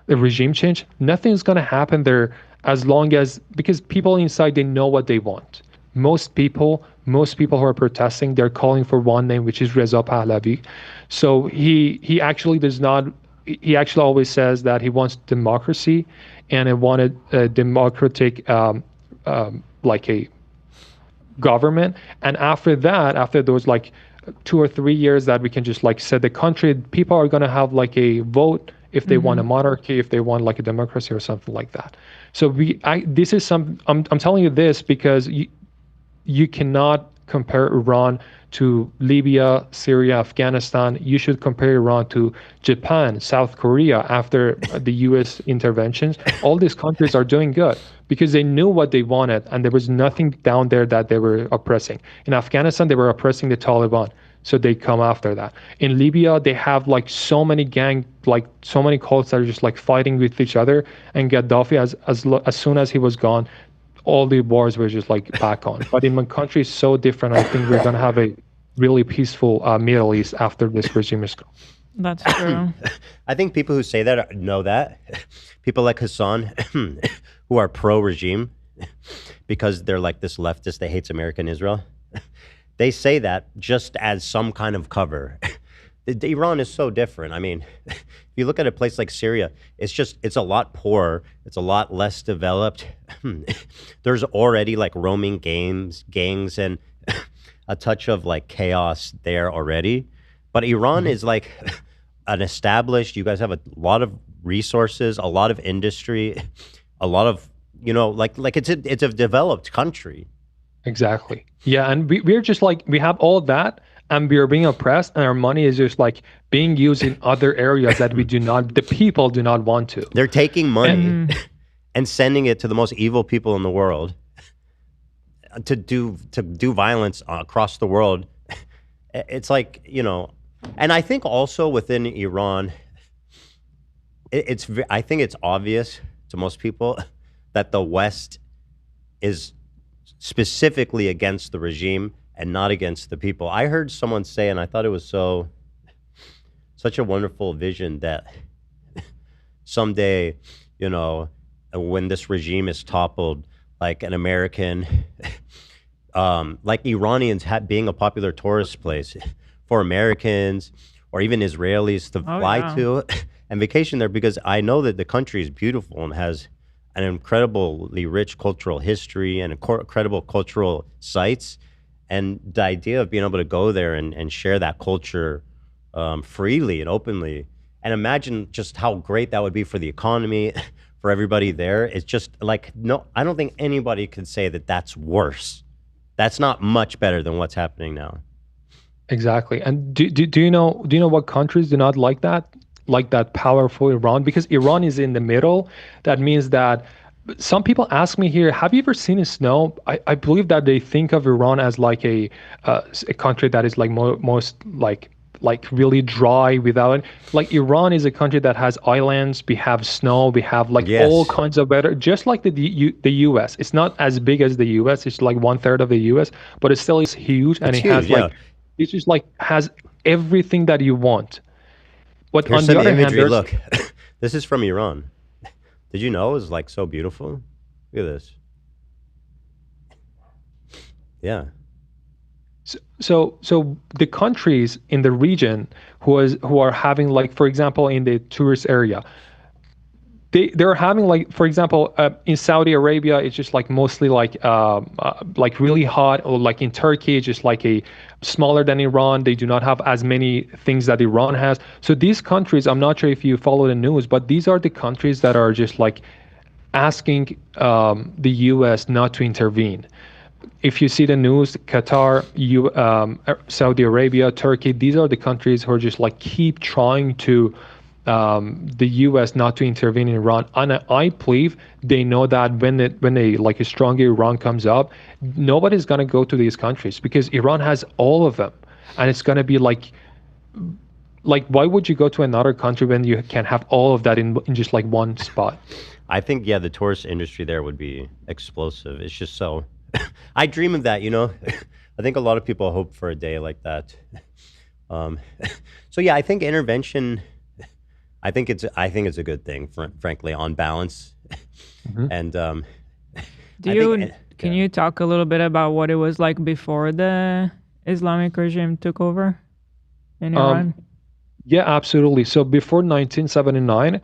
regime change, nothing's going to happen there, as long as, because people inside, they know what they want. Most people who are protesting, they're calling for one name, which is Reza Pahlavi. So he actually does not. He actually always says that he wants democracy, and he wanted a democratic, like a government. And after that, after those like 2 or 3 years that we can just like set the country, people are gonna have like a vote if they want a monarchy, if they want like a democracy or something like that. So I'm telling you this because you cannot compare Iran to Libya, Syria, Afghanistan. You should compare Iran to Japan, South Korea after the U.S. interventions. All these countries are doing good because they knew what they wanted, and there was nothing down there that they were oppressing. In Afghanistan, they were oppressing the Taliban, so they come after that. In Libya, they have like so many so many cults that are just like fighting with each other, and Gaddafi, as soon as he was gone, all the wars were just like back on. But in my country, it's so different. I think we're gonna have a really peaceful Middle East after this regime is gone. That's true. I think people who say that know that. People like Hassan, who are pro-regime, because they're like this leftist that hates America and Israel. They say that just as some kind of cover. Iran is so different. I mean, if you look at a place like Syria, it's a lot poorer. It's a lot less developed. There's already like roaming gangs, and a touch of like chaos there already. But Iran is like an established, you guys have a lot of resources, a lot of industry, a lot of, like it's a developed country. Exactly. Yeah, and we're just like, we have all that, and we are being oppressed, and our money is just like being used in other areas that the people do not want to. They're taking money and sending it to the most evil people in the world to do violence across the world. It's like, and I think also within Iran, I think it's obvious to most people that the West is specifically against the regime and not against the people. I heard someone say, and I thought it was such a wonderful vision, that someday, when this regime is toppled, like an American, like Iranians being a popular tourist place for Americans or even Israelis to fly to and vacation there, because I know that the country is beautiful and has an incredibly rich cultural history and incredible cultural sites. And the idea of being able to go there and share that culture freely and openly, and imagine just how great that would be for the economy, for everybody there. It's just like, no, I don't think anybody could say that that's worse. That's not much better than what's happening now. Exactly. And do you know what countries do not like that? Like that powerful Iran? Because Iran is in the middle. That means that some people ask me here, have you ever seen a snow? I believe that they think of Iran as like a country that is like most like really dry without, like Iran is a country that has islands, we have snow, we have like all kinds of weather, just like the US. It's not as big as the US, it's like 1/3 of the US, but it still is huge, and it just like has everything that you want. But Here's on the some other imagery. hand, Look, this is from Iran. Did you know it was like so beautiful? Look at this. Yeah. So the countries in the region who are having, like, for example, in the tourist area, they're having, like, for example, in Saudi Arabia, it's just like mostly like really hot, or like in Turkey, it's just like a smaller than Iran. They do not have as many things that Iran has. So these countries, I'm not sure if you follow the news, but these are the countries that are just like asking the US not to intervene. If you see the news, Qatar, Saudi Arabia, Turkey, these are the countries who are just like keep trying to the US not to intervene in Iran. And I believe they know that when a stronger Iran comes up, nobody's going to go to these countries because Iran has all of them. And it's going to be like why would you go to another country when you can have all of that in just like one spot? I think, the tourist industry there would be explosive. It's just so, I dream of that, I think a lot of people hope for a day like that. So yeah, I think intervention, I think it's a good thing, frankly, on balance. Mm-hmm. And can you talk a little bit about what it was like before the Islamic regime took over in Iran? Yeah, absolutely. So before 1979,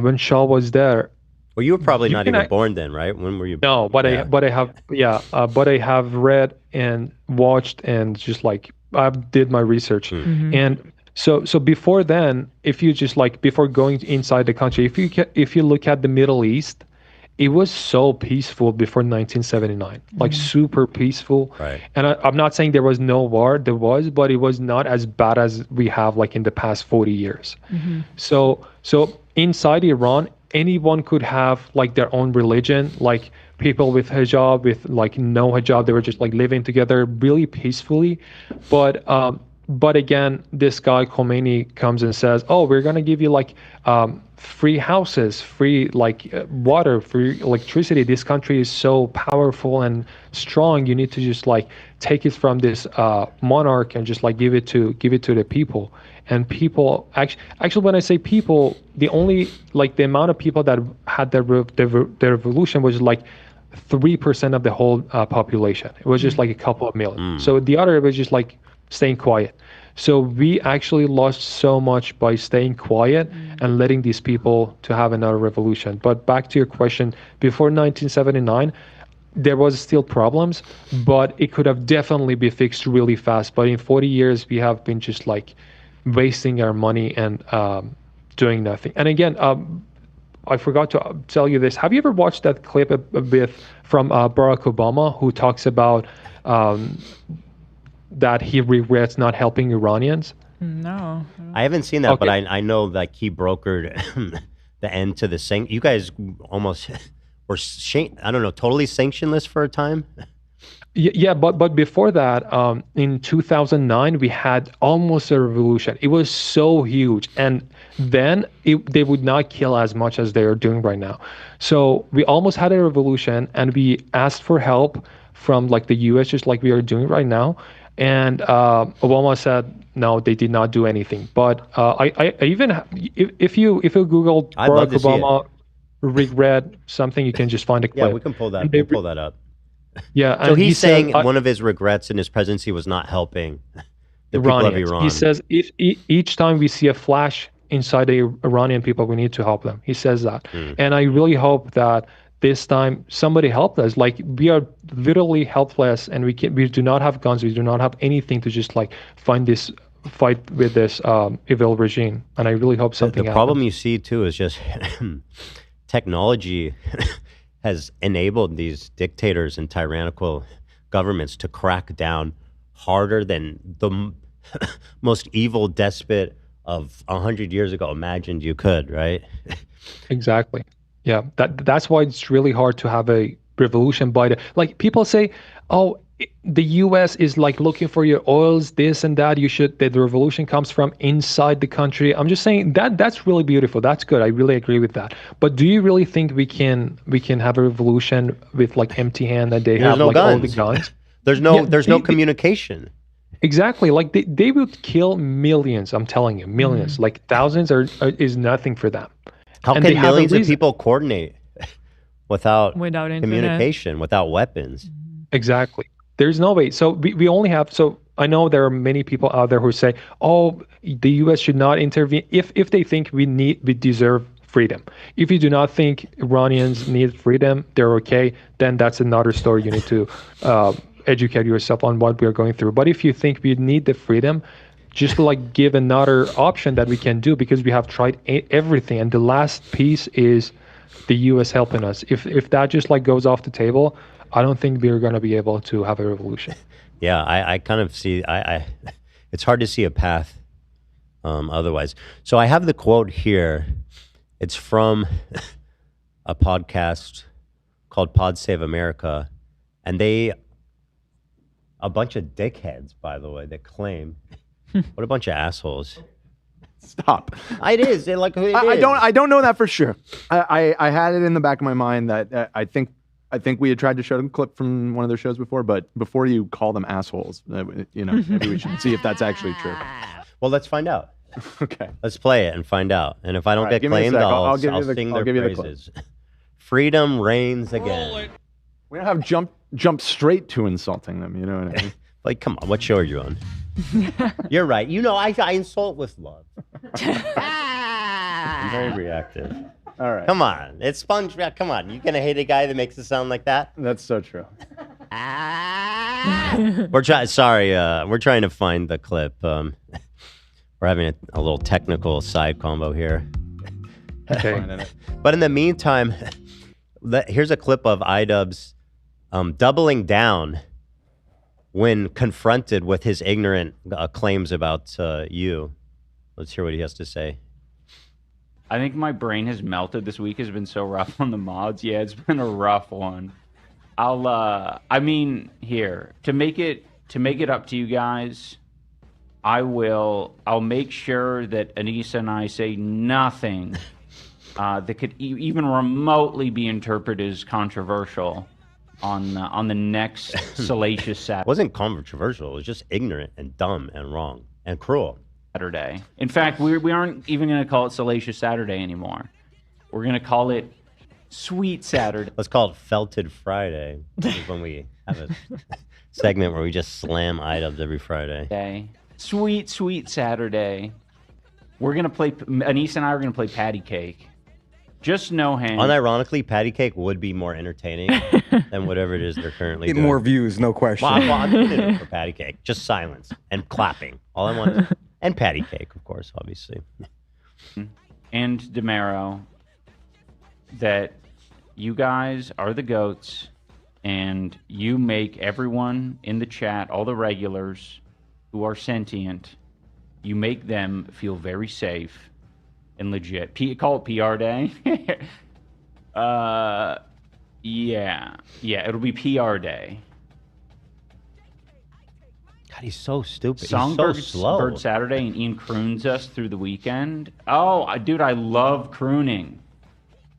when Shah was there. Well, you were probably not even born then, right? When were you? No, but I have read and watched and just like I did my research. Mm-hmm. And so before then, if you just like before going inside the country, if you look at the Middle East, it was so peaceful before 1979, like super peaceful. Right. And I'm not saying there was no war, there was, but it was not as bad as we have like in the past 40 years. Mm-hmm. So inside Iran, anyone could have like their own religion, like people with hijab, with like no hijab, they were just like living together really peacefully. But But again, this guy Khomeini comes and says, "Oh, we're gonna give you like free houses, free like water, free electricity. This country is so powerful and strong. You need to just like take it from this monarch and just like give it to the people." And people actually, when I say people, the only like the amount of people that had the revolution was like 3% of the whole population. It was just like a couple of million. So the other was just like staying quiet. So we actually lost so much by staying quiet and letting these people to have another revolution. But back to your question, before 1979, there was still problems, but it could have definitely been fixed really fast. But in 40 years, we have been just like wasting our money and doing nothing. And again, I forgot to tell you this. Have you ever watched that clip from Barack Obama, who talks about that he regrets not helping Iranians? No. I haven't seen that, Okay. but I know like he brokered the end to the sanction. You guys almost were, I don't know, totally sanctionless for a time. Yeah, but before that, in 2009, we had almost a revolution. It was so huge, and then they would not kill as much as they are doing right now. So we almost had a revolution, and we asked for help from like the U.S., just like we are doing right now. And Obama said no, they did not do anything. But I even if you Google I'd love Barack to see it. Obama regret something, you can just find a clip. Yeah, we can pull that. And We'll pull that up. Yeah, So and he he's said, saying one of his regrets in his presidency was not helping the people of Iranians. Iran. He says if each time we see a flash inside the Iranian people, we need to help them. He says that, and I really hope that this time somebody helped us. Like we are literally helpless, and we do not have guns. We do not have anything to just like fight with this evil regime. And I really hope something. The problem you see too is just technology has enabled these dictators and tyrannical governments to crack down harder than the most evil despot of 100 years ago imagined you could, right? Exactly. Yeah, that's why it's really hard to have a revolution by like people say, oh, the U.S. is like looking for your oils, this and that. The revolution comes from inside the country. I'm just saying that's really beautiful. That's good. I really agree with that. But do you really think we can have a revolution with like empty hand that they There's have no like all the guns. guns? There's no communication. Exactly. Like they would kill millions. I'm telling you, millions. Like thousands is nothing for them. How And can they have a millions of reason. people coordinate without internet. communication, without weapons? Exactly. There's no way. So we only have. So I know there are many people out there who say, "Oh, the U.S. should not intervene." If they think we deserve freedom. If you do not think Iranians need freedom, they're okay. Then that's another story. You need to educate yourself on what we are going through. But if you think we need the freedom, just like give another option that we can do, because we have tried everything, and the last piece is the U.S. helping us. If that just like goes off the table, I don't think we're going to be able to have a revolution. Yeah, I kind of see. It's hard to see a path otherwise. So I have the quote here. It's from a podcast called Pod Save America, and a bunch of dickheads, by the way, that claim. What a bunch of assholes. Stop. It is. I don't know that for sure. I had it in the back of my mind that I think we had tried to show them a clip from one of their shows before, but before you call them assholes, maybe we should see if that's actually true. Well, let's find out. Okay. Let's play it and find out. And if I don't All right, get give me a claimed, sec. I'll give you sing I'll their give you the clip. praises. Freedom reigns again. We don't have jump straight to insulting them. You know what I mean? Like, come on, what show are you on? You're right. I insult with love. I'm very reactive. All right. Come on. It's SpongeBob. Come on. You gonna hate a guy that makes it sound like that? That's so true. We're trying to find the clip. We're having a little technical side combo here. Okay. But in the meantime, here's a clip of iDubbbz doubling down when confronted with his ignorant claims about you. Let's hear what he has to say. I think my brain has melted. This week has been so rough on the mods. Yeah, it's been a rough one. Here to make it up to you guys. I'll make sure that Anisa and I say nothing that could even remotely be interpreted as controversial on the next Salacious Saturday. It wasn't controversial. It was just ignorant and dumb and wrong and cruel. Saturday. In fact, we aren't even going to call it Salacious Saturday anymore. We're going to call it Sweet Saturday. Let's call it Felted Friday. This is when we have a segment where we just slam iDubbbz every Friday. Sweet, sweet Saturday. We're going to play, Anisa and I are going to play patty cake. Just no hand. Unironically, patty cake would be more entertaining than whatever it is they're currently Get doing. more views, no question. Well, I'm in it for patty cake. Just silence and clapping. All I want is, and patty cake, of course, obviously. And DeMero, that you guys are the GOATs, and you make everyone in the chat, all the regulars who are sentient, you make them feel very safe and legit. Call it PR day. Yeah, it'll be PR day. God, he's so stupid. Songbird, He's so slow. Bird Saturday, and Ian croons us through the weekend. Oh, dude, I love crooning.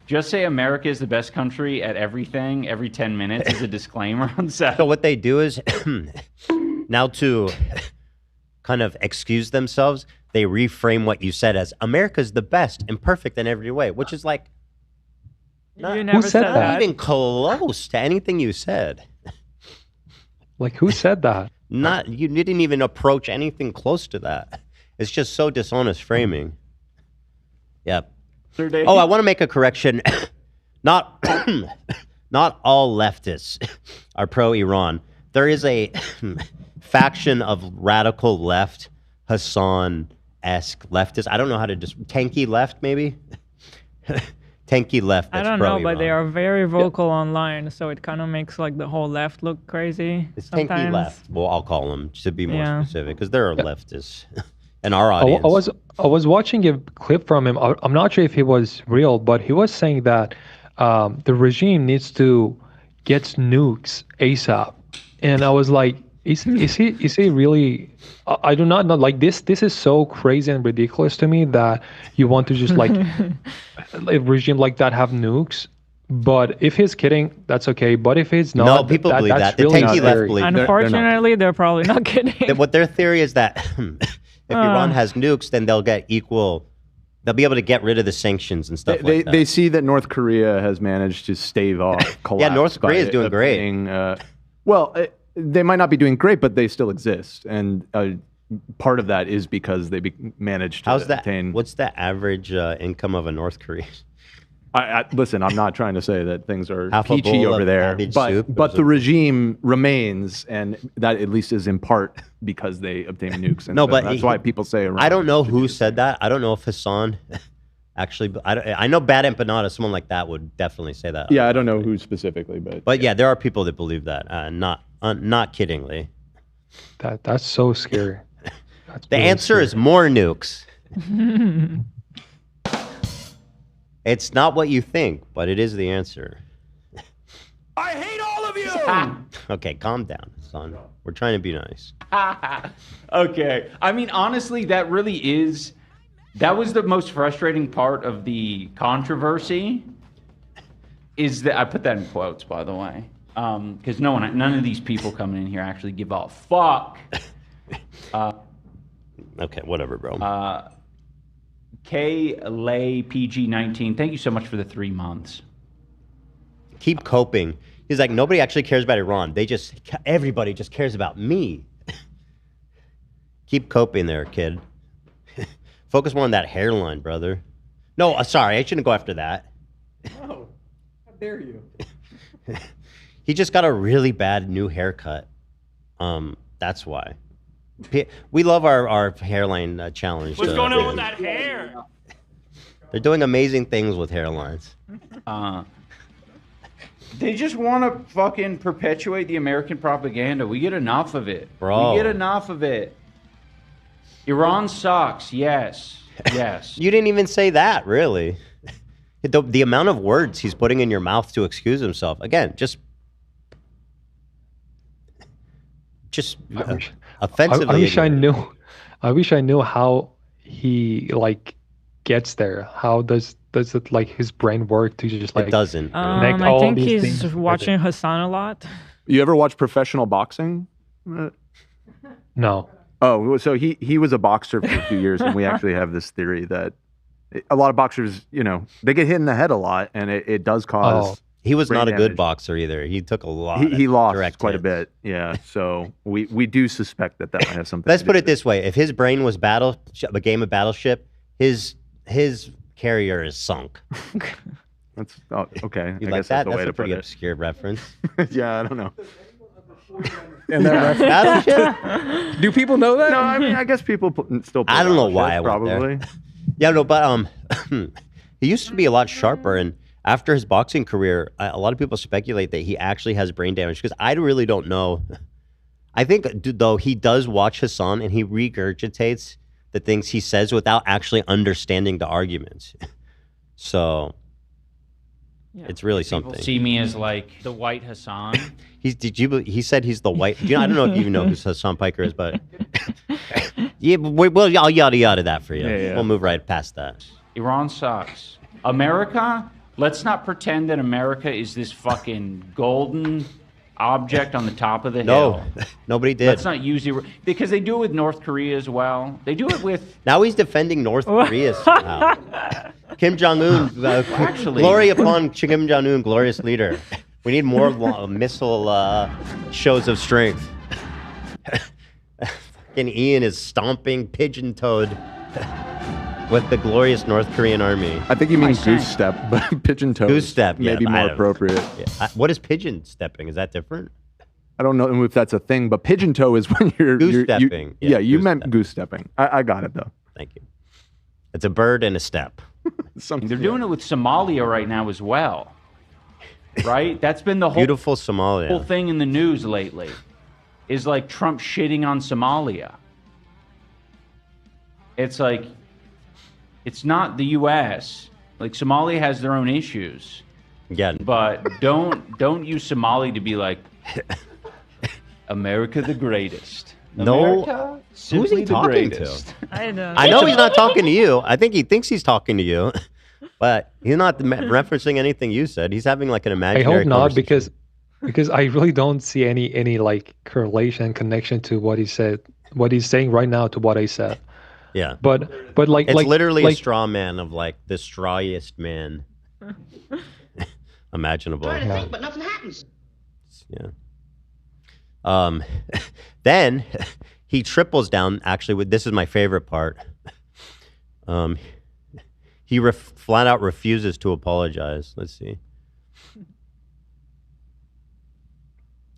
Just say America is the best country at everything every 10 minutes as a disclaimer on Saturday. So what they do is, now to kind of excuse themselves, they reframe what you said as America's the best and perfect in every way, which is like not, You never said that. not even close to anything you said. Like, who said that? You didn't even approach anything close to that. It's just so dishonest framing. Yep. Oh, I want to make a correction. Not all leftists are pro-Iran. There is a faction of radical left, Hassan-esque leftists. I don't know how to tanky left, maybe? Tanky left. I That's don't know, pro-Iran. but they are very vocal online, so it kind of makes like the whole left look crazy. It's sometimes. tanky left. Well, I'll call them to be more Yeah. specific, because there are leftists in our audience. I was watching a clip from him. I'm not sure if he was real, but he was saying that the regime needs to get nukes ASAP, and I was like, is he really? I do not know. Like this is so crazy and ridiculous to me that you want to just like a regime like that have nukes. But if he's kidding, that's okay. But if he's not, No, people believe that's that. The really tanky not left scary. believe Unfortunately, they're probably not kidding. What their theory is that if Iran has nukes, then they'll get equal. They'll be able to get rid of the sanctions and stuff like that. They see that North Korea has managed to stave off collapse. Yeah, North Korea is by doing great. obtaining, they might not be doing great, but they still exist, and part of that is because they managed to obtain. What's the average income of a North Korean? Listen, I'm not trying to say that things are Half a peachy bowl over of there, cabbage but soup the regime remains, and that at least is in part because they obtain nukes. And No, so but that's why people say Iran I don't know who said that. I don't know if Hassan actually. I know Bad Empanada, someone like that would definitely say that. Yeah, I don't know who specifically, but yeah, there are people that believe that. Not kiddingly. That's so scary. The answer is more nukes. It's not what you think, but it is the answer. I hate all of you! Okay, calm down, son. We're trying to be nice. Okay. I mean, honestly, that was the most frustrating part of the controversy. Is that I put that in quotes, by the way, because none of these people coming in here actually give a fuck. Okay, whatever, bro. K Lay PG-19. Thank you so much for the 3 months. Keep coping. He's like, nobody actually cares about Iran. Everybody just cares about me. Keep coping there, kid. Focus more on that hairline, brother. No, sorry, I shouldn't go after that. Oh, how dare you? He just got a really bad new haircut. That's why. We love our hairline challenge. What's going on with that hair? They're doing amazing things with hairlines. They just want to fucking perpetuate the American propaganda. We get enough of it. Bro. We get enough of it. Iran sucks. Yes. Yes. You didn't even say that, really. The amount of words he's putting in your mouth to excuse himself. Again, just offensively. I wish I knew. I wish I knew how he like gets there. How does it like his brain work to just like It doesn't. connect I all think these he's things watching Hassan a lot. You ever watch professional boxing? No. Oh, so he was a boxer for a few years, and we actually have this theory that a lot of boxers, they get hit in the head a lot, and it does cause. He was brain not a damage. good boxer either. He took a lot. He of lost direct quite a hits. bit. Yeah, so we do suspect that might have something. Let's to put do it this way: if his brain was a game of Battleship, his carrier is sunk. That's okay. You I like guess that? that's a way That's to a pretty put it. obscure reference. Yeah, I don't know. And that Battleship? Do people know that? No, I mean, I guess people still. Play I don't know Battleship, why I went probably. there. Yeah, no, but he used to be a lot sharper, and after his boxing career, a lot of people speculate that he actually has brain damage because I really don't know. I think though he does watch Hassan and he regurgitates the things he says without actually understanding the arguments. So it's really something. People see me as like the white Hassan. He said he's the white. I don't know if you even know who Hassan Piker is, but yeah, I'll yada that for you. Yeah. We'll move right past that. Iran sucks. America, let's not pretend that America is this fucking golden object on the top of the hill. No, nobody did. Let's not use it because they do it with North Korea as well. They do it with. Now he's defending North Korea somehow. Kim Jong-un, Actually, glory upon Kim Jong-un, glorious leader. We need more missile shows of strength. Fucking Ian is stomping pigeon-toed with the glorious North Korean army. I think he means goose step, but pigeon toe. Goose step, yeah, maybe I more don't- appropriate. Yeah. What is pigeon stepping? Is that different? I don't know if that's a thing, but pigeon toe is when you're Goose stepping. Yeah, you meant goose stepping. I got it though. Thank you. It's a bird and a step. They're doing it with Somalia right now as well. Right? That's been the whole Beautiful Somalia. whole thing in the news lately. Is like Trump shitting on Somalia. It's like it's not the US. Like Somalia has their own issues. Yeah. But don't use Somali to be like America the greatest. No. America, Who's simply he the talking greatest. to? I know. I know he's not talking to you. I think he thinks he's talking to you, but he's not referencing anything you said. He's having like an I imaginary hope not conversation. because I really don't see any like correlation connection to what he said, what he's saying right now to what I said. Yeah. But like It's like literally a like, straw man of like the strawiest man imaginable. Trying to think, but nothing happens. Yeah. Then he triples down. Actually, with this is my favorite part. He flat out refuses to apologize. Let's see.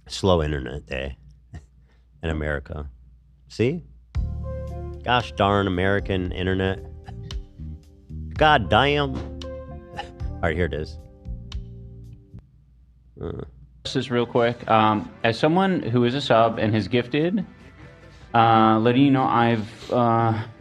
Slow internet day in America. See? Gosh darn American internet. God damn. All right, here it is. This is real quick. As someone who is a sub and has gifted, letting you know I've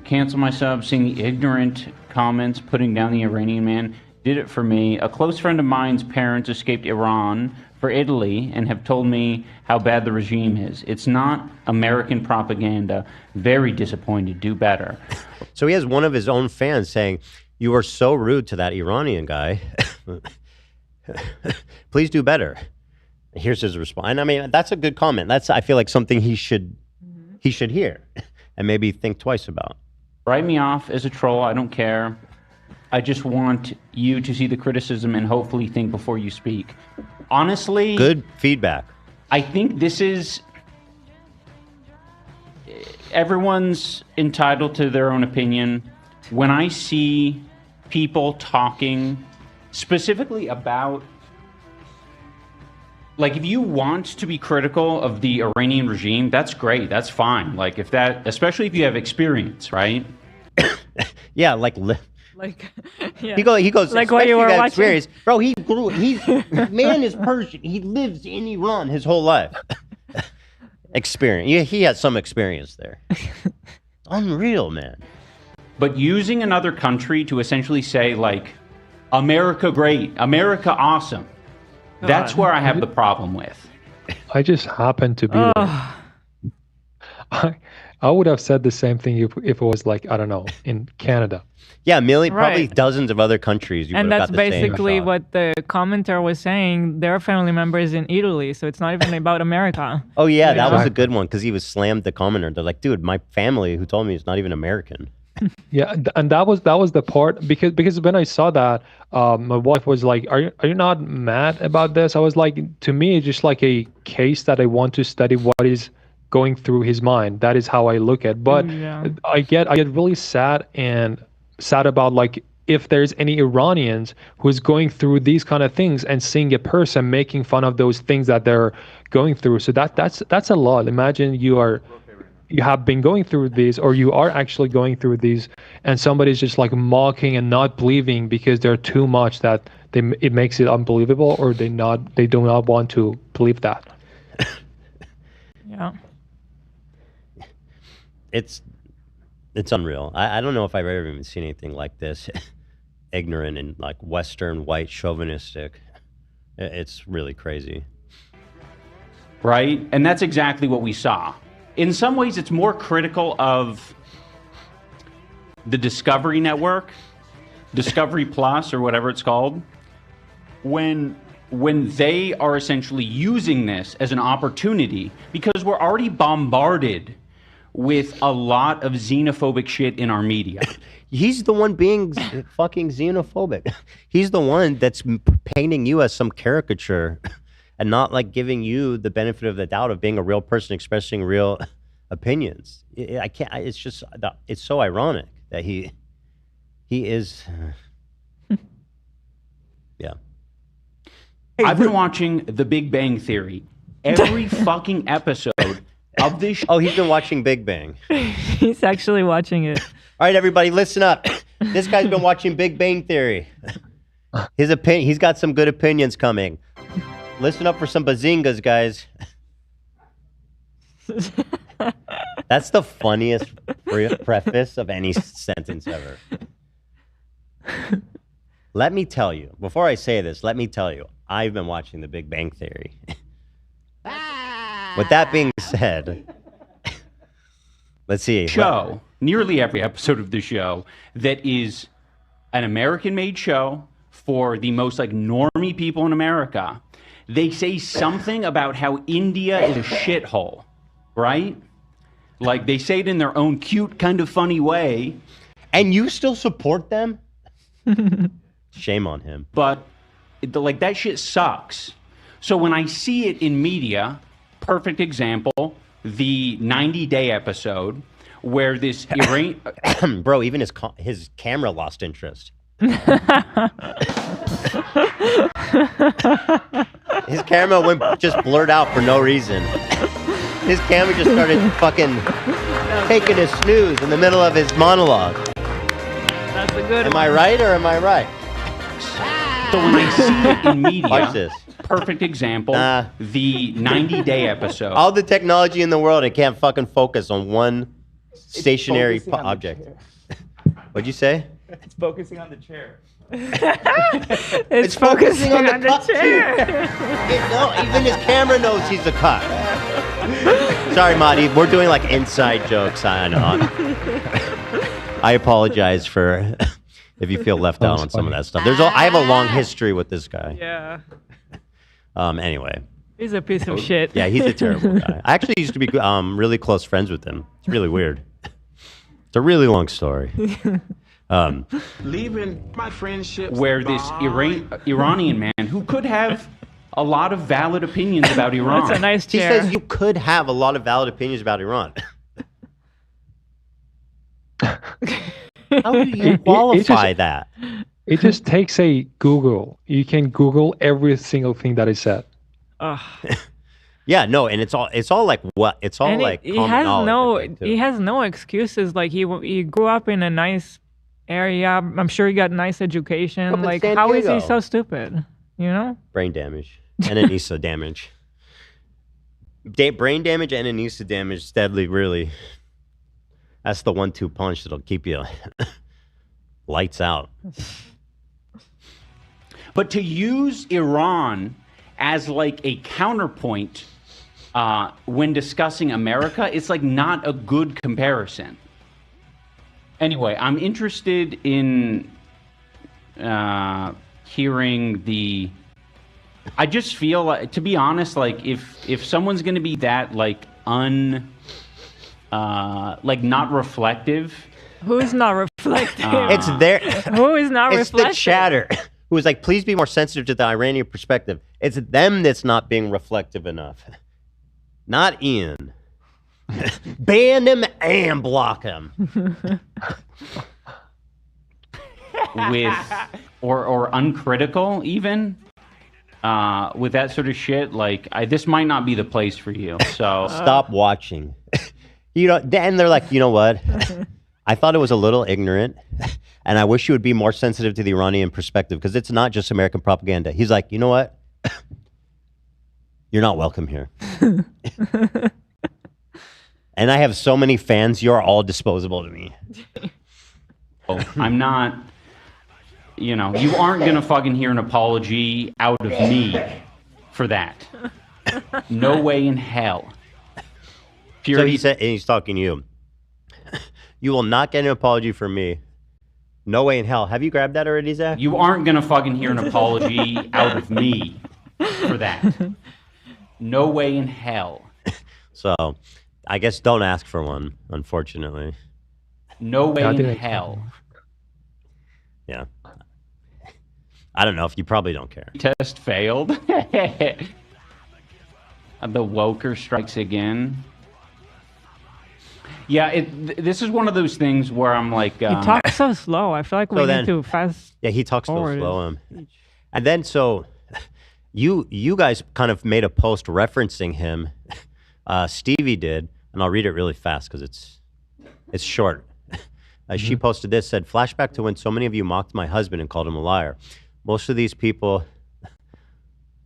canceled my sub, seeing the ignorant comments putting down the Iranian man did it for me. A close friend of mine's parents escaped Iran for Italy and have told me how bad the regime is. It's not American propaganda. Very disappointed. Do better. So he has one of his own fans saying, "You are so rude to that Iranian guy. Please do better." Here's his response. And I mean, that's a good comment. That's, I feel like, something he should hear and maybe think twice about. Write me off as a troll. I don't care. I just want you to see the criticism and hopefully think before you speak. Honestly, Good feedback. I think this is everyone's entitled to their own opinion. When I see people talking specifically about, like, if you want to be critical of the Iranian regime, that's great. That's fine. Like, if that, especially if you have experience, right? Yeah, like yeah. he goes. Like what especially you were that watching. experience. Bro, man is Persian. He lives in Iran his whole life. Experience. Yeah, he has some experience there. Unreal, man. But using another country to essentially say, like, America great, America awesome, that's where I have the problem with. I just happen to be there. I would have said the same thing if it was like, I don't know, in Canada. Yeah, probably Right. dozens of other countries. You And would have that's got the same basically shot. what the commenter was saying. Their family members in Italy, so it's not even about America. Oh yeah, You that was know? a good one because he was slammed the commenter. They're like, dude, my family who told me it's not even American. Yeah, and that was the part because when I saw that, my wife was like, "Are you not mad about this?" I was like, to me, it's just like a case that I want to study what is going through his mind. That is how I look at. But Yeah. I get really sad about like if there's any Iranians who's going through these kind of things and seeing a person making fun of those things that they're going through. So that's a lot. Imagine you have been going through these, or you are actually going through these, and somebody's just like mocking and not believing because they're too much that it makes it unbelievable, or they do not want to believe that. Yeah. It's unreal. I don't know if I've ever even seen anything like this. Ignorant and like Western white chauvinistic. It's really crazy. Right? And that's exactly what we saw. In some ways, it's more critical of the Discovery Network, Discovery Plus, or whatever it's called, when they are essentially using this as an opportunity, because we're already bombarded with a lot of xenophobic shit in our media. He's the one being fucking xenophobic. He's the one that's painting you as some caricature and not like giving you the benefit of the doubt of being a real person expressing real opinions. I can't. It's just. It's so ironic that he is. Yeah. I've been watching The Big Bang Theory every fucking episode of this show. Oh, he's been watching Big Bang. He's actually watching it. All right, everybody, listen up. This guy's been watching Big Bang Theory. His opinion. He's got some good opinions coming. Listen up for some bazingas, guys. That's the funniest preface of any sentence ever. Let me tell you, before I say this, let me tell you, I've been watching The Big Bang Theory. With that being said, let's see. Nearly every episode of the show that is an American-made show for the most like normie people in America, they say something about how India is a shithole, right? Like they say it in their own cute, kind of funny way. And you still support them? Shame on him. But like that shit sucks. So when I see it in media, perfect example, the 90-day episode where this bro, even his camera lost interest. His camera just blurred out for no reason. His camera just started fucking taking a snooze in the middle of his monologue. That's a good Am one. I right or am I right? So when I see it in media, watch this. Perfect example, the 90-day episode. All the technology in the world, it can't fucking focus on one stationary object. What'd you say? It's focusing on the chair. It's focusing on the cup, chair. No, even his camera knows he's a cuck. Sorry, Mahdi. We're doing like inside jokes. I know. I apologize for if you feel left out on some of that stuff. I have a long history with this guy. Yeah. Anyway. He's a piece of shit. Yeah, he's a terrible guy. I actually used to be really close friends with him. It's really weird. It's a really long story. Leaving my friendship where this Iranian man who could have a lot of valid opinions about Iran. That's a nice He chair. says you could have a lot of valid opinions about Iran. How do you qualify that? It just takes a Google. You can Google every single thing that is said. Yeah, no, and it's all like what? It's all And like he common has knowledge, he has no excuses. Like he grew up in a nice area. I'm sure he got nice education. Up in Like San how is he Diego. so stupid? You know? Brain damage and Anisa damage. Brain damage and Anisa damage steadily, really. That's the 1-2 punch that'll keep you lights out. But to use Iran as like a counterpoint when discussing America, it's like not a good comparison. Anyway, I'm interested in hearing the. I just feel like, to be honest, like if someone's going to be that like like not reflective. Who is not reflective? It's there. Who is not It's reflective? the chatter who is like, please be more sensitive to the Iranian perspective. It's them that's not being reflective enough. Not Ian. Ban him and block him. With or uncritical even with that sort of shit, like this might not be the place for you. So stop watching. You know, and they're like, you know what? I thought it was a little ignorant, and I wish you would be more sensitive to the Iranian perspective because it's not just American propaganda. He's like, you know what? You're not welcome here. And I have so many fans. You're all disposable to me. I'm not. You know, you aren't gonna fucking hear an apology out of me for that. No way in hell. So he said, and he's talking to you. You will not get an apology from me. No way in hell. Have you grabbed that already, Zach? You aren't gonna fucking hear an apology out of me for that. No way in hell. So, I guess don't ask for one, unfortunately. No way in hell. Yeah. I don't know if you probably don't care. Test failed. The woker strikes again. Yeah, this is one of those things where I'm like... He talks so slow. I feel like we need to fast. Yeah, he talks so forward. slow. And then, so, you guys kind of made a post referencing him. Stevie did, and I'll read it really fast because it's short. She posted this, said, flashback to when so many of you mocked my husband and called him a liar. Most of these people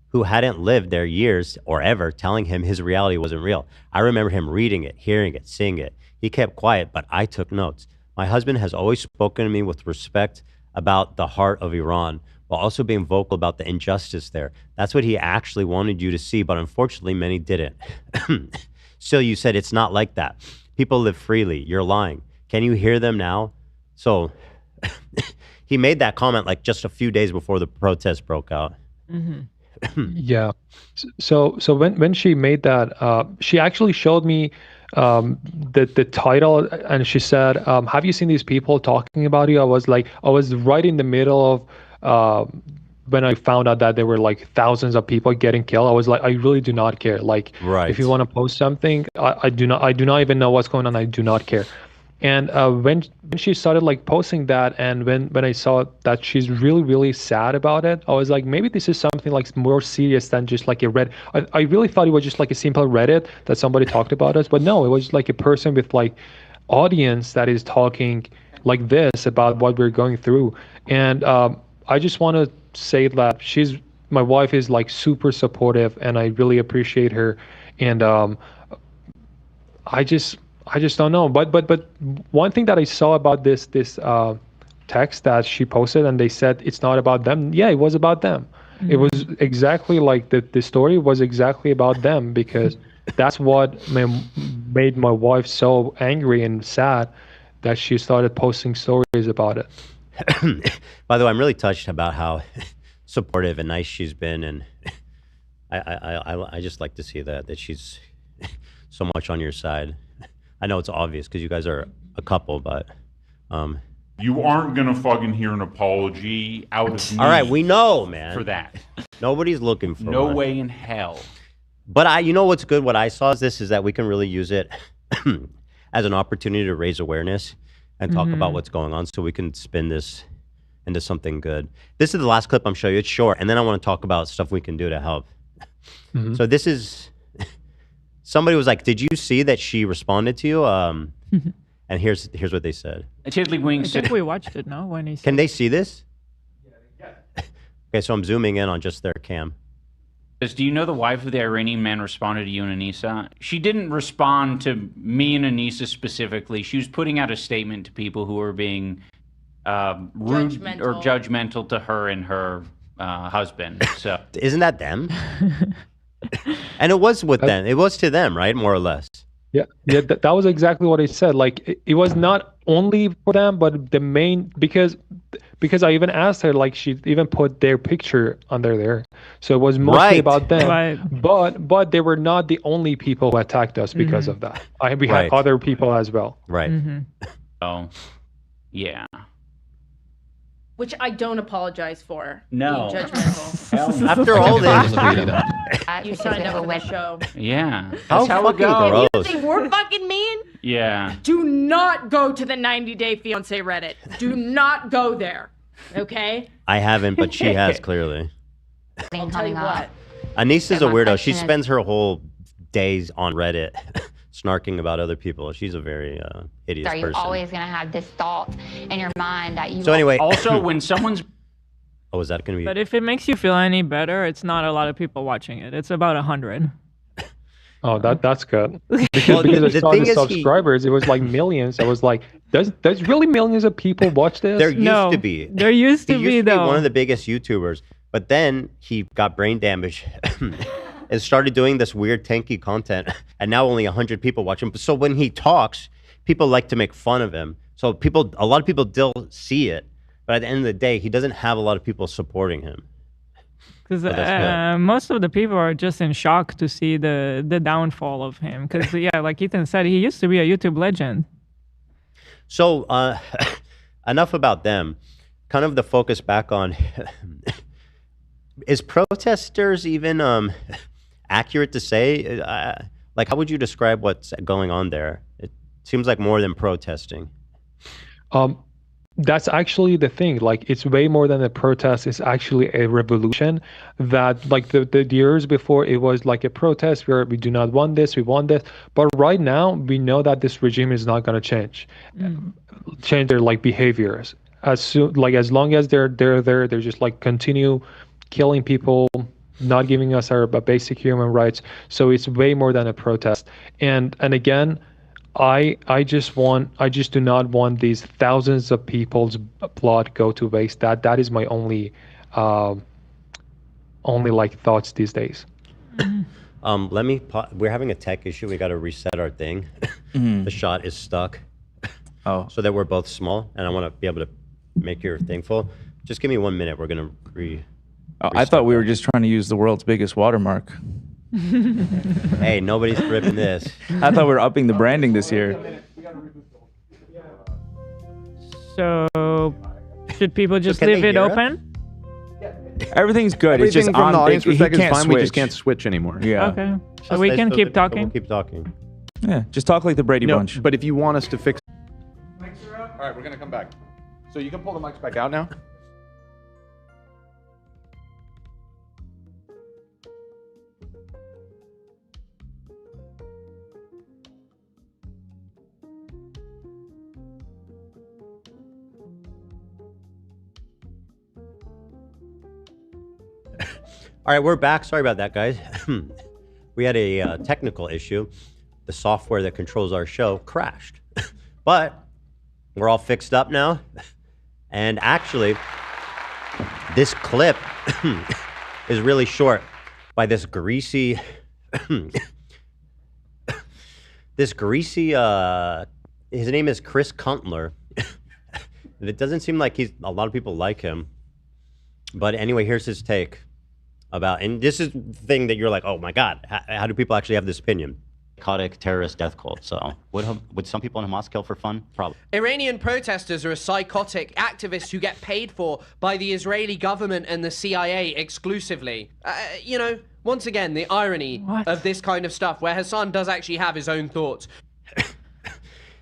who hadn't lived their years or ever telling him his reality wasn't real. I remember him reading it, hearing it, seeing it. He kept quiet, but I took notes. My husband has always spoken to me with respect about the heart of Iran, while also being vocal about the injustice there. That's what he actually wanted you to see, but unfortunately many didn't. Still, you said it's not like that. People live freely. You're lying. Can you hear them now? So he made that comment like just a few days before the protest broke out. Yeah. So when she made that, she actually showed me the title, and she said, have you seen these people talking about you? I was right in the middle of when I found out that there were like thousands of people getting killed. I was like, I really do not care. Like, if you want to post something, I do not even know what's going on. I do not care. And when she started like posting that, and when I saw that she's really, really sad about it, I was like, maybe this is something like more serious than just like a Reddit. I really thought it was just like a simple Reddit that somebody talked about us, but no, it was like a person with like audience that is talking like this about what we're going through. And I just want to say that my wife is like super supportive, and I really appreciate her. And I just don't know. But one thing that I saw about this text that she posted, and they said it's not about them. Yeah, it was about them. Mm-hmm. It was exactly like the story was exactly about them, because that's what made my wife so angry and sad that she started posting stories about it. By the way, I'm really touched about how supportive and nice she's been, and I just like to see that she's so much on your side. I know it's obvious because you guys are a couple, but you aren't gonna fucking hear an apology out of me. All right, we know, man. For that, nobody's looking for no one. way in hell. But you know what's good? What I saw is that we can really use it as an opportunity to raise awareness and talk about what's going on, so we can spin this into something good. This is the last clip I'm showing you. It's short, and then I want to talk about stuff we can do to help. So this is. Somebody was like, "Did you see that she responded to you?" And here's what they said. Tiddlywinks. I think we watched it. No, when he said. Can they see this? Yeah. Okay, so I'm zooming in on just their cam. Do you know the wife of the Iranian man responded to you and Anisa? She didn't respond to me and Anisa specifically. She was putting out a statement to people who were being rude or judgmental to her and her husband. So isn't that them? And it was with them. It was to them, right? More or less. Yeah, that was exactly what I said. Like it was not only for them, but the main because I even asked her, like she even put their picture under there. So it was mostly about them. Right. But they were not the only people who attacked us because of that. We had other people as well. Right. Oh, yeah. Which I don't apologize for. No. Being judgmental. After all this, You signed up for the show. Yeah. How That's how it fucking goes. gross. You think we're fucking mean? Yeah. Do not go to the 90 Day Fiance Reddit. Do not go there. Okay? I haven't, but she has clearly. I'll tell you what. Anisa's a my weirdo. She question is- spends her whole days on Reddit snarking about other people. She's a very hideous Are you person. always going to have this thought in your mind that you So anyway, Also, when someone's oh, is that going to be? But if it makes you feel any better, it's not a lot of people watching it. It's about 100. Oh, that's good. Well, Because I the saw thing the is subscribers, it was like millions. I was like, there's really millions of people watch this? There used to be. There used to He be, used to be though. one of the biggest YouTubers, but then he got brain damage and started doing this weird tanky content, and now only 100 people watch him. So when he talks, people like to make fun of him. So a lot of people still see it, but at the end of the day, he doesn't have a lot of people supporting him. Because So that's most of the people are just in shock to see the downfall of him. Because, yeah, like Ethan said, he used to be a YouTube legend. So enough about them. Kind of the focus back on, is protesters even accurate to say? Like, how would you describe what's going on there? It seems like more than protesting. That's actually the thing. Like, it's way more than a protest. It's actually a revolution that, like, the years before, it was like a protest where we do not want this, we want this. But right now, we know that this regime is not going to change their, like, behaviors. As long as they're there, they're just, like, continue killing people, not giving us our basic human rights. So it's way more than a protest. And again, I just do not want these thousands of people's blood go to waste. That is my only like thoughts these days. We're having a tech issue. We got to reset our thing. The shot is stuck. Oh. So that we're both small, and I want to be able to make your thing full. Just give me 1 minute. We're gonna I thought we were just trying to use the world's biggest watermark. Hey, nobody's ripping this. I thought we were upping the branding this year. So, should people just can leave they it hear us? open? Everything's good. Everything it's just from on. the audience he perspective is can't fine. switch. We just can't switch anymore. Yeah. Okay. So we can keep talking. We'll keep talking. Yeah. Just talk like the Brady No, Bunch. but if you want us to fix, all right, we're gonna come back. So you can pull the mics back out now. All right, we're back. Sorry about that, guys. We had a technical issue. The software that controls our show crashed. But we're all fixed up now. And actually, this clip is really short by this greasy... his name is Chris Kuntler. And it doesn't seem like a lot of people like him. But anyway, here's his take about, and this is the thing that you're like, oh my God, how do people actually have this opinion? Psychotic terrorist death cult. So would some people in Hamas kill for fun? Probably. Iranian protesters are a psychotic activists who get paid for by the Israeli government and the CIA exclusively. Once again, the irony of this kind of stuff, where Hassan does actually have his own thoughts.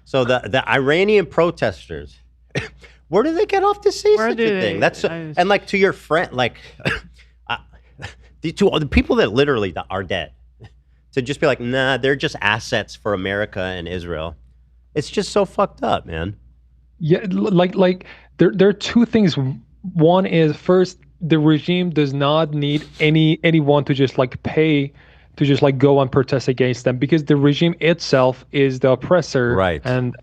So the Iranian protesters, where do they get off to say such a thing? And like to your friend, like the people that literally are dead, to just be like, nah, they're just assets for America and Israel. It's just so fucked up, man. Yeah, like there are two things. One is, first, the regime does not need anyone to just like pay to just like go and protest against them, because the regime itself is the oppressor, right? And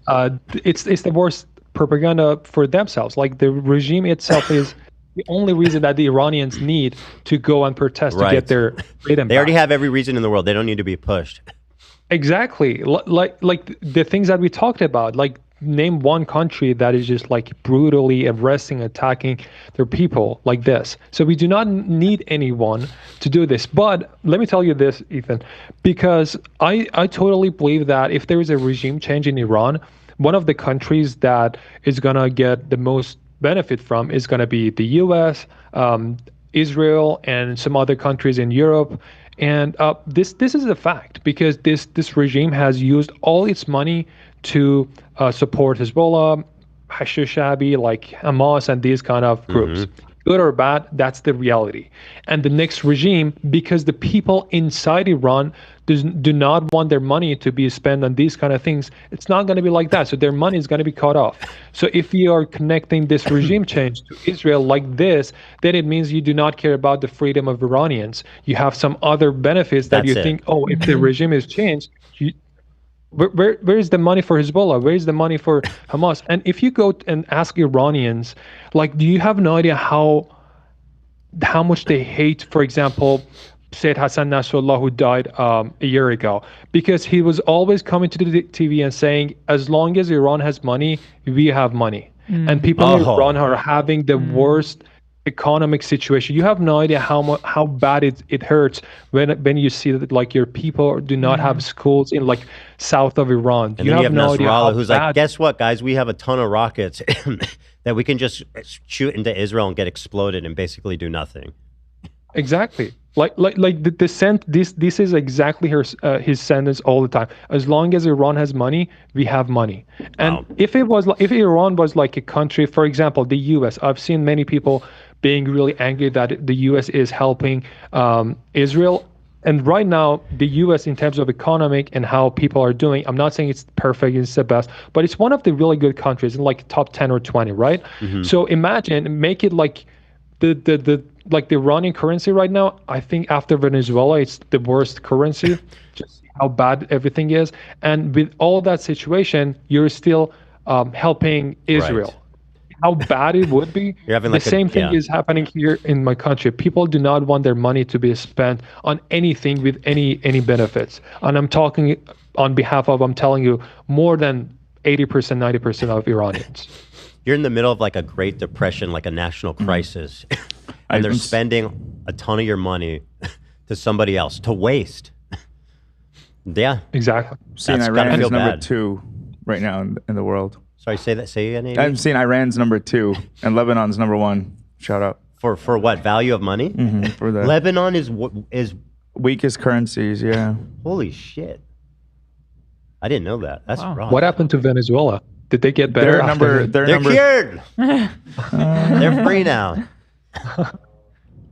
it's the worst propaganda for themselves. Like the regime itself is the only reason that the Iranians need to go and protest to get their freedom They back. already have every reason in the world. They don't need to be pushed. Exactly. Like the things that we talked about, like name one country that is just like brutally arresting, attacking their people like this. So we do not need anyone to do this. But let me tell you this, Ethan, because I totally believe that if there is a regime change in Iran, one of the countries that is going to get the most benefit from is going to be the US, Israel, and some other countries in Europe. And this is a fact, because this regime has used all its money to support Hezbollah, Hashishabi, like Hamas, and these kind of groups. Good or bad, that's the reality. And the next regime, because the people inside Iran do not want their money to be spent on these kind of things, it's not going to be like that. So their money is going to be cut off. So if you are connecting this regime change to Israel like this, then it means you do not care about the freedom of Iranians. You have some other benefits that you think, oh, if the regime is changed, where is the money for Hezbollah? Where is the money for Hamas? And if you go and ask Iranians, like, do you have no idea how much they hate, for example, Sayyid Hassan Nasrallah, who died a year ago, because he was always coming to the TV and saying, as long as Iran has money, we have money. And people in Iran are having the worst economic situation. You have no idea how bad it hurts when you see that, like, your people do not have schools in, like, south of Iran. And then you have no idea Nasrallah, how who's bad. like, guess what, guys? We have a ton of rockets that we can just shoot into Israel and get exploded and basically do nothing. Exactly. Like the sent. This is exactly his sentence all the time. As long as Iran has money, we have money. And if Iran was like a country, for example, the U.S., I've seen many people being really angry that the U.S. is helping Israel. And right now, the U.S. in terms of economic and how people are doing, I'm not saying it's perfect, it's the best, but it's one of the really good countries in like top 10 or 20, right? So imagine, make it like the Iranian currency right now. I think after Venezuela, it's the worst currency. Just see how bad everything is. And with all that situation, you're still helping Israel. Right. How bad it would be. You're having the like same thing is happening here in my country. People do not want their money to be spent on anything with any benefits. And I'm talking on behalf of, I'm telling you, more than 80%, 90% of Iranians. You're in the middle of like a Great Depression, like a national crisis, and they're spending a ton of your money to somebody else to waste. Yeah, exactly. Seeing Iran is number 2 right now in the world. Sorry, say that. Say again. I'm seeing Iran's number 2 and Lebanon's number 1. Shout out for what value of money? For the Lebanon is weakest currencies. Yeah. Holy shit! I didn't know that. That's wrong. What happened to Venezuela? Did they get better? They're cured. They're free now.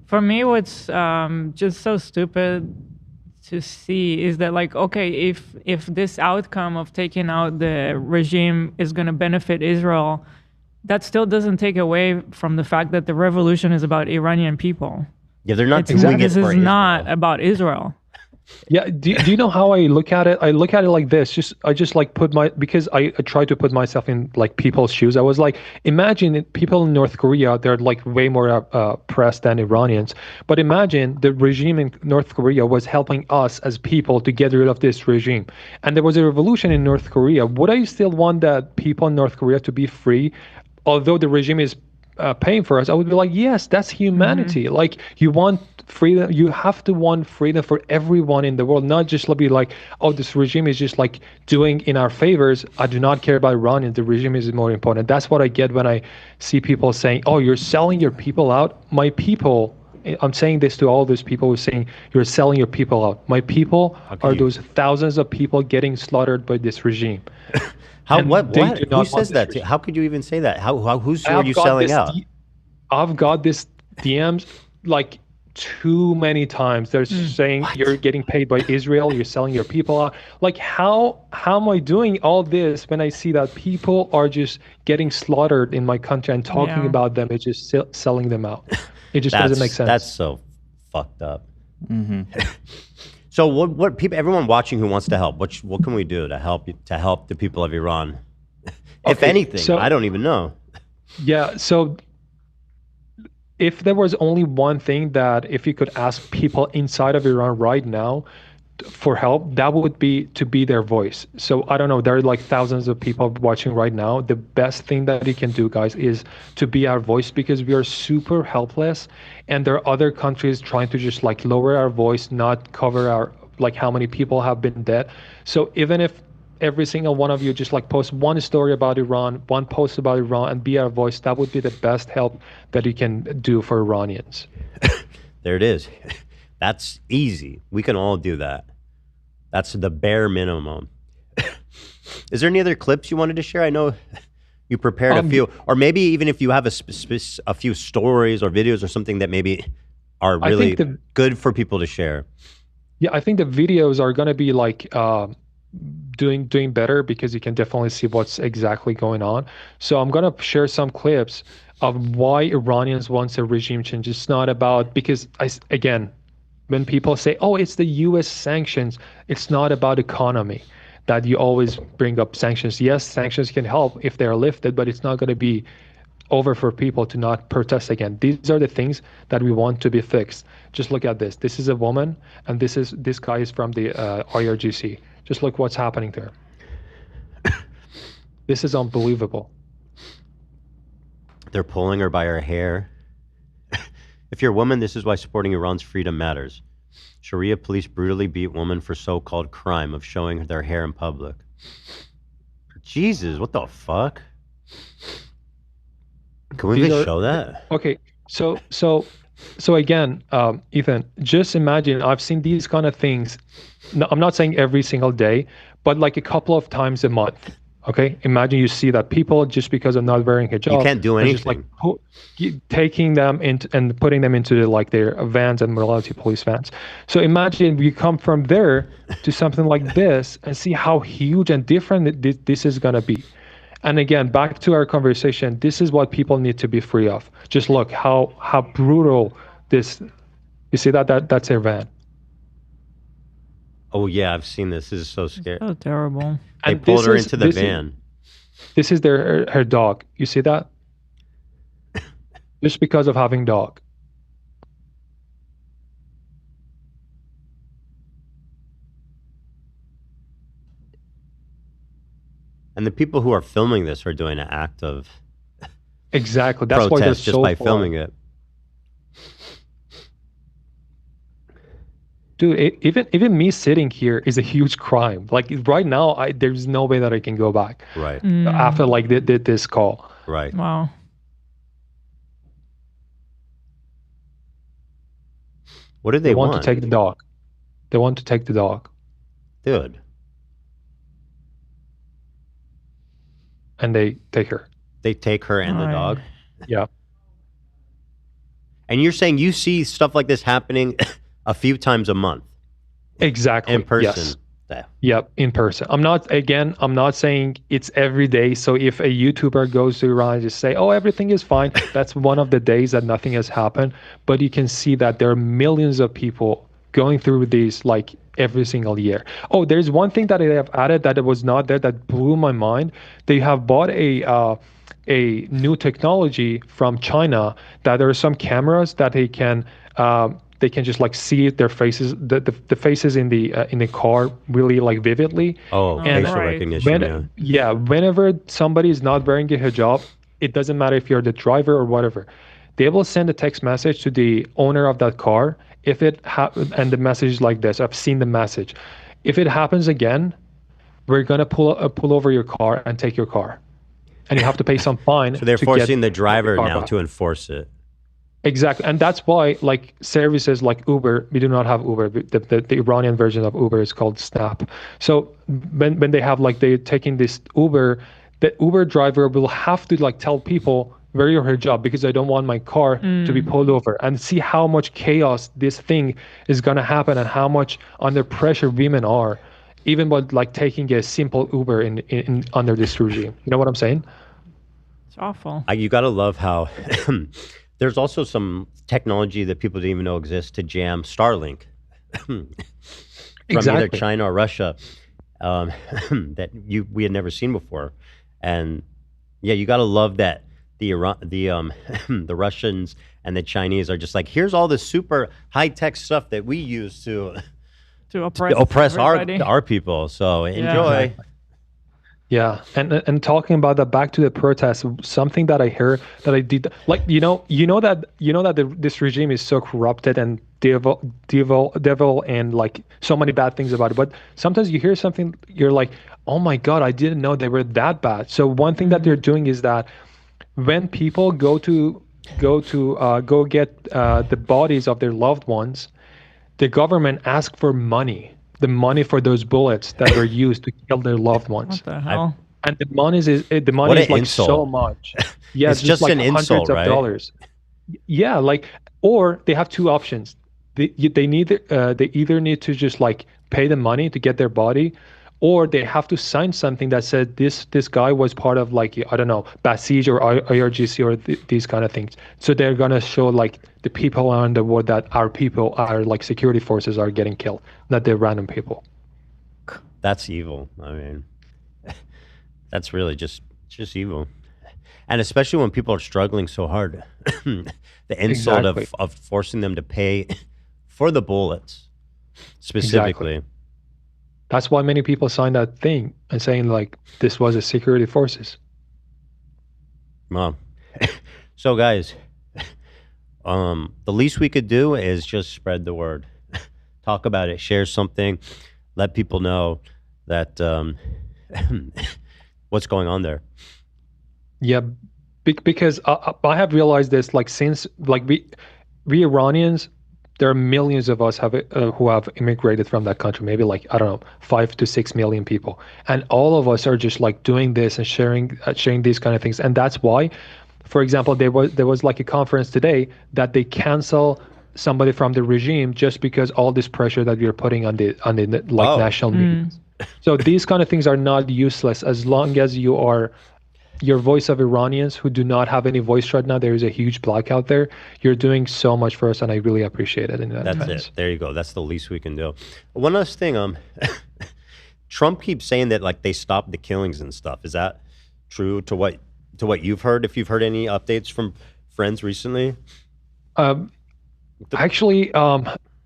For me, what's just so stupid to see is that, like, okay, if this outcome of taking out the regime is going to benefit Israel, that still doesn't take away from the fact that the revolution is about Iranian people. Yeah, they're not doing it. This is not about Israel. Yeah, do you know how I look at it? I look at it like this. I just like because I try to put myself in like people's shoes. I was like, imagine people in North Korea, they're like way more oppressed than Iranians. But imagine the regime in North Korea was helping us as people to get rid of this regime. And there was a revolution in North Korea. Would I still want that people in North Korea to be free, although the regime is paying for us? I would be like, yes, that's humanity. Like, you want freedom, you have to want freedom for everyone in the world, not just be like, oh, this regime is just like doing in our favors. I do not care about Iranians. The regime is more important. That's what I get when I see people saying, oh, you're selling your people out. My people, I'm saying this to all those people who are saying you're selling your people out. My people are those thousands of people getting slaughtered by this regime. Who says that? How could you even say that? Who are you selling out? I've got this DMs like too many times. They're saying you're getting paid by Israel, you're selling your people out. Like, how am I doing all this when I see that people are just getting slaughtered in my country and talking about them? It's just selling them out. It just doesn't make sense. That's so fucked up. So what people, everyone watching who wants to help, what can we do to help the people of Iran? If anything, I don't even know. Yeah, so if there was only one thing that if you could ask people inside of Iran right now for help, that would be to be their voice. So I don't know, there are like thousands of people watching right now. The best thing that you can do, guys, is to be our voice, because we are super helpless, and there are other countries trying to just like lower our voice, not cover our like how many people have been dead. So even if every single one of you just like post one story about Iran, one post about Iran, and be our voice, that would be the best help that you can do for Iranians. There it is. That's easy. We can all do that. That's the bare minimum. Is there any other clips you wanted to share? I know you prepared a few, or maybe even if you have a few stories or videos or something that maybe are really good for people to share. Yeah, I think the videos are going to be like doing better, because you can definitely see what's exactly going on. So I'm going to share some clips of why Iranians want a regime change. It's not about, because again, when people say, oh, it's the US sanctions, it's not about economy that you always bring up sanctions. Yes, sanctions can help if they're lifted, but it's not going to be over for people to not protest again. These are the things that we want to be fixed. Just look at this. This is a woman, and this guy is from the IRGC. Just look what's happening there. This is unbelievable. They're pulling her by her hair. If you're a woman, this is why supporting Iran's freedom matters. Sharia police brutally beat woman for so-called crime of showing their hair in public. Jesus, what the fuck? Can we even show that? Okay, so again, Ethan, just imagine, I've seen these kind of things. No, I'm not saying every single day, but like a couple of times a month. Okay, imagine you see that people, just because of not wearing hijab, you can't do anything. Just like taking them into and putting them into like their vans and morality police vans. So imagine we come from there to something like this, and see how huge and different this is gonna be. And again, back to our conversation, this is what people need to be free of. Just look how brutal this. You see that's their van. Oh yeah, I've seen this. This is so scary. Oh, terrible. They pulled her into the van. This is her dog. You see that? Just because of having dog. And the people who are filming this are doing an act of exactly. That's why they're just so by filming it. Dude, even me sitting here is a huge crime. Like right now, there's no way that I can go back. Right. After like this call. Right. Wow. What do they want? They want to take the dog. They want to take the dog. Dude. And they take her. They take her and the dog? Yeah. And you're saying you see stuff like this happening a few times a month? Exactly. In person? Yes. Yeah. Yep, in person. I'm not saying it's every day. So if a YouTuber goes to Iran and just say, oh, everything is fine, that's one of the days that nothing has happened. But you can see that there are millions of people going through these like every single year. Oh, there's one thing that they have added that it was not there that blew my mind. They have bought a new technology from China that there are some cameras that they can just like see their faces, the faces in the car really like vividly. Oh, and facial recognition. Whenever somebody is not wearing a hijab, it doesn't matter if you're the driver or whatever. They will send a text message to the owner of that car. If it and the message is like this. I've seen the message. If it happens again, we're gonna pull over your car and take your car, and you have to pay some fine. So they're forcing the driver now to enforce it. Exactly, and that's why like services like Uber, we do not have Uber. The Iranian version of Uber is called Snap. So when they have like they're taking this Uber, the Uber driver will have to like tell people wear your hijab because I don't want my car to be pulled over, and see how much chaos this thing is gonna happen and how much under pressure women are, even with like taking a simple Uber in under this regime. You know what I'm saying? It's awful. You gotta love how there's also some technology that people didn't even know exists to jam Starlink from either China or Russia that we had never seen before. And yeah, you gotta love that the the Russians and the Chinese are just like, here's all the super high tech stuff that we use to oppress our people. So enjoy. Yeah, and talking about that, back to the protests, something that I heard that I did, like that this regime is so corrupted and devil and like so many bad things about it. But sometimes you hear something, you're like, oh my God, I didn't know they were that bad. So one thing that they're doing is that when people go get the bodies of their loved ones, the government asks for money. The money for those bullets that were used to kill their loved ones. What the hell? And the money is like insult. so much. Yeah, it's just like an insult, hundreds of right? dollars. Yeah, like, or they have two options. They either need to just like pay the money to get their body, or they have to sign something that said this guy was part of like, I don't know, Basij or IRGC or these kind of things. So they're gonna show like the people around the world that our people are like security forces are getting killed, not the random people. That's evil. I mean, that's really just evil. And especially when people are struggling so hard, the insult of forcing them to pay for the bullets specifically. Exactly. That's why many people signed that thing and saying like this was a security forces. Mom. So guys, the least we could do is just spread the word. Talk about it, share something, let people know that what's going on there. Yeah, because I have realized this, like, since like we Iranians, there are millions of us who have immigrated from that country, maybe like, I don't know, 5 to 6 million people. And all of us are just like doing this and sharing these kind of things. And that's why, for example, there was like a conference today that they cancel somebody from the regime just because all this pressure that we're putting on the national media. So these kind of things are not useless as long as you are your voice of Iranians who do not have any voice right now. There is a huge blackout there. You're doing so much for us, and I really appreciate it. That's it. There you go. That's the least we can do. One last thing. Trump keeps saying that like they stopped the killings and stuff. Is that true to what you've heard? If you've heard any updates from friends recently? Actually,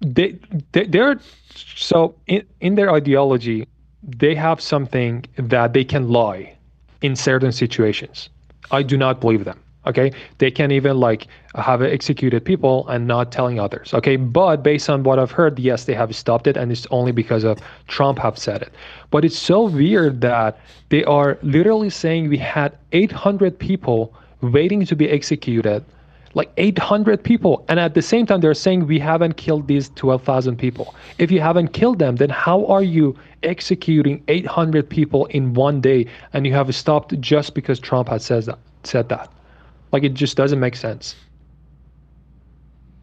they're so in their ideology, they have something that they can lie in certain situations. I do not believe them. Okay, they can even like have executed people and not telling others. Okay, but based on what I've heard, yes, they have stopped it, and it's only because of Trump have said it. But it's so weird that they are literally saying we had 800 people waiting to be executed, like 800 people, and at the same time they're saying we haven't killed these 12,000 people. If you haven't killed them, then how are you executing 800 people in one day, and you have stopped just because Trump has said that? Like, it just doesn't make sense.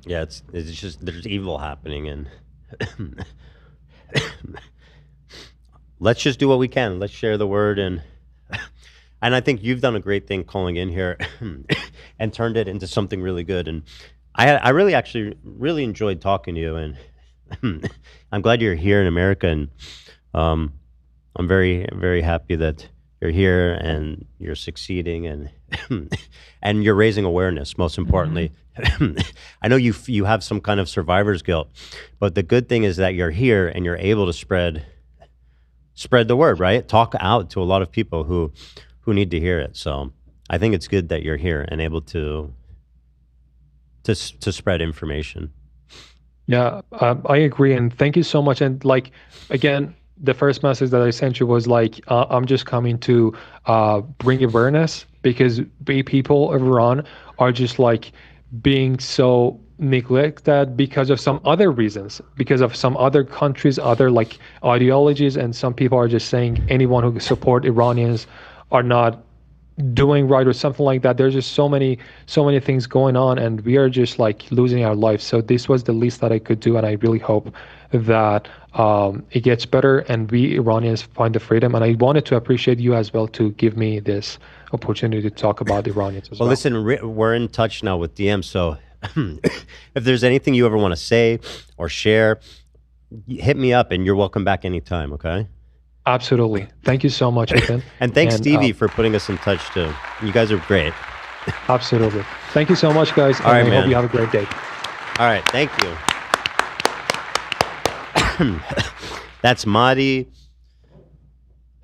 Yeah, it's just there's evil happening, and let's just do what we can. Let's share the word, and I think you've done a great thing calling in here and turned it into something really good. And I really actually really enjoyed talking to you, and I'm glad you're here in America, and I'm very, very happy that you're here and you're succeeding, and and you're raising awareness, most importantly. I know you have some kind of survivor's guilt, but the good thing is that you're here and you're able to spread the word, right? Talk out to a lot of people who need to hear it. So I think it's good that you're here and able to spread information. Yeah, I agree, and thank you so much. And like, again, the first message that I sent you was like, I'm just coming to bring awareness, because we people of Iran are just like being so neglected because of some other reasons, because of some other countries, other like ideologies, and some people are just saying anyone who support Iranians are not doing right or something like that. There's just so many things going on, and we are just like losing our lives. So this was the least that I could do, and I really hope that it gets better and we Iranians find the freedom. And I wanted to appreciate you as well to give me this opportunity to talk about Iranians as well. Well, listen, we're in touch now with DM, so if there's anything you ever want to say or share, hit me up, and you're welcome back anytime, okay? Absolutely. Thank you so much, Ethan. And thanks, Stevie, for putting us in touch too. You guys are great. Absolutely. Thank you so much, guys. All right, and I man. hope you have a great day. All right, thank you. That's Mahdi.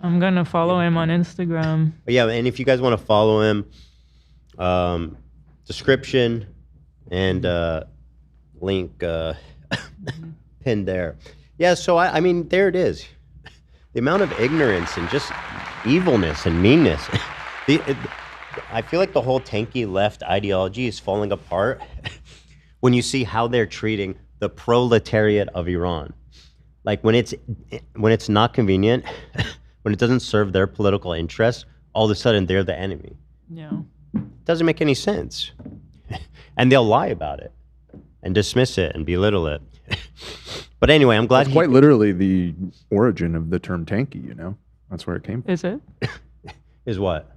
I'm gonna follow him on Instagram. Yeah, and if you guys want to follow him, description and link pinned there. Yeah, so I mean, there it is. The amount of ignorance and just evilness and meanness. I feel like the whole tanky left ideology is falling apart when you see how they're treating the proletariat of Iran. Like when it's not convenient, when it doesn't serve their political interests, all of a sudden they're the enemy. Yeah. Doesn't make any sense. And they'll lie about it and dismiss it and belittle it. But anyway, I'm glad That's quite literally the origin of the term tanky, you know? That's where it came from. Is it? Is what?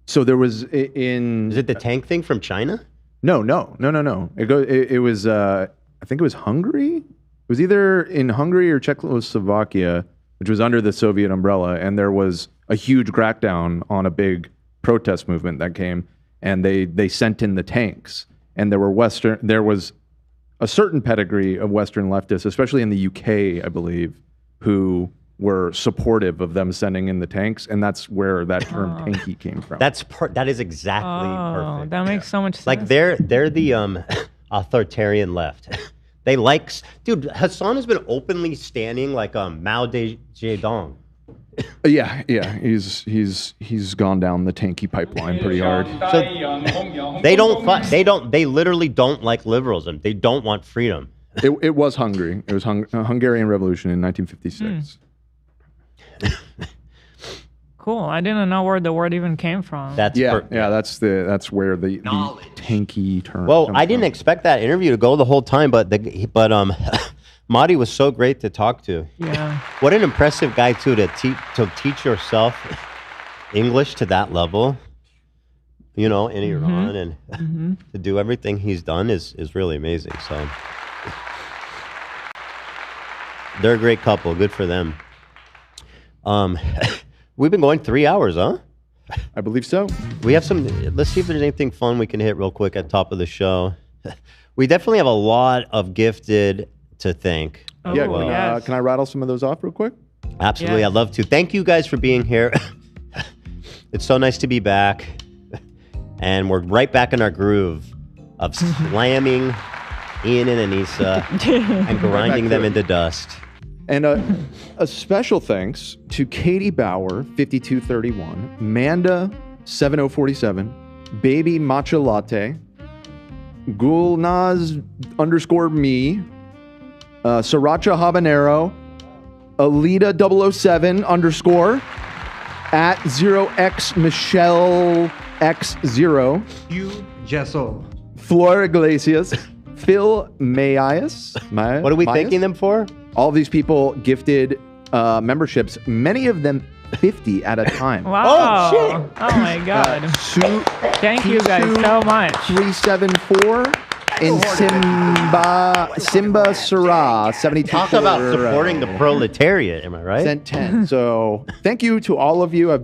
So there was in... Is it the tank thing from China? No. It was, I think it was Hungary? It was either in Hungary or Czechoslovakia, which was under the Soviet umbrella, and there was a huge crackdown on a big protest movement that came, and they sent in the tanks. And there was a certain pedigree of Western leftists, especially in the UK, I believe, who were supportive of them sending in the tanks, and that's where that term tanky came from. That is exactly perfect. That makes so much sense. Like they're the authoritarian left. They like, dude. Hassan has been openly standing like Mao Zedong. Yeah, he's gone down the tanky pipeline pretty hard. So they literally don't like liberalism. They don't want freedom. It was Hungary. It was a Hungarian Revolution in 1956. Cool. I didn't know where the word even came from. That's where the tanky term. Well, comes I didn't expect that interview to go the whole time, but Mahdi was so great to talk to. Yeah. What an impressive guy too to teach yourself English to that level. You know, in Iran, and to do everything he's done is really amazing. So they're a great couple. Good for them. We've been going 3 hours, huh? I believe so. We have some. Let's see if there's anything fun we can hit real quick at top of the show. We definitely have a lot of gifted to thank. Oh, yeah. Can I rattle some of those off real quick? Absolutely, I'd love to. Thank you guys for being here. It's so nice to be back, and we're right back in our groove of slamming Ian and Anisa and grinding them into dust. And a special thanks to Katie Bauer, 5231, Manda, 7047, Baby Matcha Latte, Gulnaz _me, Sriracha Habanero, Alita 007 _ at 0x Michelle X0, Hugh Jesso, Flora Iglesias, Phil Mayas. What are we thanking them for? All of these people gifted memberships, many of them 50 at a time. Wow. Oh, shit. Oh my God. Thank you guys so much. 374 and Simba Sarah 72. Talk about supporting the proletariat, am I right? Sent 10. So thank you to all of you. I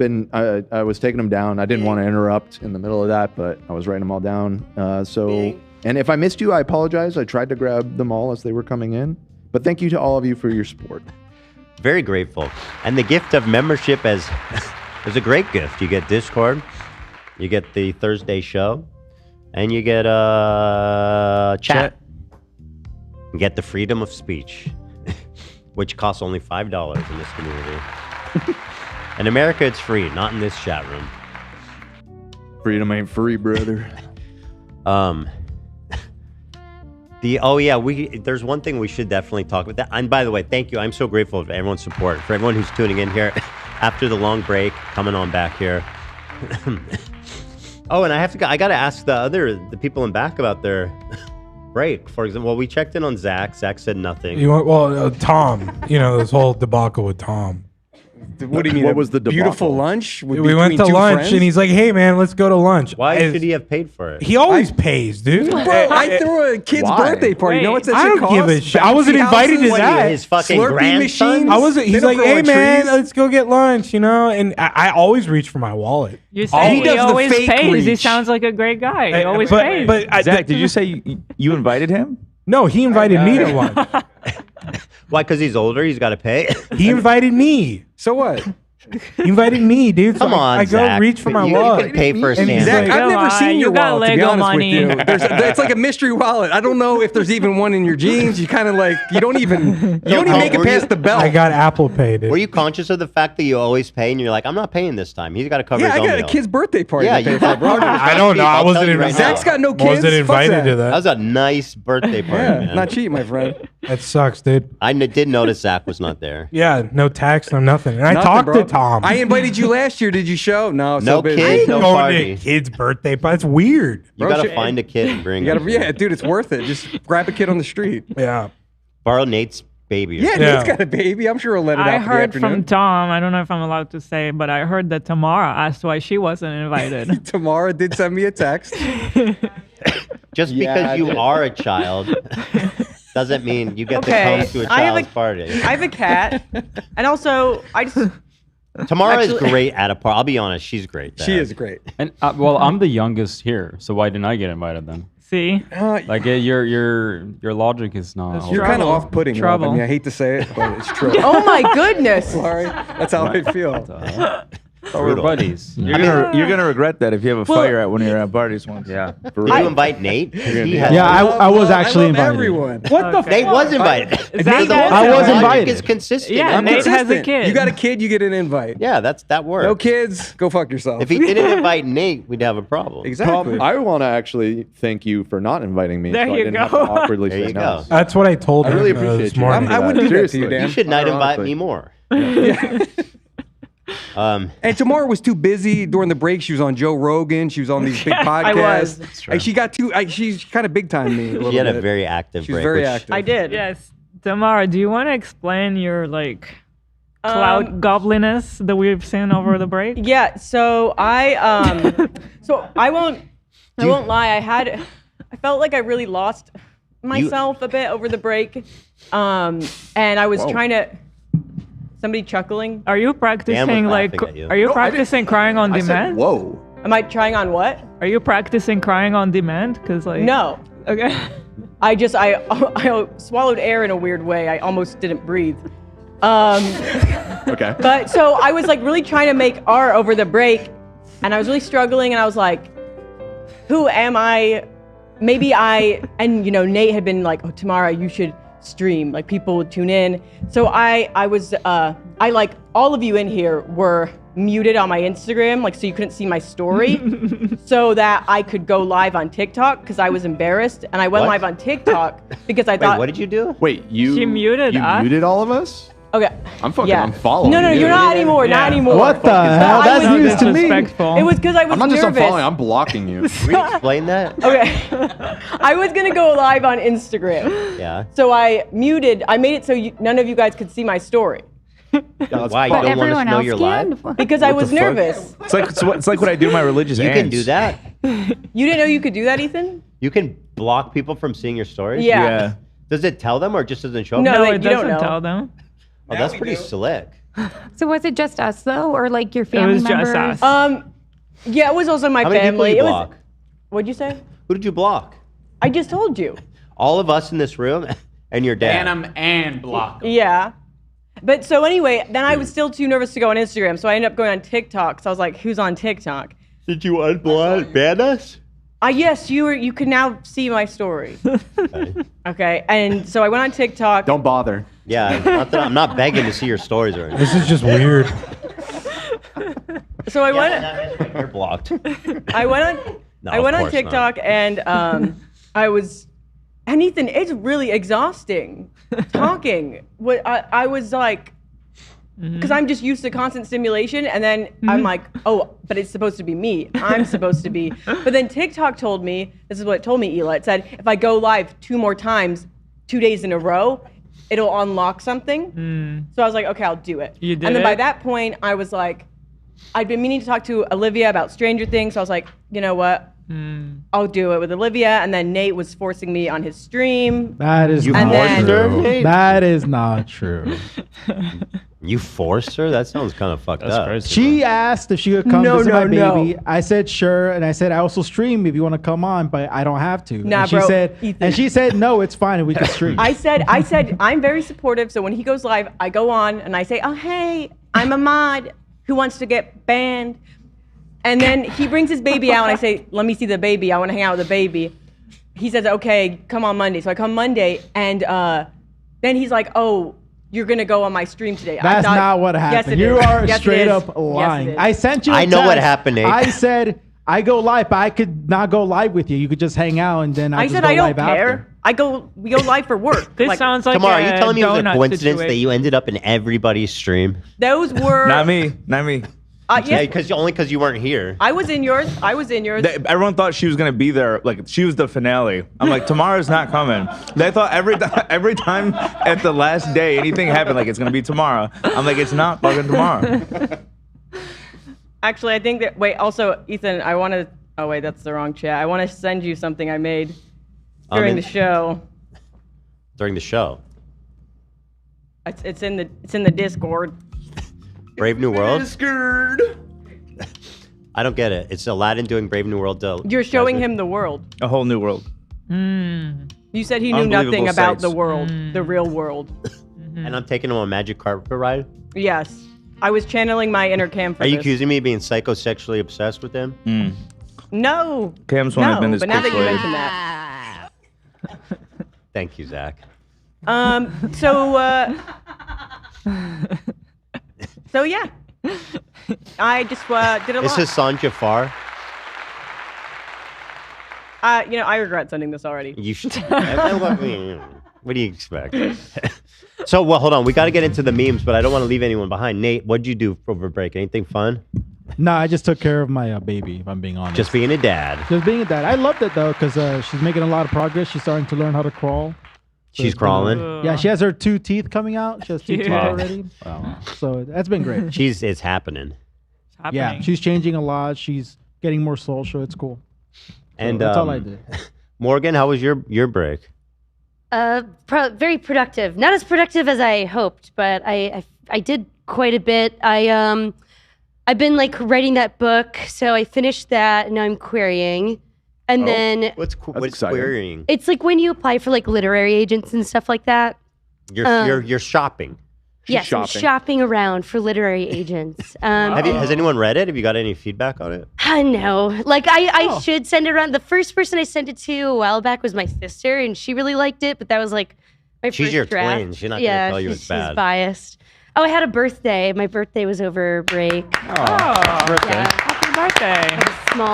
was taking them down. I didn't want to interrupt in the middle of that, but I was writing them all down. And if I missed you, I apologize. I tried to grab them all as they were coming in. But thank you to all of you for your support. Very grateful. And the gift of membership is a great gift. You get Discord, you get the Thursday show, and you get chat. You get the freedom of speech, which costs only $5 in this community. In America, it's free, not in this chat room. Freedom ain't free, brother. There's one thing we should definitely talk about. And by the way, thank you. I'm so grateful for everyone's support, for everyone who's tuning in here after the long break, coming on back here. Oh, and I got to ask the people in back about their break. For example, well, we checked in on Zach. Zach said nothing. Tom, this whole debacle with Tom. What do you mean? What was the beautiful debacle? lunch? We went to lunch, and he's like, "Hey, man, let's go to lunch." Why should he have paid for it? He always pays, dude. Bro, I threw a kid's birthday party. You know what's that I shit don't cost? give a shit. I wasn't invited to What, that. his fucking Slurpee grandson? machines. I wasn't. They He's don't like, grow "Hey, on man, trees." let's go get lunch," and I always reach for my wallet. You say He he, does the always fake pays. He reach. sounds like a great guy. He always but, pays. But Zach, did you say you invited him? No, he invited me to lunch. Why? Because he's older. He's got to pay. He invited me. So what? He invited me, dude. So Come on, I go Zach. reach for my You wallet. can pay for a And he's sandwich. like, I've never seen your You got wallet, to be Lego honest money. with you. It's like a mystery wallet. I don't know if there's even one in your jeans. You kind of like, you don't even make it past the belt. I got Apple Pay, dude. Were you conscious of the fact that you always pay and you're like, I'm not paying this time. He's got to cover Yeah, his I own got a meal. kid's birthday party Yeah, to pay you for, got bro. I don't know. I wasn't invited. Zach's got no kids. Wasn't Fuck invited that. to That that. was a nice birthday party, Yeah, man. not cheap, my friend. That sucks, dude. I did notice Zach was not there. Yeah, no tax, no nothing. And I Nothing, talked bro. to Tom. I invited you last year. Did you show? No, No so busy. kid, no going party. to kid's birthday party. That's weird. You Bro, got to shit. find a kid and bring You him. gotta, yeah, dude, it's worth it. Just grab a kid on the street. Yeah. Borrow Nate's baby. Yeah, Nate's got a baby. I'm sure he'll let it I out for the heard afternoon. from Tom. I don't know if I'm allowed to say, but I heard that Tamara asked why she wasn't invited. Tamara did send me a text. Just Yeah, because I you did. are a child doesn't mean you get to Okay, come to a I have child's party. I have a cat, and also I just Tamara is Actually- great at a party. I'll be honest, she's great. She there. is great. And well, I'm the youngest here, so why didn't I get invited then? See? Like your logic is not. You're kind of off-putting. Rob. I Trouble. mean, I hate to say it, but it's true. Oh my goodness! Sorry, that's how I feel. Oh, we're buddies. You're gonna regret that if you have a fire at one of your parties once. Yeah. Did you invite Nate? He had- Yeah, I was actually I love invited. everyone. What the? Nate was invited. Zach So the has I whole was logic invited. is consistent. Yeah, I'm Nate has a consistent. kid. You got a kid, you get an invite. Yeah, that works. No kids, go fuck yourself. If he didn't invite Nate, we'd have a problem. Exactly. Tom, I want to actually thank you for not inviting me. There so I you didn't have go. to awkwardly There say you no. go. That's what I told I him really this appreciate you. morning. I wouldn't do that to you, Seriously. Dan. You should not invite Ironically. me more. And Tamara was too busy during the break. She was on Joe Rogan. She was on these big podcasts. was. Like, she got too. She's kind of big time me. A little She had a bit. very active She was break. very which- active. I did. Yes. Tamara, do you want to explain your cloud gobliness that we've seen over the break? Yeah. So I won't lie. I felt like I really lost myself a bit over the break, and I was trying to. Somebody chuckling. Are you practicing laughing at you. Are you No, I didn't- practicing crying on I said, demand? whoa. Am I trying on what? Are you practicing crying on demand? No. Okay. I swallowed air in a weird way. I almost didn't breathe. Okay. But so I was like really trying to make art over the break, and I was really struggling, and I was like, who am I? Maybe and Nate had been like, oh, Tamara, you should stream, like people would tune in. So I like all of you in here were muted on my Instagram, like so you couldn't see my story, so that I could go live on TikTok because I was embarrassed, and I went What? live on TikTok because I Wait, thought. what did you do? Wait, She muted you us. muted all of us? Okay. I'm fucking Yeah. unfollowing No, you. you're not anymore. Not anymore. What the hell? I That's was- news to me. Disrespectful. It was because I was I'm not just nervous. unfollowing, I'm blocking you. Can you explain that? Okay. I was gonna go live on Instagram. Yeah. So I made it so none of you guys could see my story. Why? You But don't want us everyone to know else you're can. live? Because I What was the fuck? nervous. It's like what I do in my religious You can ants. do that. You didn't know you could do that, Ethan? You can block people from seeing your stories? Yeah. Does it tell them or just doesn't show up? No, it you don't doesn't know. tell them. Oh, that's pretty slick. So was it just us though, or like your family was just members? us. Yeah, it was also my How many family. people you It block? was. What'd you say? Who did you block? I just told you. All of us in this room and your dad. Ban 'em and block 'em. Yeah. But so anyway, then I was still too nervous to go on Instagram, so I ended up going on TikTok. So I was like, "Who's on TikTok?" Did you ban us? Yes, you can now see my story. Okay, and so I went on TikTok. Don't bother. Yeah, not that I'm not begging to see your stories or anything. This is just weird. So I went. You're blocked. I went on. No, I of went on course TikTok and I was. And Ethan, it's really exhausting talking. What I was like, because I'm just used to constant stimulation, and then I'm like, oh, but it's supposed to be me. I'm supposed to be. But then TikTok told me, this is what it told me, Ela. It said if I go live 2 more times, 2 days in a row, it'll unlock something. So I was like, okay, I'll do it. You did And then by it? that point, I was like, I'd been meaning to talk to Olivia about Stranger Things. So I was like, you know what? I'll do it with Olivia. And then Nate was forcing me on his stream. That is And not then- true. That is not true. You forced her? That sounds kind of fucked up. She asked if she could come No, visit my no, no. baby. I said sure, and I said I also stream if you want to come on, but I don't have to. Nah, and she bro, said, Ethan. and she said no, it's fine, and we can stream. I said I'm very supportive. So when he goes live, I go on and I say, oh hey, I'm a mod who wants to get banned. And then he brings his baby out and I say, let me see the baby. I want to hang out with the baby. He says, okay, come on Monday. So I come Monday and then he's like, oh, you're gonna go on my stream today. That's not what happened. Yes, it You is. are Yes, it straight is. up Yes, it lying. is. I sent you. I know what text. happened, Nate. I said I go live, but I could not go live with you. You could just hang out, and then I just said go I don't live care. after. We go live for work. This sounds like Tamara, are you a telling me it was a donut coincidence that situation. you ended up in everybody's stream? Those were Not me. Not me. yeah. because only because you weren't here. I was in yours. Everyone thought she was gonna be there. Like she was the finale. I'm like, Tamara's not coming. They thought every time at the last day anything happened, like it's gonna be tomorrow. I'm like, it's not fucking tomorrow. Actually, I think that. Wait. Also, Ethan, I want to. Oh wait, that's the wrong chat. I want to send you something I made during the show. During the show. It's in the Discord. Brave New World? Discord. I don't get it. It's Aladdin doing Brave New World. You're showing him the world. A whole new world. You said he knew Unbelievable nothing about sights. the world, the real world. And I'm taking him on a magic carpet ride. Yes, I was channeling my inner Cam for Are you this. accusing me of being psychosexually obsessed with him? No. Cam's one no, I've been his but now that you persuade. mention that. Thank you, Zach. So yeah, I just did a Is lot. Hassan Jafar? I regret sending this already. You should. What do you expect? So, well, hold on. We got to get into the memes, but I don't want to leave anyone behind. Nate, what'd you do over break? Anything fun? No, I just took care of my baby, if I'm being honest. Just being a dad. Just being a dad. I loved it, though, because she's making a lot of progress. She's starting to learn how to crawl. So She's it's been- crawling? Yeah, she has her 2 teeth coming out. She has 2 teeth Wow. already. So that's been great. It's happening. Yeah, she's changing a lot. She's getting more social. It's cool. So And that's all I did. Morgan, how was your break? Very productive. Not as productive as I hoped, but I did quite a bit. I've been like writing that book, so I finished that, and now I'm querying. And then what's querying? it's like when you apply for like literary agents and stuff like that. You're shopping. Yes, I'm shopping around for literary agents. Has anyone read it? Have you got any feedback on it? I know. Like, I should send it around. The first person I sent it to a while back was my sister, and she really liked it, but that was like my She's first your draft. twin. She's not going to tell you it's she's bad. biased. Oh, I had a birthday. My birthday was over break. Happy birthday. Small.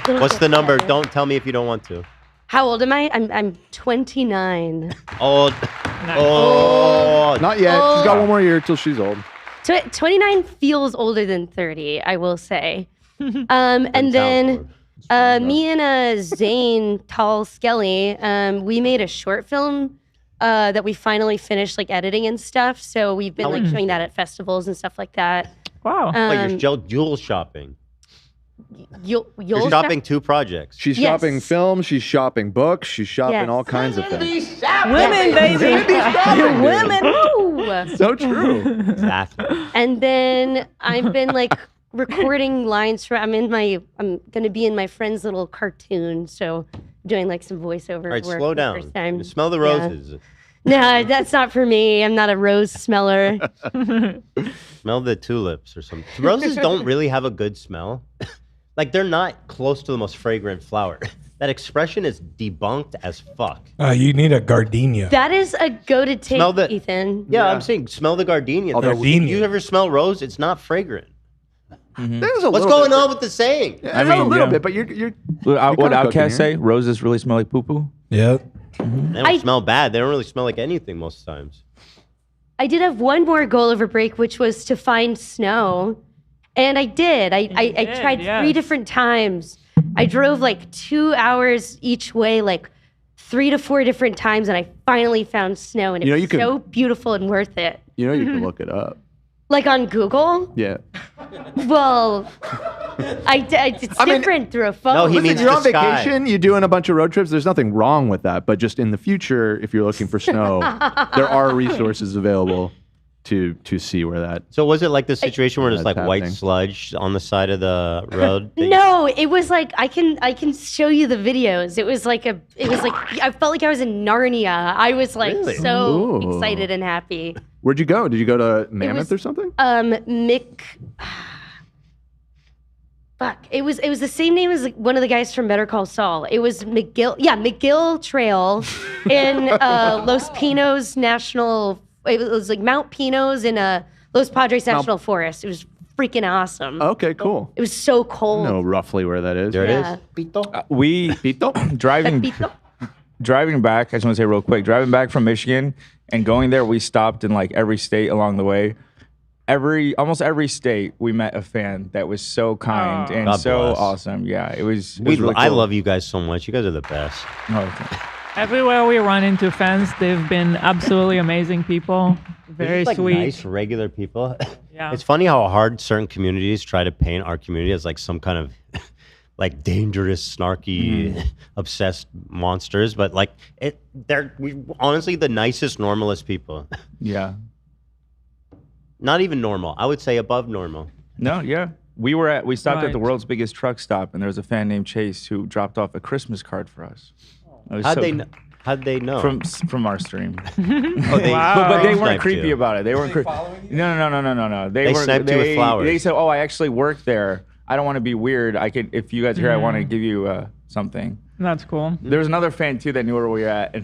little What's gift the number? there. Don't tell me if you don't want to. How old am I? I'm 29. Old. Oh, not yet. She's got one more year till she's old. 29 feels older than 30, I will say. And then me and Zane Tall Skelly, we made a short film that we finally finished like editing and stuff. So we've been like showing that at festivals and stuff like that. Wow. Like you're jewel shopping. You're You're shopping 2 projects. She's Yes. shopping films. She's shopping books. She's shopping Yes. all kinds of things. Women, baby. Women. Woo. So true. Exactly. And then I've been like recording lines for. I'm gonna be in my friend's little cartoon, so doing like some voiceover All right, work slow for the down. first time. Smell the Yeah. roses. No, that's not for me. I'm not a rose smeller. Smell the tulips or something. Roses don't really have a good smell. Like they're not close to the most fragrant flower. That expression is debunked as fuck. You need a gardenia. That is a go-to take, Smell the- Ethan. Yeah, I'm saying smell the gardenia. Gardenia. You ever smell rose? It's not fragrant. There's a What's little going bit. on with the saying? Yeah, a little bit, but you're What Outkast say? Roses really smell like poo poo. Yeah. They don't smell bad. They don't really smell like anything most times. I did have one more goal over break, which was to find snow. And I did. I tried 3 different times. I drove like 2 hours each way, like 3 to 4 different times, and I finally found snow, and it's so beautiful and worth it. You know, you can look it up. Like on Google? Yeah. Well, it's different through a phone. No, he means you're the on sky. vacation, you're doing a bunch of road trips. There's nothing wrong with that. But just in the future, if you're looking for snow, there are resources available to see where that. So was it like the situation where there's that's like white happening. sludge on the side of the road? No, it was like I can show you the videos. It was like I felt like I was in Narnia. I was like Really? so Ooh. excited and happy. Where'd you go? Did you go to Mammoth or something? Fuck. It was the same name as like one of the guys from Better Call Saul. It was McGill. Yeah, McGill Trail in Los Pinos National. It was like Mount Pinos in Los Padres National Forest. It was freaking awesome. Okay, cool. It was so cold. I know roughly where that is. There Yeah. it is. We driving back. I just want to say real quick. Driving back from Michigan and going there, we stopped in like every state along the way. Almost every state, we met a fan that was so kind and God so bless. awesome. Yeah, it was really I cool. love you guys so much. You guys are the best. Everywhere we run into fans, they've been absolutely amazing people. Very Like sweet. nice, regular people. Yeah. It's funny how hard certain communities try to paint our community as like some kind of like dangerous, snarky, obsessed monsters. But like we honestly the nicest, normalest people. Yeah. Not even normal. I would say above normal. No, yeah. We stopped at the world's biggest truck stop, and there was a fan named Chase who dropped off a Christmas card for us. How'd they know? From our stream. Oh, they, but they weren't sniped creepy you. about it. They weren't. No. They sniped you with flowers. They said, "Oh, I actually work there. I don't want to be weird. I could, if you guys are here, I want to give you something." That's cool. There was another fan too that knew where we were at,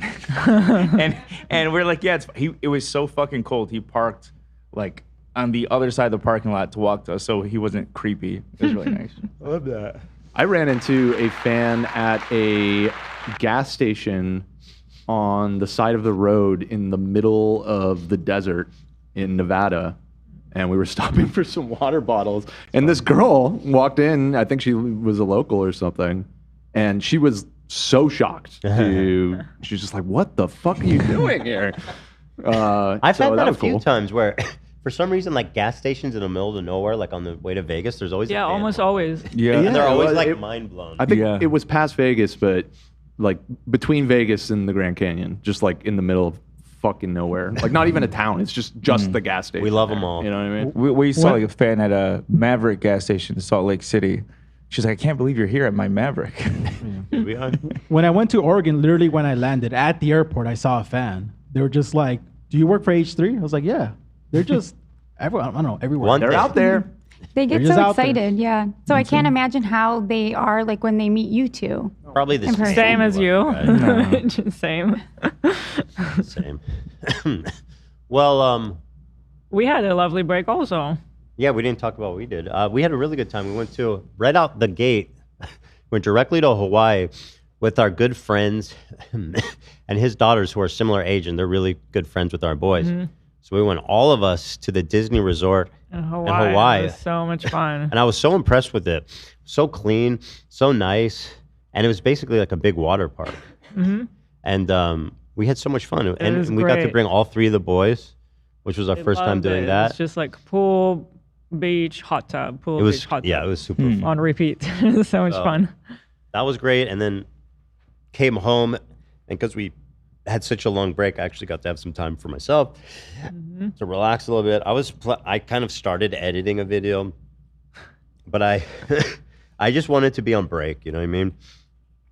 and we're like, "Yeah, it was so fucking cold. He parked like on the other side of the parking lot to walk to us, so he wasn't creepy. It was really nice. I love that. I ran into a fan at a gas station on the side of the road in the middle of the desert in Nevada. And we were stopping for some water bottles. And this girl walked in. I think she was a local or something. And she was so shocked. She was just like, what the fuck are you doing here? I've so had that a was few cool. times where, for some reason, like gas stations in the middle of nowhere, like on the way to Vegas, there's always a fan. almost always. Yeah, and they're always well, like mind blown. I think it was past Vegas, but like between Vegas and the Grand Canyon, just like in the middle of fucking nowhere. Like not even a town. It's just the gas station. We love there. them all. You know what I mean? We saw like a fan at a Maverick gas station in Salt Lake City. She's like, I can't believe you're here at my Maverick. When I went to Oregon, literally when I landed at the airport, I saw a fan. They were just like, "Do you work for H3?" I was like, "Yeah." They're just everywhere. I don't know, everywhere. They're out there. They get They're just so out there. excited, yeah. So I can't imagine how they are like when they meet you two. Probably the in person. Same as you. Right? Just same. Same. Well, We had a lovely break also. yeah, we didn't talk about what we did. We had a really good time. We went to, right out the gate, went directly to Hawaii with our good friends and his daughters who are similar age, and they're really good friends with our boys. So we went, all of us, to the Disney resort In Hawaii. It was so much fun. And I was so impressed with it. So clean, so nice. And it was basically like a big water park. And we had so much fun. was And we got to great. bring all three of the boys, which was our They first time loved doing it. that. It's just like pool, beach, hot tub, pool, It was, beach, hot tub. yeah, it was super fun. On repeat. It was so much fun. That was great. And then came home, and because we had such a long break, I actually got to have some time for myself to relax a little bit. I kind of started editing a video, but I just wanted to be on break. You know what I mean?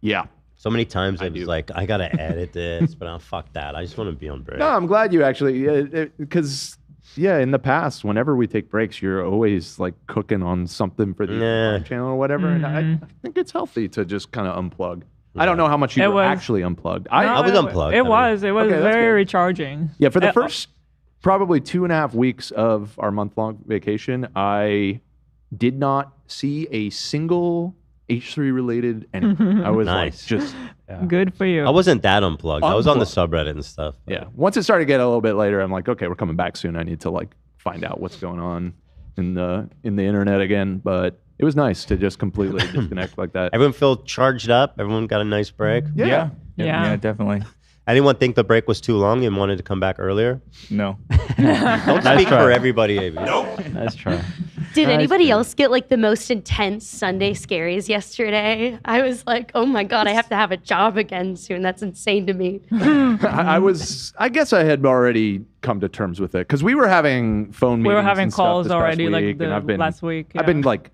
Yeah. So many times I was like, I gotta edit this, but fuck that. I just want to be on break. No, I'm glad you actually, because in the past, whenever we take breaks, you're always like cooking on something for the YouTube channel or whatever. And I think it's healthy to just kind of unplug. I don't know how much you were actually unplugged. I was unplugged. It was Okay, that's very good. recharging. Yeah, for the first probably 2.5 weeks of our month-long vacation, I did not see a single H3 related anything. I was Nice. like, just Good for you. I wasn't that unplugged. I was on the subreddit and stuff. yeah. Once it started to get a little bit later, I'm like, okay, we're coming back soon. I need to like find out what's going on in the internet again. But it was nice to just completely disconnect like that. Everyone felt charged up. Everyone got a nice break. Yeah. Yeah, definitely. Anyone think the break was too long and wanted to come back earlier? No. Don't speak for everybody, AB. Nope. Nice try. Did anybody else get like the most intense Sunday scaries yesterday? I was like, oh my God, I have to have a job again soon. That's insane to me. I guess I had already come to terms with it because we were having phone meetings. We were having and stuff calls this past already, like week, and I've been, last week. I've been like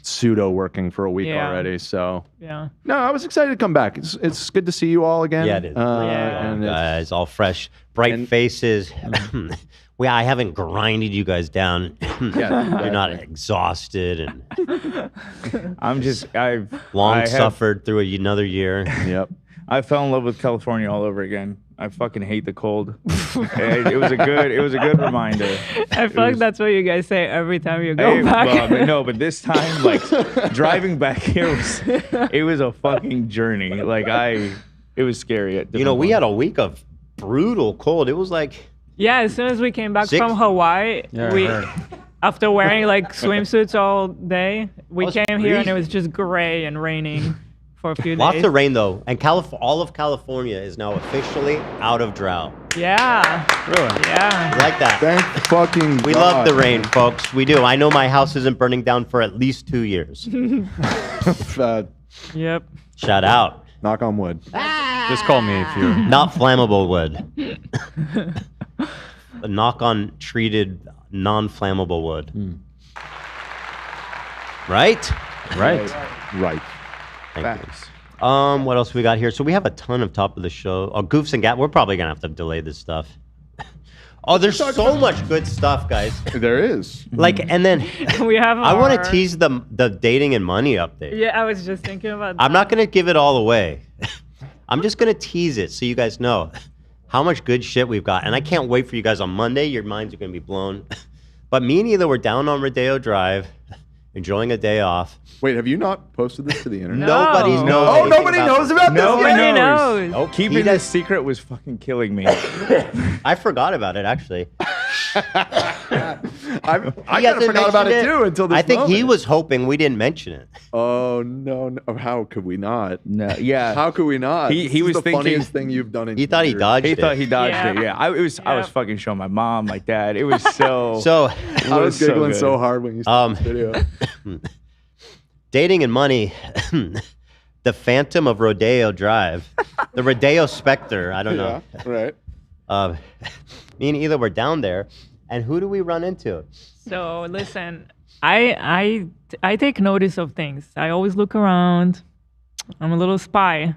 pseudo working for a week Yeah. already. So Yeah. no, I was excited to come back. It's good to see you all again. Yeah, it is. And Guys, all fresh, bright faces. I haven't grinded you guys down. You're not exhausted and I've long suffered through another year. Yep. I fell in love with California all over again. I fucking hate the cold. it was a good reminder. I feel like that's what you guys say every time you go back. No, but this time, like driving back here was a fucking journey. It was scary. We had a week of brutal cold. It was like Yeah, as soon as we came back Six- from Hawaii, Yeah, I we heard. after wearing like swimsuits all day, we was came here and it freezing. was just gray and raining for a few days. lots of rain though, and all of California is now officially out of drought. Yeah. Really? Yeah. I like that. Thank fucking We God. love the rain, folks. We do. I know my house isn't burning down for at least 2 years. Yep. Shout out. Knock on wood. Just call me if you're Not flammable wood. A knock on treated non-flammable wood. Right? Right. Thank you. What else we got here? So we have a ton of top of the show. Oh, goofs and we're probably gonna have to delay this stuff. Oh, there's so much good stuff, guys. There is. And then we have. I want our- to tease the dating and money update. Yeah, I was just thinking about that. I'm not gonna give it all away. I'm just gonna tease it so you guys know how much good shit we've got. And I can't wait for you guys on Monday. Your minds are gonna be blown. But me and Either were down on Rodeo Drive, enjoying a day off. Wait, have you not posted this to the internet? Nobody knows. Oh, anything nobody knows about this. Nobody yet? knows. Nope. Keeping this secret was fucking killing me. I forgot about it actually. I He kind of hasn't forgot about it mentioned too until this I think he moment. was hoping we didn't mention it. Oh no! How could we not? No, yeah. How could we not? He This is was the thinking funniest thing you've done in He thought he years. dodged He it. thought he dodged Yeah. it. Yeah, I was fucking showing my mom, my dad. It was so. So I was giggling good. so hard when you saw this video. dating and money. The Phantom of Rodeo Drive. The Rodeo Spectre. I don't know. Right. Me and Either were down there. And who do we run into? So listen, I take notice of things. I always look around. I'm a little spy.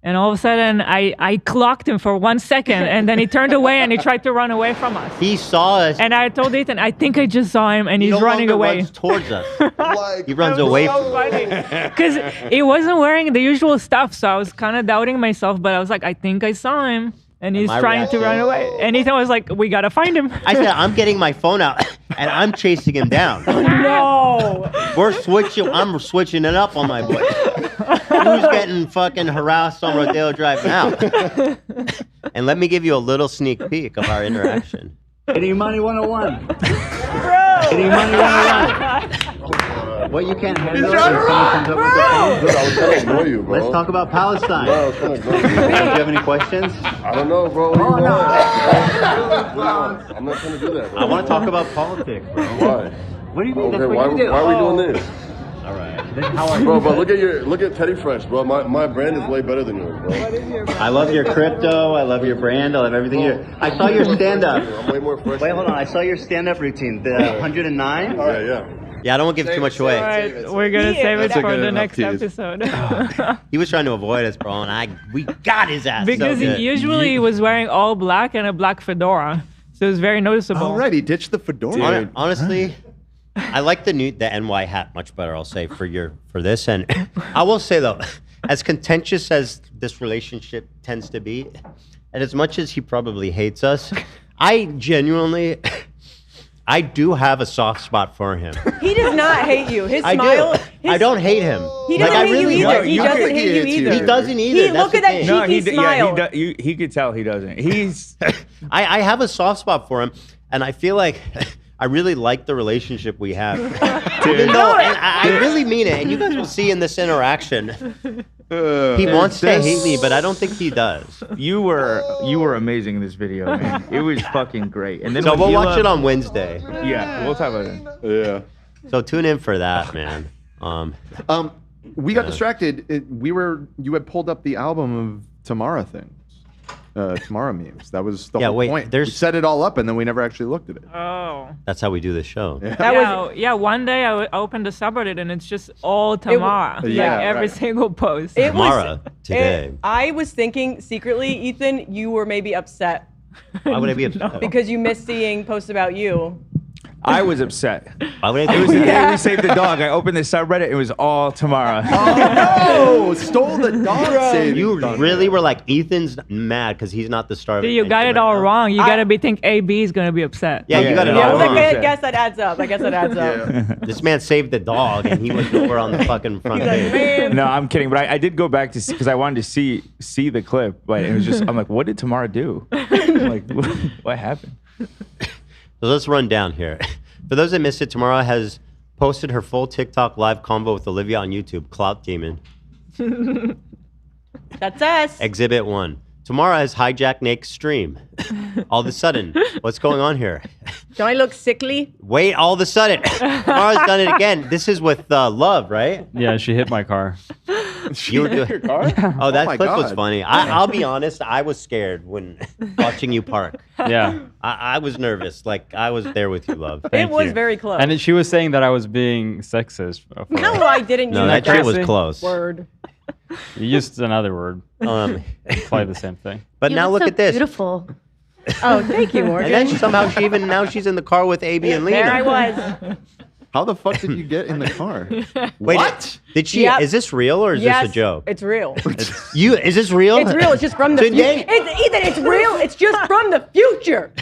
And all of a sudden, I clocked him for 1 second, and then he turned away and he tried to run away from us. He saw us. And I told Ethan, I think I just saw him, and He he's no running longer away. runs towards us. He runs away from us. Because he wasn't wearing the usual stuff, so I was kind of doubting myself, but I was like, I think I saw him. And he's my trying to run reaction? away. And Ethan was like, we got to find him. I said, I'm getting my phone out, and I'm chasing him down. No. I'm switching it up on my boy. Who's getting fucking harassed on Rodeo Drive now? And let me give you a little sneak peek of our interaction. Getting Money 101. Bro. Getting Money 101. What you can't handle is someone comes up with the phone. Dude, I was trying to ignore you, bro. Let's talk about Palestine. No, I was trying to ignore you. Do you have any questions? I don't know, bro. What do you want? I'm not trying to do that, bro. I want to talk about politics, bro. Why? What do you mean? Okay, That's what why you do. are we doing this? All right. Then how are you? Bro, but look at Teddy Fresh, bro. My brand is way better than yours, bro. I love your crypto. I love your brand. I love everything here. I saw your stand-up. I'm way more fresh. Wait, hold on. I saw your stand-up routine. The 109. Yeah. Yeah, I don't want to give too much away. All right, we're going to save it That's a for good the enough next tease. episode. He was trying to avoid us, bro, and we got his ass. Because so good. he usually was wearing all black and a black fedora. So it was very noticeable. Already ditched the fedora. Honestly, I like the NY hat much better. I'll say for this, and I will say though, as contentious as this relationship tends to be, and as much as he probably hates us, I genuinely, I do have a soft spot for him. He does not hate you. His I smile. do. I don't hate him. He doesn't I hate you really either. don't. He doesn't hate you either. He doesn't either. That's Look at the that thing. cheeky smile. He could tell he doesn't. He's. I have a soft spot for him, and I feel like I really like the relationship we have. Even though, and I really mean it, and you guys will see in this interaction. He wants to hate me, but I don't think he does. You were amazing in this video, man. It was fucking great. And then So we'll watch it on Wednesday. Yeah, we'll talk about it. Yeah. So tune in for that, man. We got distracted. You had pulled up the album of Tamara things. Tamara memes. That was the whole point. We set it all up and then we never actually looked at it. Oh. That's how we do this show. Yeah, one day I opened the subreddit and it's just all Tamara. Every single post. Tamara today. I was thinking secretly, Ethan, you were maybe upset. Why would I be upset? Because you missed seeing posts about you. I was upset. Why would I It was the day we saved the dog. I opened the subreddit. It was all Tamara. Oh no! Stole the dog. You really were like, Ethan's mad because he's not the star of See, you got it all wrong. You gotta think AB is gonna be upset. Yeah, you got it all wrong. I guess that adds up. This man saved the dog and he was over on the fucking front page. No, I'm kidding. But I did go back to because I wanted to see the clip. But it was just I'm like, what did Tamara do? Like, what happened? So let's run down here. For those that missed it, Tamara has posted her full TikTok live combo with Olivia on YouTube, Clout Demon. That's us. Exhibit 1. Tamara has hijacked Nate's stream. All of a sudden, what's going on here? Don't I look sickly? Wait, all of a sudden, Tamara's done it again. This is with Love, right? Yeah, she hit my car. You were doing your car? Oh, that my clip was God. funny. I'll be honest, I was scared when watching you park. Yeah. I was nervous. Like, I was there with you, Love. It was very close. And she was saying that I was being sexist. No, I didn't No, use that shit was close. word. You used another word. Imply the same thing. But now look at this. Beautiful. Oh, thank you, Morgan. And then somehow now she's in the car with AB and Lena. There I was. How the fuck did you get in the car? Wait, What? Did she? Yep. Is this real or is Yes, this a joke? It's real. Is this real? It's real. It's just from the future. Today? Ethan, it's real. It's just from the future.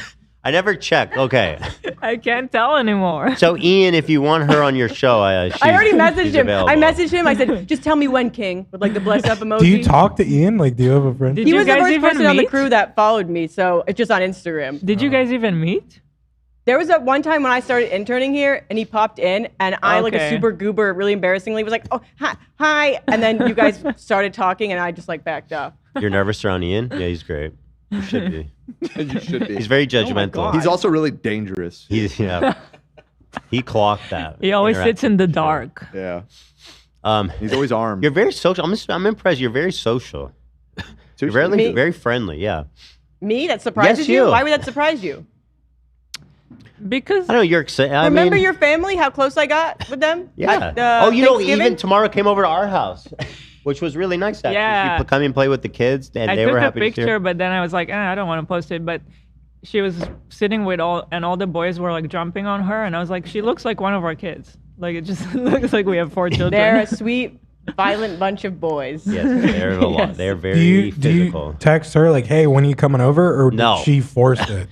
I never checked. Okay. I can't tell anymore. So Ian, if you want her on your show, I already messaged she's him. available. I messaged him. I said, just tell me when, King, with like the blessed up emoji. Do you talk to Ian? Like, do you have a friend? Did He you was the guys first even person on the meet? crew that followed me, so it's just on Instagram. Did you guys even meet? There was that one time when I started interning here, and he popped in, and I, like a Okay. super goober, really embarrassingly, was like, "Oh, hi," and then you guys started talking, and I just like backed up. You're nervous around Ian? Yeah, he's great. You should be. You should be. He's very judgmental. He's also really dangerous. He clocked that. He always sits in the dark. Yeah. He's always armed. You're very social. I'm impressed. You're very social. You're Me? very friendly. Yeah. Me? That surprises Yes, you? you. Why would that surprise you? Because I don't know. You're excited. Remember your family? How close I got with them? Yeah. At, You know, Thanksgiving? even Tamara came over to our house, which was really nice. Actually, Yeah. she come and play with the kids, and I they took were a happy to see picture, her. but then I was like, I don't want to post it. But she was sitting with all the boys were like jumping on her, and I was like, she looks like one of our kids. Like, it just looks like we have 4 children. They're a sweet, violent bunch of boys. Yes, they're a lot. Yes. They're Do very you physical. text her like, "Hey, when are you coming over?" Or No. did she force it?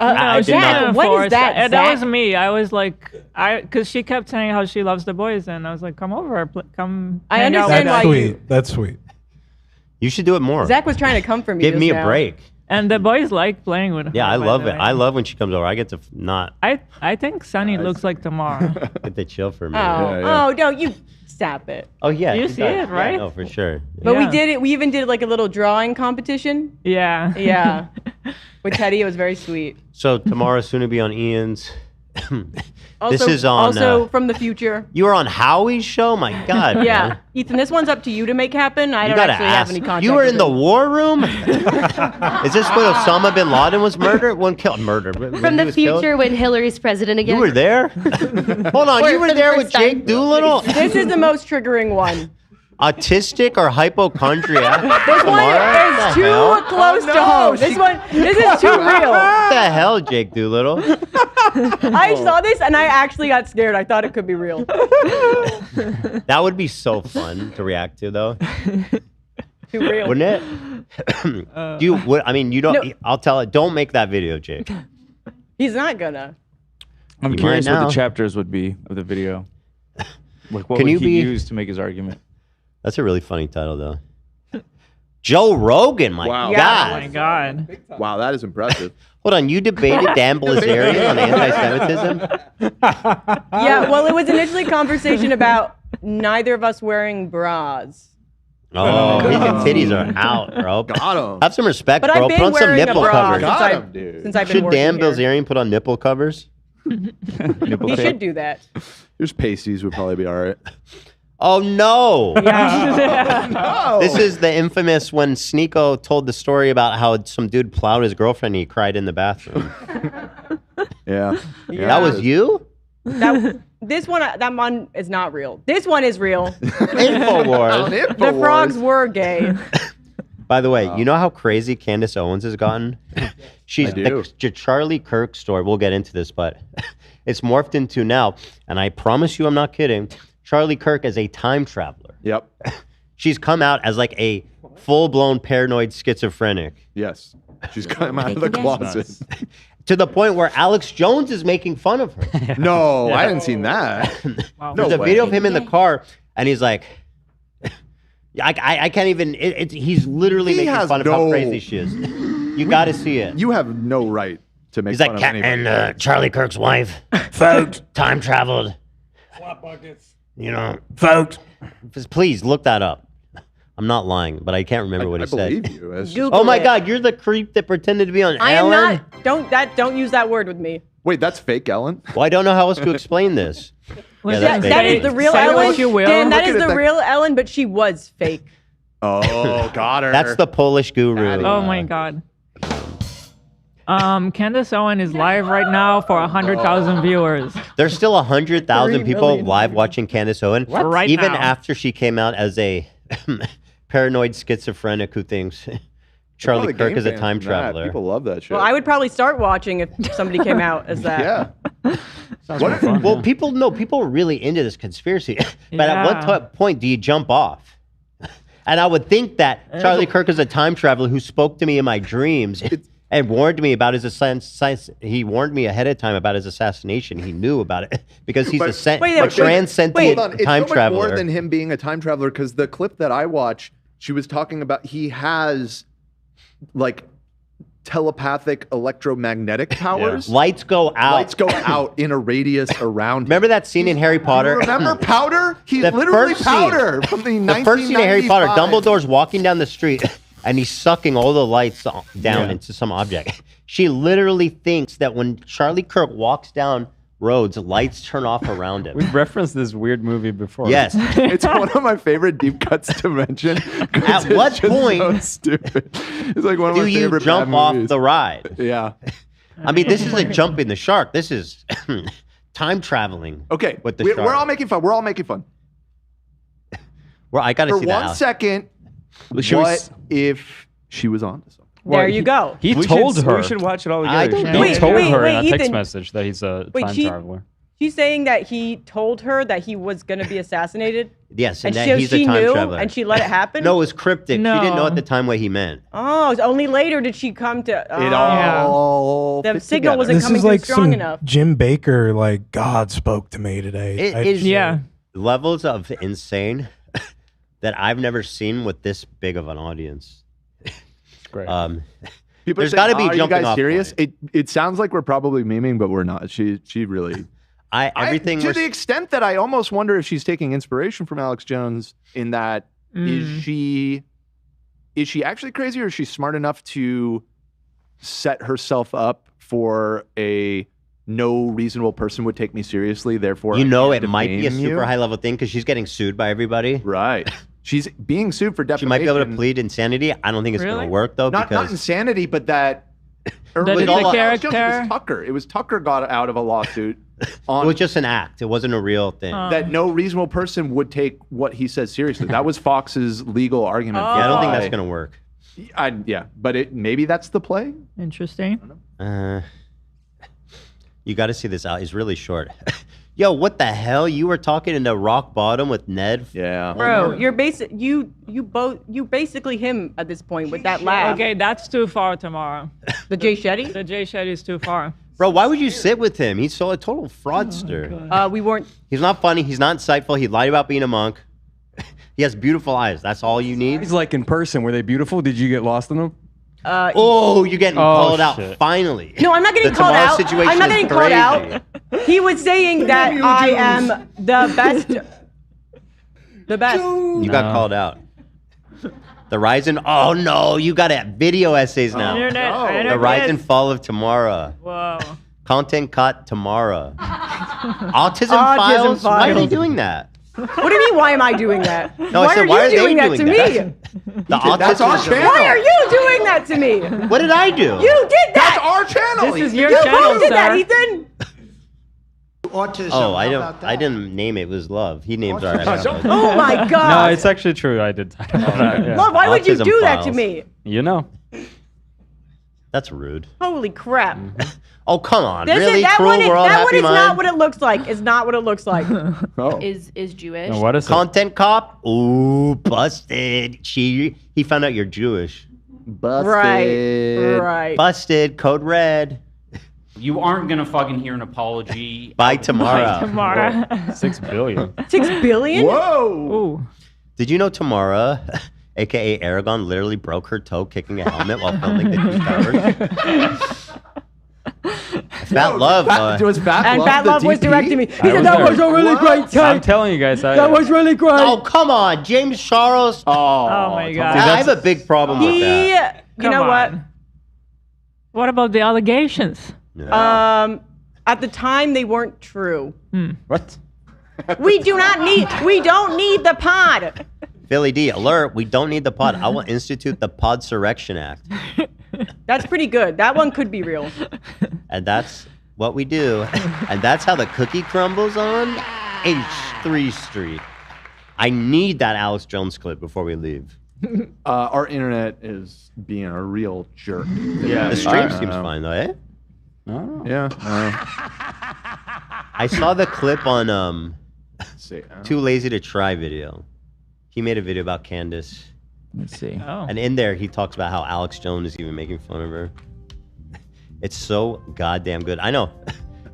I did not. What is force that, it. That Zach? was me. I was like, because she kept saying how she loves the boys, and I was like, come over, come. I hang out understand with why us." you- Sweet. That's sweet. You should do it more. Zach was trying to come for me. Give just me a now. break. And the boys like playing with her. Yeah, I by love the it. way. I love when she comes over. I get to not I think Sunny looks like Tamara. get to chill for a Oh, minute. oh, no, you stop it. Oh yeah, You she see does. it, right? Yeah, no, for sure. But we Yeah. did it. We even did like a little drawing competition. Yeah. Yeah. With Teddy, it was very sweet. So tomorrow, soon to be on Ian's. Also, This is on. also from the future. You were on Howie's show. My God. Yeah, man. Ethan, this one's up to you to make happen. I You don't gotta actually ask. have any contact. You were in with the him. war room. Is this when Osama bin Laden was murdered? Murdered. when From he the was killed? future when Hillary's president again. You were there. Hold on. Or You were for the there with first time. Jake Doolittle. This is the most triggering one. Autistic or hypochondriac? This one Tamara? is too close to home. This is too real. What the hell, Jake Doolittle? I saw this and I actually got scared. I thought it could be real. That would be so fun to react to, though. Too real. Wouldn't it? Do you? I mean, you don't. No. I'll tell it. Don't make that video, Jake. He's not gonna. I'm You curious might what now. the chapters would be of the video. Like, what Can would you he be- use to make his argument? That's a really funny title, though. Joe Rogan, my Wow. God. Oh my God. Wow, that is impressive. Hold on, you debated Dan Bilzerian on anti-Semitism? Yeah, well, it was initially a conversation about neither of us wearing bras. Oh, his titties are out, bro. Got him. Have some respect, But bro. I've been Put on some wearing a nipple bra covers. since Got I've, him, dude. since I've been Should working Dan here. Bilzerian put on nipple covers? He should do that. There's pasties would probably be all right. Oh, no. No. This is the infamous when Sneeko told the story about how some dude plowed his girlfriend and he cried in the bathroom. Yeah. That was you? This one, that one is not real. This one is real. InfoWars. The frogs were gay. By the way, you know how crazy Candace Owens has gotten? She's I do. the Charlie Kirk story. We'll get into this, but it's morphed into now, and I promise you I'm not kidding, Charlie Kirk as a time traveler. Yep. She's come out as like a full-blown paranoid schizophrenic. Yes. She's come out of the closet. To the point where Alex Jones is making fun of her. No, I hadn't seen that. Wow. There's a video of him in the car, and he's like, I can't even, he's literally making fun of how crazy she is. You got to see it. You have no right to make He's fun like, of anybody. and Charlie Kirk's wife, folks, time traveled. You know, folks. Please look that up. I'm not lying, but I can't remember what he said. I believe you. It's just- Google Oh my it. God, you're the creep that pretended to be on I am Ellen? not. Don't use that word with me. Wait, that's fake Ellen? Well, I don't know how else to explain this. That is the real Say Ellen. what you will. Dan, that Look is at the it, real Ellen, but she was fake. Oh, got her. That's the Polish guru. Oh my God. Candace Owen is live right now for 100,000 viewers. There's still 100,000 3 people million. live watching Candace Owen. What? Right Even now. after she came out as a paranoid schizophrenic who thinks Charlie Probably Kirk game is a fans time from that. traveler. People love that shit. Well, I would probably start watching if somebody came out as that. Yeah. Well, people are really into this conspiracy. But at what point do you jump off? And I would think that Charlie Kirk is a time traveler who spoke to me in my dreams and warned me about his he warned me ahead of time about his assassination. He knew about it because he's a transcendent Hold on. It's time so much traveler. more than him being a time traveler, because the clip that I watched, she was talking about he has like telepathic electromagnetic powers. Lights go out. Lights go out in a radius around him. Remember that scene in Harry Potter? Remember Powder? He's The literally first scene. Powder from the first scene of Harry Potter, 1995. Dumbledore's walking down the street and he's sucking all the lights down into some object. She literally thinks that when Charlie Kirk walks down roads, lights turn off around him. We've referenced this weird movie before. Yes. It's one of my favorite deep cuts to mention. At what point so stupid? It's like one of do my you favorite jump bad off movies. the ride? Yeah. I mean, this isn't jumping the shark. This is time traveling. Okay. With the We're shark. all making fun. We're all making fun. Well, I got to For see 1 that. second, Should we what if she was on to something? There you go. He We told should- her. we should watch it all I together. don't Shane. He told her in a wait, text Ethan. message that he's a Wait, time she- traveler. She's saying that he told her that he was going to be assassinated. Yes, and, And that he's a she time knew, traveler. and she let it happen? No, it was cryptic. She didn't know No. at the time what he meant. Oh, it's only later did she come to. It all The fits signal together. wasn't This coming is through like strong some enough. Jim Baker, like God spoke to me today. It is Yeah. levels of insane that I've never seen with this big of an audience. It's great. People There's are got to saying, be "Are jumping you guys off serious?" point. It sounds like we're probably memeing, but we're not. She really. Everything to was the extent that I almost wonder if she's taking inspiration from Alex Jones. In that, is she actually crazy, or is she smart enough to set herself up for a no reasonable person would take me seriously? Therefore, You know, I it can't might be a defame you? super high level thing because she's getting sued by everybody. Right. She's being sued for She defamation. might be able to plead insanity. I don't think it's going Really? to work though Not because insanity, but that. Or That was it's all- a Alex Jones, character? It was Tucker. It was Tucker got out of a lawsuit it on was just an act. It wasn't a real thing. that no reasonable person would take what he says seriously. That was Fox's legal argument. Yeah, I don't think that's why- going to work. Yeah, but maybe that's the play. Interesting. You got to see this out. He's really short. Yo, what the hell? You were talking into rock bottom with Ned? Yeah. Bro, you're you basically him at this point with that laugh. Okay, that's too far tomorrow. The Jay Shetty? The Jay Shetty is too far. Bro, why would you sit with him? He's so a total fraudster. We weren't. He's not funny. He's not insightful. He lied about being a monk. He has beautiful eyes. That's all you need. He's like in person. Were they beautiful? Did you get lost in them? Oh, you're getting called out finally. No, I'm not getting The called Tamara out. Situation I'm not is getting called crazy. out. He was saying that I am the best. The best. You got called out. The rise and oh no, you got video essays now. The rise and fall of Tamara. Whoa. Content cut Tamara. Autism files. Why are they doing that? What do you mean? Why am I doing that? No, why I said, are why you are doing they that to doing me? that? The autism That's our channel. Why are you doing that to me? What did I do? You did that. That's our channel. This is your You channel, posted sir. that, Ethan. Autism. Oh, How about that? I didn't name it. It was Love. He names our episode. Oh my No, god. it's actually true. I did. Yeah. Love, why would you Autism do that to files. me? You know. That's rude. Holy crap. Oh, come on. This Really? is, that Cruel one is, World, that one Happy is Mind? not what it looks like. It's not what it looks like. Is Jewish. And what is it? Content cop? Ooh, busted. He found out you're Jewish. Busted. Right. Busted. Code red. You aren't gonna fucking hear an apology. By tomorrow. Tamara. 6 billion. 6 billion? Whoa. Ooh. Did you know Tamara, aka Aragon, literally broke her toe kicking a helmet while filming the Two Towers? Fat Love. Was Fat And Love Fat the Love was DP? directing me. He I said was that there. was a really great I'm take. telling you guys. That was really great. Oh, come on. James Charles. Oh my god. I have a big problem with that. You know what? What about the allegations? At the time, they weren't true. What? We don't need the pod. Philly D, alert. We don't need the pod. I will institute the Podsurrection Act. That's pretty good. That one could be real. And that's what we do. And that's how the cookie crumbles on H3 Street. I need that Alex Jones clip before we leave. Our internet is being a real jerk. Yeah, the stream seems fine though, eh? Oh. Yeah. I saw the clip on see. Too Lazy to Try video. He made a video about Candace. Let's see. Oh. And in there, he talks about how Alex Jones is even making fun of her. It's so goddamn good. I know.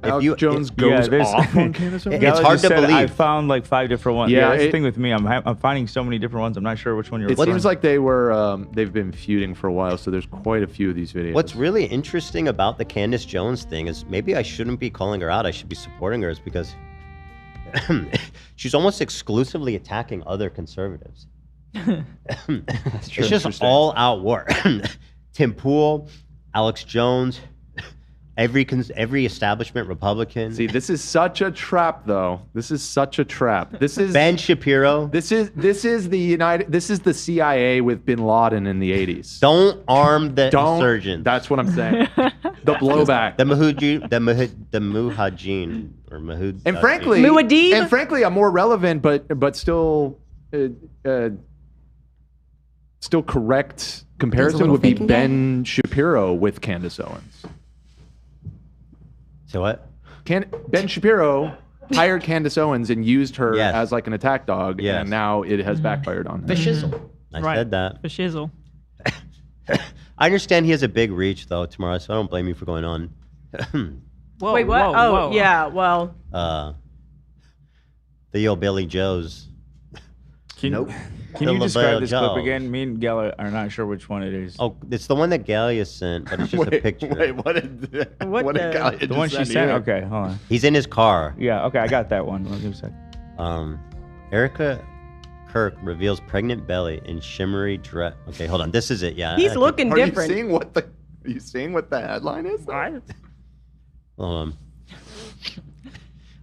Alex Jones goes off on Candace Owens? It's hard to believe. I found like 5 different ones. Yeah, Yeah, that's the thing with me. I'm finding so many different ones. I'm not sure which one you're. It seems like they were they've been feuding for a while, so there's quite a few of these videos. What's really interesting about the Candace Jones thing is maybe I shouldn't be calling her out. I should be supporting her, is because she's almost exclusively attacking other conservatives. It's just all out war. Tim Pool, Alex Jones, every establishment Republican. See, this is such a trap, though. This is such a trap. This is Ben Shapiro. This is the CIA with Bin Laden in the 80s. Don't arm the insurgents. That's what I'm saying. The blowback. The Mujahideen or Mahud. And frankly, a more relevant but still still correct comparison would be Ben Shapiro with Candace Owens. So what? Ben Shapiro hired Candace Owens and used her as like an attack dog, and now it has backfired on him. The shizzle. I said that. The shizzle. I understand he has a big reach, though, tomorrow, so I don't blame you for going on. Whoa, Wait, what? whoa. Yeah, well. The old Billy Joes. Can you The describe this LaBelle clip Joe. again? Me and Gala are not sure which one it is. Oh, it's the one that Galia sent, but it's just a picture. Wait, what did Galia The one she sent? Okay, hold on. He's in his car. Yeah, okay, I got that one. Give me a sec. Erica Kirk reveals pregnant belly in shimmery dress. Okay, hold on. This is it. Yeah. He's looking different. Are you seeing what the headline is? Hold on.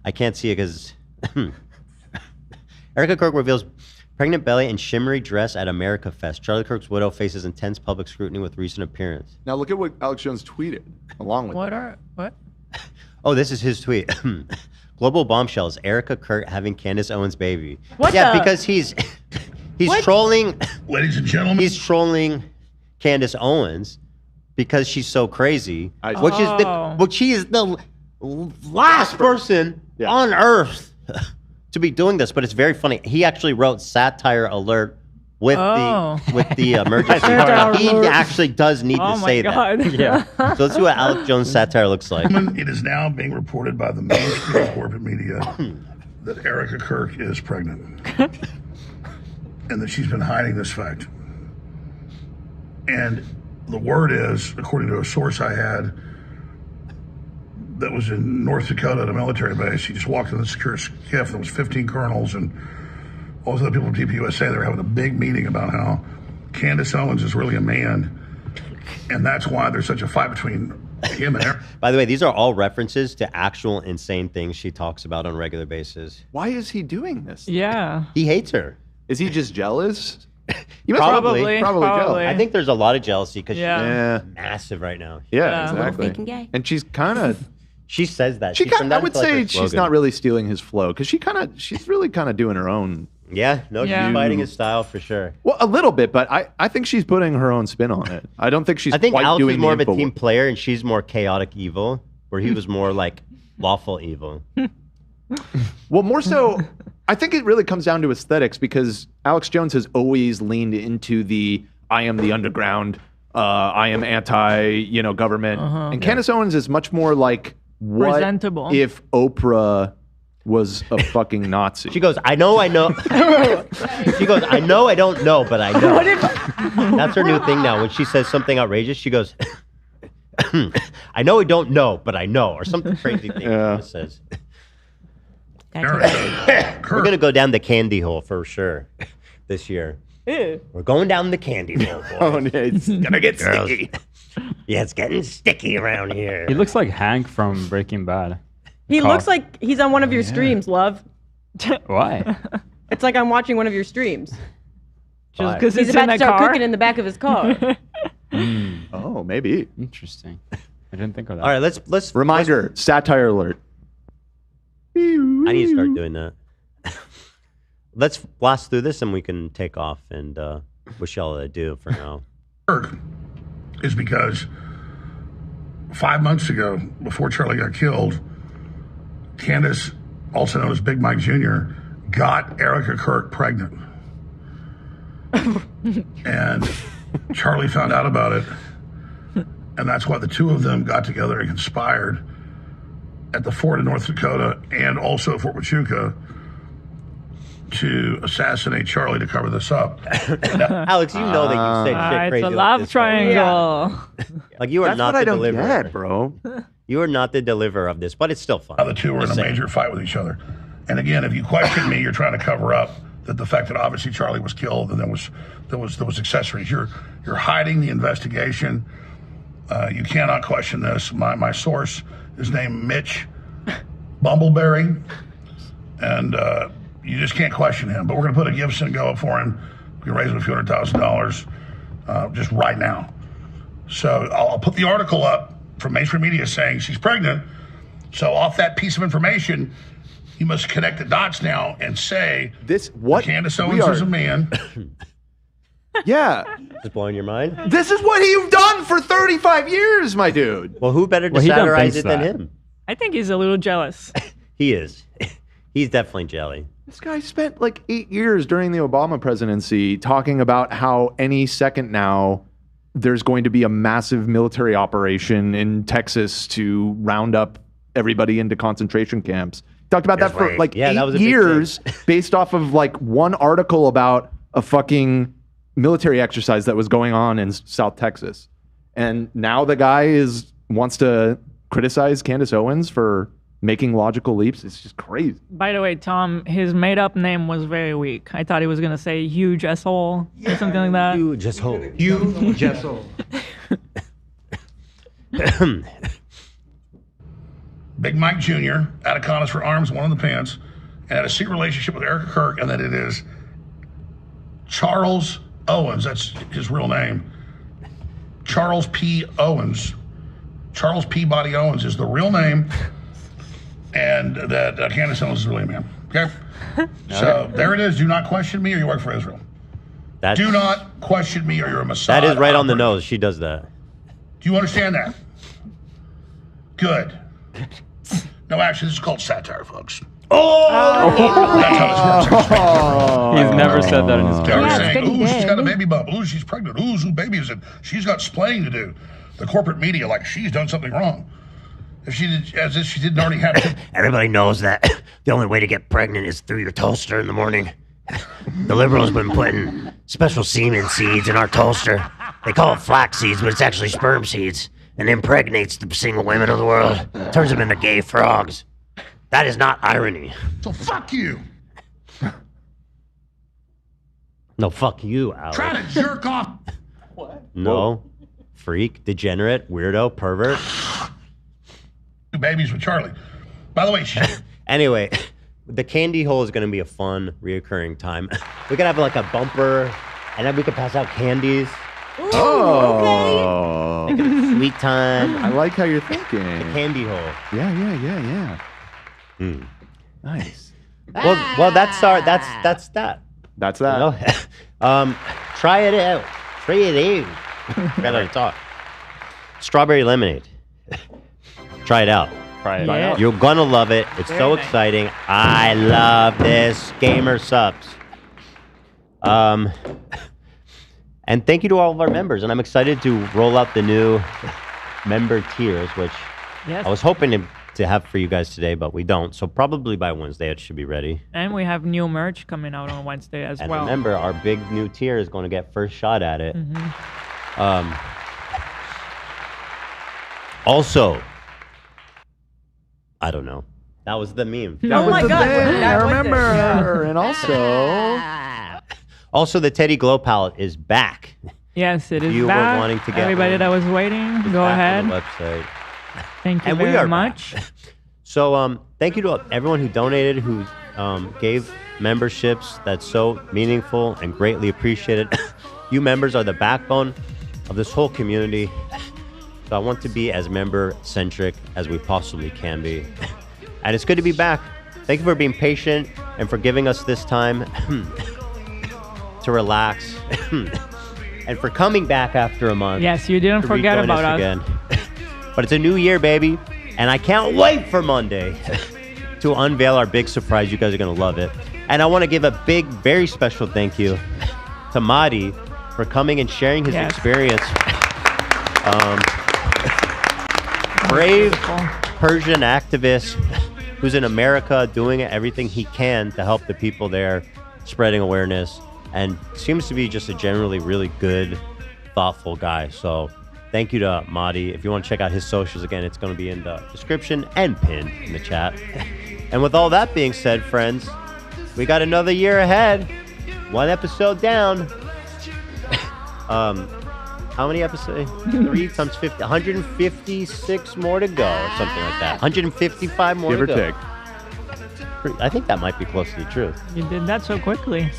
I can't see it because Erica Kirk reveals pregnant belly and shimmery dress at America Fest. Charlie Kirk's widow faces intense public scrutiny with recent appearance. Now look at what Alex Jones tweeted along with What? Oh, this is his tweet. Global bombshells. Erica Kirk having Candace Owens' baby. What yeah, the- because he's What? trolling. Ladies and gentlemen, he's trolling Candace Owens because she's so crazy, which he is the last person on earth to be doing this. But it's very funny. He actually wrote satire alert with the emergency. He actually does need to say that. Yeah. So let's see what Alex Jones satire looks like. it is now being reported by the mainstream corporate media that Erica Kirk is pregnant. and that she's been hiding this fact. And the word is, according to a source I had that was in North Dakota at a military base, he just walked in the secure skiff. There was 15 colonels and all those other people from TPUSA. They were having a big meeting about how Candace Owens is really a man, and that's why there's such a fight between him and her. By the way, these are all references to actual insane things she talks about on a regular basis. Why is he doing this? Yeah. He hates her. Is he just jealous? Probably jealous. I think there's a lot of jealousy because Yeah. she's massive right now. Yeah, exactly. And she's kind of. She says that. She She's kind. turned I that would into, like, say her she's slogan. not really stealing his flow because she's really kind of doing her own. Yeah, no, Yeah. she's fighting his style for sure. Well, a little bit, but I think she's putting her own spin on it. I don't think she's. I think quite Alex doing is more of the a team info player and she's more chaotic evil, where he was more like lawful evil. Well, more so, I think it really comes down to aesthetics because Alex Jones has always leaned into the I am the underground, I am anti-government, and Candace Owens is much more like what Presentable. if Oprah was a fucking Nazi? She goes, I know. She goes, I know, I don't know, but I know. That's her new thing now. When she says something outrageous, she goes, I know I don't know, but I know, or something crazy thing she says. We're going to go down the candy hole for sure this year. Ew. We're going down the candy hole, boys. Oh, yeah, it's gonna get Girls. sticky. Yeah, it's getting sticky around here. He looks like Hank from Breaking Bad. He looks like he's on one of your streams, love. Why? It's like I'm watching one of your streams. Just because He's it's about in to a start car. cooking in the back of his car. Oh, maybe. Interesting. I didn't think of that. All right, let's Reminder, satire alert. I need to start doing that. Let's blast through this and we can take off and wish y'all adieu for now. Is because 5 months ago, before Charlie got killed, Candace, also known as Big Mike Jr., got Erica Kirk pregnant. And Charlie found out about it. And that's why the two of them got together and conspired at the fort in North Dakota and also at Fort Huachuca to assassinate Charlie to cover this up. Alex, you know that you said shit crazy. It's a like love this triangle. Like you are That's not what I the don't deliverer, get, bro. You are not the deliverer of this, but it's still fun. Now the two were in a major fight with each other. And again, if you question me, you're trying to cover up that the fact that obviously Charlie was killed and there was accessories. You're hiding the investigation. You cannot question this. My source is named Mitch Bumbleberry, and you just can't question him. But we're going to put a Gibson go up for him. We can raise him a few $100,000 just right now. So I'll put the article up from mainstream media saying she's pregnant. So off that piece of information, you must connect the dots now and say Candace Owens is a man. Yeah. Just blowing your mind? This is what you've done for 35 years, my dude. Well, who better to he don't satirize think it than that. him? I think he's a little jealous. He is. He's definitely jelly. This guy spent like 8 years during the Obama presidency talking about how any second now there's going to be a massive military operation in Texas to round up everybody into concentration camps. Talked about that for like 8 that was a big years based off of like one article about a fucking military exercise that was going on in South Texas. And now the guy wants to criticize Candace Owens for making logical leaps. It's just crazy. By the way, Tom, his made-up name was very weak. I thought he was gonna say huge asshole or something like that. Huge asshole. Huge asshole. Big Mike Jr. out of Candace for arms, one in the pants, and had a secret relationship with Erica Kirk, and that it is Charles Owens. That's his real name. Charles P. Owens. Charles Peabody Owens is the real name, and that Candace Owens is really a man. Okay? So there it is. Do not question me or you work for Israel. Do not question me or you're a Mossad. That is right on the nose. She does that. Do you understand that? Good. No, actually, this is called satire, folks. That's how this works. He's never said that in his They're career. saying, ooh, she's got a baby bump. Ooh, she's pregnant. Ooh, who baby is it? She's got splaining to do. The corporate media, like she's done something wrong. If she did, as if she didn't already have to. Everybody knows that the only way to get pregnant is through your toaster in the morning. The liberals been putting special semen seeds in our toaster. They call it flax seeds, but it's actually sperm seeds, and impregnates the single women of the world, turns them into gay frogs. That is not irony. So fuck you. No, fuck you, Alex. Try to jerk off. No. Freak, degenerate, weirdo, pervert. Babies with Charlie. By the way, anyway, the candy hole is going to be a fun, reoccurring time. We could have like a bumper, and then we could pass out candies. Oh. Make it a sweet time. I like how you're thinking. The candy hole. Yeah. Nice. Well, that's that. That's that. You know? Try it out. Try it in. Gotta talk. Strawberry lemonade. Try it out. Try it out. You're gonna love it. It's so exciting. I love this. Gamer subs. And thank you to all of our members. And I'm excited to roll out the new member tiers, which I was hoping to have for you guys today, but we don't. So probably by Wednesday it should be ready. And we have new merch coming out on Wednesday as And well. remember, our big new tier is going to get first shot at it. Also, I don't know. That was the meme. Oh my God! I remember. And Also, the Teddy Glow palette is back. Yes, it is You were back. wanting to get Everybody one. that was waiting, It's go back ahead. on the website. Thank you And we very are much. So, thank you to everyone who donated, who gave memberships. That's so meaningful and greatly appreciated. You members are the backbone of this whole community. So I want to be as member-centric as we possibly can be. And it's good to be back. Thank you for being patient and for giving us this time to relax. And for coming back after a month. Yes, you didn't to forget rejoin about us. again. But it's a new year, baby. And I can't wait for Monday to unveil our big surprise. You guys are going to love it. And I want to give a big, very special thank you to Mahdi for coming and sharing his experience. Brave Persian activist who's in America doing everything he can to help the people there, spreading awareness, and seems to be just a generally really good, thoughtful guy. So thank you to Mahdi. If you want to check out his socials again, it's going to be in the description and pinned in the chat. And with all that being said, friends, we got another year ahead. One episode down. How many episodes? 3 times 50. 156 more to go, or something like that. 155 more Give to or go. take. I think that might be close to the truth. You did that so quickly.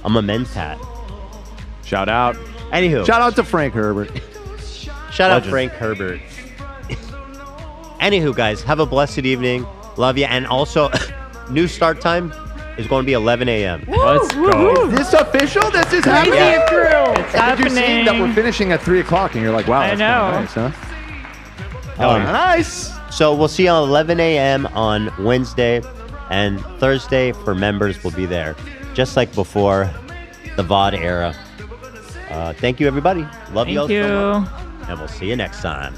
I'm a mentat. Shout out. Anywho. Shout out to Frank Herbert. Shout out Legend. Frank Herbert. Anywho, guys, have a blessed evening. Love you. And also, new start time is going to be 11 a.m. Let's go. Is this official? This is happening? Yeah. It's And you're saying that happening. we're finishing at 3 o'clock, and you're like, wow, I that's know. kinda nice, huh? Nice. So we'll see you on 11 a.m. on Wednesday, and Thursday for members will be there, just like before the VOD era. Thank you, everybody. Love you all Thank so you. much. And we'll see you next time.